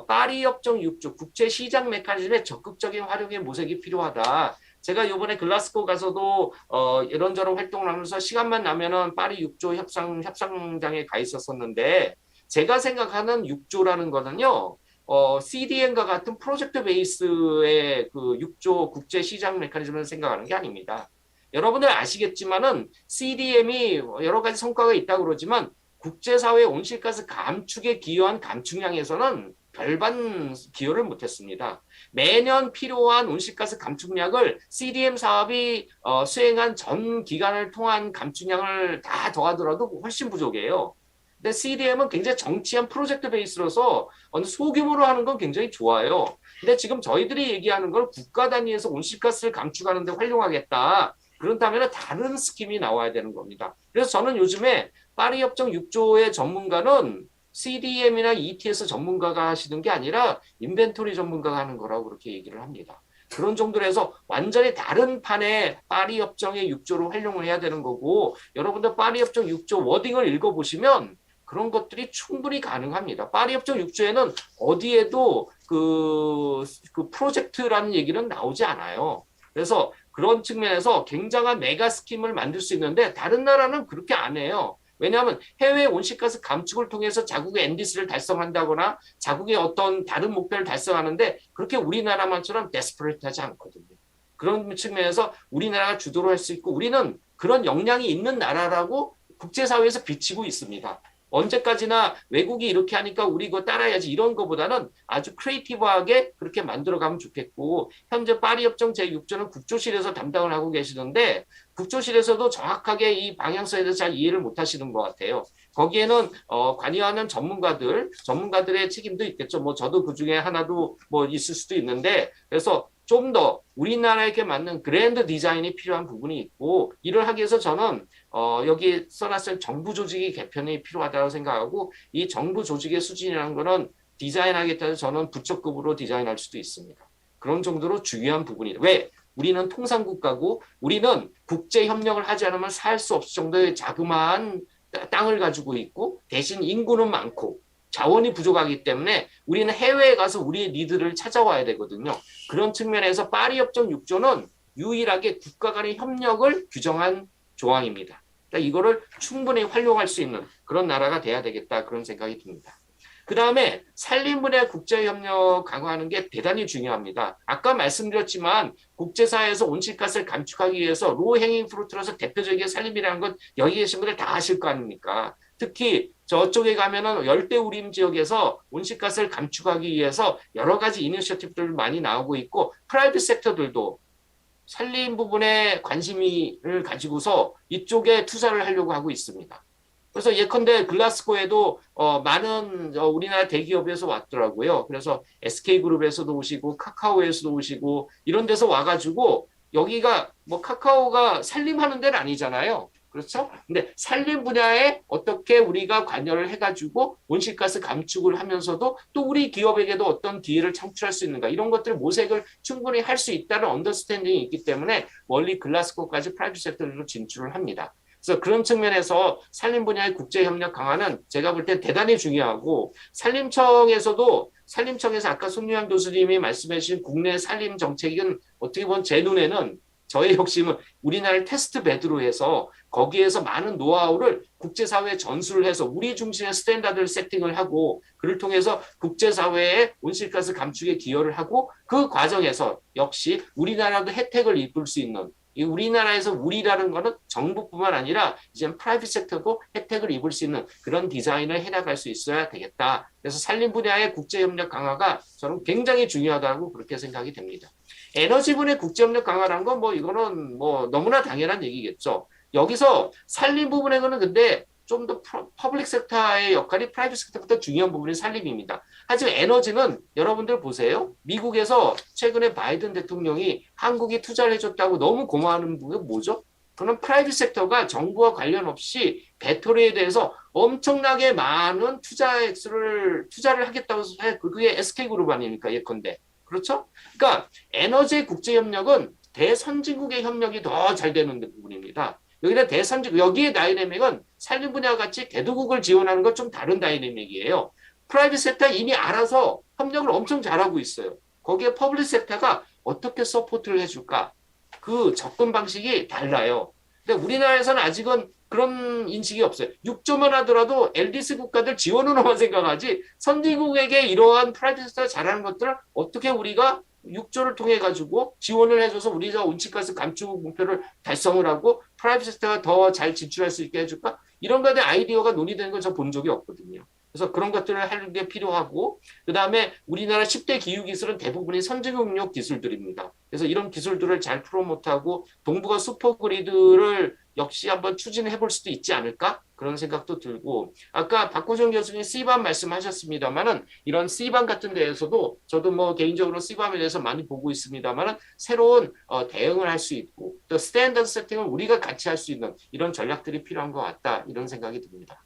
파리 협정 6조 국제시장 메커니즘의 적극적인 활용의 모색이 필요하다. 제가 이번에 글라스고 가서도 이런저런 활동을 하면서 시간만 나면은 파리 6조 협상장에 가 있었었는데 제가 생각하는 6조라는 거는요. CDM과 같은 프로젝트 베이스의 그 6조 국제시장 메커니즘을 생각하는 게 아닙니다. 여러분들 아시겠지만은 CDM이 여러 가지 성과가 있다고 그러지만 국제사회 온실가스 감축에 기여한 감축량에서는 별반 기여를 못했습니다. 매년 필요한 온실가스 감축량을 CDM 사업이 수행한 전 기간을 통한 감축량을 다 더하더라도 훨씬 부족해요. 근데 CDM은 굉장히 정치한 프로젝트 베이스로서 어느 소규모로 하는 건 굉장히 좋아요. 근데 지금 저희들이 얘기하는 걸 국가 단위에서 온실가스를 감축하는 데 활용하겠다. 그렇다면 다른 스킴이 나와야 되는 겁니다. 그래서 저는 요즘에 파리 협정 6조의 전문가는 CDM이나 ETS 전문가가 하시는 게 아니라 인벤토리 전문가가 하는 거라고 그렇게 얘기를 합니다. 그런 정도로 해서 완전히 다른 판의 파리 협정의 6조로 활용을 해야 되는 거고 여러분들 파리 협정 6조 워딩을 읽어보시면 그런 것들이 충분히 가능합니다. 파리 협정 6조에는 어디에도 그 프로젝트라는 얘기는 나오지 않아요. 그래서 그런 측면에서 굉장한 메가 스킴을 만들 수 있는데 다른 나라는 그렇게 안 해요. 왜냐하면 해외 온실가스 감축을 통해서 자국의 NDC를 달성한다거나 자국의 어떤 다른 목표를 달성하는데 그렇게 우리나라만처럼 데스퍼레이트하지 않거든요. 그런 측면에서 우리나라가 주도를 할 수 있고 우리는 그런 역량이 있는 나라라고 국제사회에서 비치고 있습니다. 언제까지나 외국이 이렇게 하니까 우리 그거 따라야지 이런 거보다는 아주 크리에이티브하게 그렇게 만들어가면 좋겠고 현재 파리 협정 제6조는 국조실에서 담당을 하고 계시는데 국조실에서도 정확하게 이 방향성에 대해서 잘 이해를 못 하시는 것 같아요. 거기에는 관여하는 전문가들의 책임도 있겠죠. 뭐 저도 그 중에 하나도 뭐 있을 수도 있는데 그래서 좀 더 우리나라에게 맞는 그랜드 디자인이 필요한 부분이 있고 이를 하기 위해서 저는 여기 써놨을 정부 조직의 개편이 필요하다고 생각하고 이 정부 조직의 수준이라는 거는 디자인하겠다고 저는 부처급으로 디자인할 수도 있습니다. 그런 정도로 중요한 부분이다. 왜? 우리는 통상국가고 우리는 국제협력을 하지 않으면 살 수 없을 정도의 자그마한 땅을 가지고 있고 대신 인구는 많고 자원이 부족하기 때문에 우리는 해외에 가서 우리의 니드를 찾아와야 되거든요. 그런 측면에서 파리 협정 6조는 유일하게 국가 간의 협력을 규정한 조항입니다. 그러니까 이거를 충분히 활용할 수 있는 그런 나라가 돼야 되겠다 그런 생각이 듭니다. 그 다음에 산림 분야 국제협력 강화하는 게 대단히 중요합니다. 아까 말씀드렸지만 국제사회에서 온실가스를 감축하기 위해서 로우 행잉 프루트로서 대표적인 산림이라는 건 여기 계신 분들 다 아실 거 아닙니까? 특히 저쪽에 가면은 열대우림 지역에서 온실가스를 감축하기 위해서 여러 가지 이니셔티브들 많이 나오고 있고 프라이빗 섹터들도 산림 부분에 관심을 가지고서 이쪽에 투자를 하려고 하고 있습니다. 그래서 예컨대 글라스고에도 많은 우리나라 대기업에서 왔더라고요. 그래서 SK그룹에서도 오시고 카카오에서도 오시고 이런 데서 와가지고 여기가 뭐 카카오가 산림하는 데는 아니잖아요. 그렇죠? 근데 산림 분야에 어떻게 우리가 관여를 해가지고 온실가스 감축을 하면서도 또 우리 기업에게도 어떤 기회를 창출할 수 있는가 이런 것들 모색을 충분히 할 수 있다는 언더스탠딩이 있기 때문에 멀리 글라스고까지 프라이빗 섹터로 진출을 합니다. 그래서 그런 측면에서 산림 분야의 국제협력 강화는 제가 볼 때 대단히 중요하고 산림청에서 아까 손유양 교수님이 말씀해 주신 국내 산림 정책은 어떻게 보면 제 눈에는 저의 욕심은 우리나라를 테스트 베드로 해서 거기에서 많은 노하우를 국제사회에 전수를 해서 우리 중심의 스탠다드를 세팅을 하고 그를 통해서 국제사회의 온실가스 감축에 기여를 하고 그 과정에서 역시 우리나라도 혜택을 입을 수 있는 이 우리나라에서 우리라는 거는 정부뿐만 아니라 이제 프라이빗 섹터도 혜택을 입을 수 있는 그런 디자인을 해나갈 수 있어야 되겠다. 그래서 산림 분야의 국제협력 강화가 저는 굉장히 중요하다고 그렇게 생각이 됩니다. 에너지 분야의 국제협력 강화라는 건 뭐 이거는 뭐 너무나 당연한 얘기겠죠. 여기서 산림 부분에는 근데 좀 더 퍼블릭 섹터의 역할이 프라이빗 섹터보다 중요한 부분이 산림입니다. 하지만 에너지는 여러분들 보세요. 미국에서 최근에 바이든 대통령이 한국이 투자를 해줬다고 너무 고마워하는 부분이 뭐죠? 그런 프라이빗 섹터가 정부와 관련 없이 배터리에 대해서 엄청나게 많은 투자를 하겠다고 해. 그게 SK그룹 아닙니까? 예컨대. 그렇죠? 그러니까 에너지 국제협력은 대선진국의 협력이 더 잘 되는 부분입니다. 여기에 다이내믹은 산림 분야와 같이 개도국을 지원하는 건 좀 다른 다이내믹이에요. 프라이빗 섹터 이미 알아서 협력을 엄청 잘하고 있어요. 거기에 퍼블릭 섹터가 어떻게 서포트를 해줄까? 그 접근 방식이 달라요. 근데 우리나라에서는 아직은 그런 인식이 없어요. 6조만 하더라도 LDC 국가들 지원으로만 생각하지 선진국에게 이러한 프라이빗 섹터가 잘하는 것들을 어떻게 우리가 6조를 통해 가지고 지원을 해줘서 우리가 온실가스 감축 목표를 달성을 하고 프라이빗 섹터가 더 잘 진출할 수 있게 해줄까? 이런 거에 대한 아이디어가 논의되는 건 저 본 적이 없거든요. 그래서 그런 것들을 하는 게 필요하고, 그 다음에 우리나라 10대 기후기술은 대부분이 선진국용 기술들입니다. 그래서 이런 기술들을 잘 프로모트하고 동북아 슈퍼그리드를 역시 한번 추진해 볼 수도 있지 않을까? 그런 생각도 들고, 아까 박호정 교수님 C밤 말씀하셨습니다만은 이런 C밤 같은 데에서도 저도 뭐 개인적으로 C밤에 대해서 많이 보고 있습니다만은 새로운 대응을 할 수 있고 또 스탠더드 세팅을 우리가 같이 할 수 있는 이런 전략들이 필요한 것 같다, 이런 생각이 듭니다.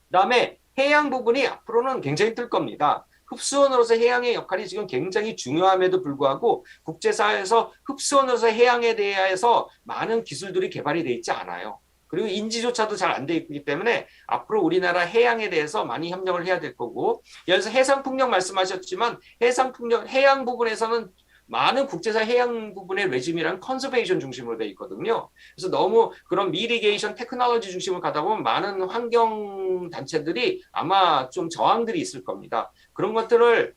그다음에 해양 부분이 앞으로는 굉장히 뜰 겁니다. 흡수원으로서 해양의 역할이 지금 굉장히 중요함에도 불구하고 국제사회에서 흡수원으로서 해양에 대해서 많은 기술들이 개발이 돼 있지 않아요. 그리고 인지조차도 잘 안 돼 있기 때문에 앞으로 우리나라 해양에 대해서 많이 협력을 해야 될 거고, 예를 들어서 해상풍력 말씀하셨지만 해양 부분에서는 많은 국제사 해양 부분의 레짐이란 컨저베이션 중심으로 돼 있거든요. 그래서 너무 그런 미리게이션 테크놀로지 중심으로 가다 보면 많은 환경 단체들이 아마 좀 저항들이 있을 겁니다. 그런 것들을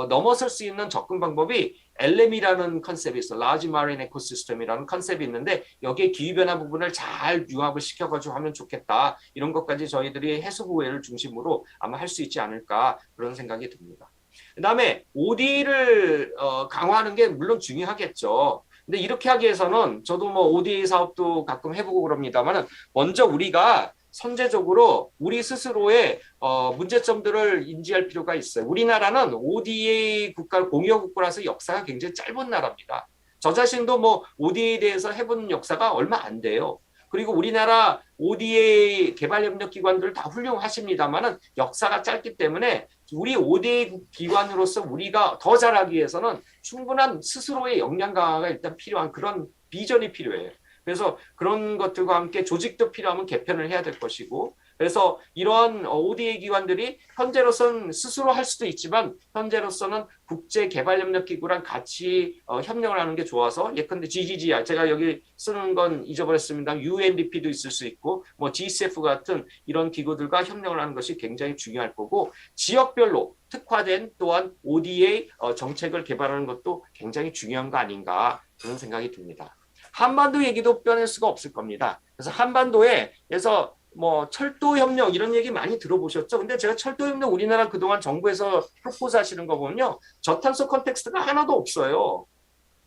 넘어설 수 있는 접근 방법이 LM이라는 컨셉이 있어, Large Marine Ecosystem이라는 컨셉이 있는데 여기에 기후변화 부분을 잘 융합을 시켜가지고 하면 좋겠다. 이런 것까지 저희들이 해수부회를 중심으로 아마 할 수 있지 않을까, 그런 생각이 듭니다. 그다음에 ODA를 강화하는 게 물론 중요하겠죠. 근데 이렇게 하기 위해서는 저도 뭐 ODA 사업도 가끔 해보고 그럽니다만은 먼저 우리가 선제적으로 우리 스스로의 문제점들을 인지할 필요가 있어요. 우리나라는 ODA 국가, 공여 국가라서 역사가 굉장히 짧은 나라입니다. 저 자신도 뭐 ODA에 대해서 해본 역사가 얼마 안 돼요. 그리고 우리나라 ODA 개발협력기관들 다 훌륭하십니다만은 역사가 짧기 때문에 우리 ODA 기관으로서 우리가 더 잘하기 위해서는 충분한 스스로의 역량 강화가 일단 필요한 그런 비전이 필요해요. 그래서 그런 것들과 함께 조직도 필요하면 개편을 해야 될 것이고, 그래서 이러한 ODA 기관들이 현재로서는 스스로 할 수도 있지만 현재로서는 국제개발협력기구랑 같이 협력을 하는 게 좋아서, 예컨대 GGGR, 제가 여기 쓰는 건 잊어버렸습니다. UNDP도 있을 수 있고 뭐 GCF 같은 이런 기구들과 협력을 하는 것이 굉장히 중요할 거고, 지역별로 특화된 또한 ODA 정책을 개발하는 것도 굉장히 중요한 거 아닌가, 그런 생각이 듭니다. 한반도 얘기도 빼낼 수가 없을 겁니다. 그래서 한반도에서 뭐 철도 협력 이런 얘기 많이 들어보셨죠? 근데 제가 철도 협력 우리나라 그동안 정부에서 프로포즈 하시는 거 보면요, 저탄소 컨텍스트가 하나도 없어요.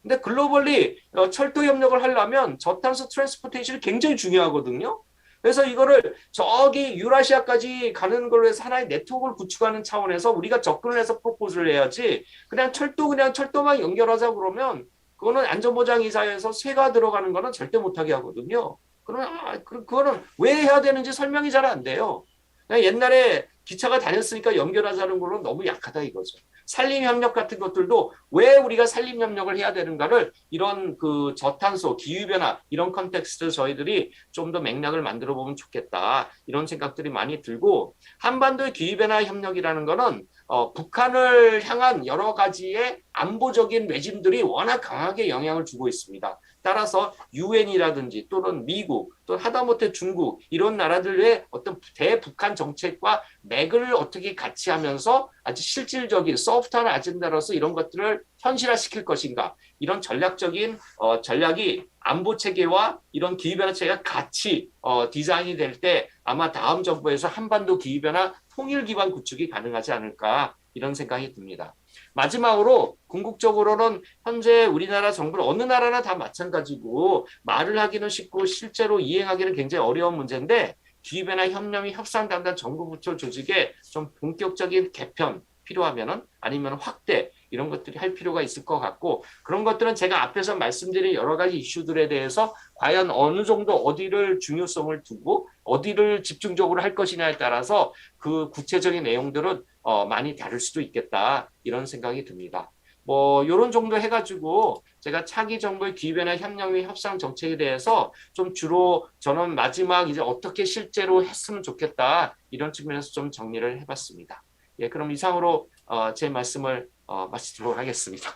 근데 글로벌리 철도 협력을 하려면 저탄소 트랜스포테이션이 굉장히 중요하거든요. 그래서 이거를 저기 유라시아까지 가는 걸로 해서 하나의 네트워크를 구축하는 차원에서 우리가 접근을 해서 프로포즈를 해야지, 그냥 철도만 연결하자 그러면 그거는 안전보장이사에서 세가 들어가는 거는 절대 못하게 하거든요. 그러면 그거는 왜 해야 되는지 설명이 잘 안 돼요. 그냥 옛날에 기차가 다녔으니까 연결하자는 걸로 너무 약하다 이거죠. 산림협력 같은 것들도 왜 우리가 산림협력을 해야 되는가를 이런 그 저탄소, 기후변화 이런 컨텍스트 저희들이 좀 더 맥락을 만들어 보면 좋겠다, 이런 생각들이 많이 들고, 한반도의 기후변화 협력이라는 거는 북한을 향한 여러 가지의 안보적인 레짐들이 워낙 강하게 영향을 주고 있습니다. 따라서 유엔이라든지 또는 미국, 또 하다못해 중국 이런 나라들의 어떤 대북한 정책과 맥을 어떻게 같이 하면서 아주 실질적인 소프트한 아젠다로서 이런 것들을 현실화시킬 것인가, 이런 전략적인 전략이 안보 체계와 이런 기후변화 체계가 같이 디자인이 될 때 아마 다음 정부에서 한반도 기후변화 통일 기반 구축이 가능하지 않을까, 이런 생각이 듭니다. 마지막으로 궁극적으로는 현재 우리나라 정부는 어느 나라나 다 마찬가지고 말을 하기는 쉽고 실제로 이행하기는 굉장히 어려운 문제인데, 기후변화 협력 협상 담당 정부 부처 조직의 좀 본격적인 개편 필요하면은 아니면 확대, 이런 것들이 할 필요가 있을 것 같고 그런 것들은 제가 앞에서 말씀드린 여러 가지 이슈들에 대해서 과연 어느 정도 어디를 중요성을 두고 어디를 집중적으로 할 것이냐에 따라서 그 구체적인 내용들은 많이 다를 수도 있겠다 이런 생각이 듭니다. 뭐 이런 정도 해가지고 제가 차기 정부의 기후변화 협력 및 협상 정책에 대해서 좀 주로 저는 마지막 이제 어떻게 실제로 했으면 좋겠다 이런 측면에서 좀 정리를 해봤습니다. 예, 그럼 이상으로 제 말씀을 마치도록 하겠습니다.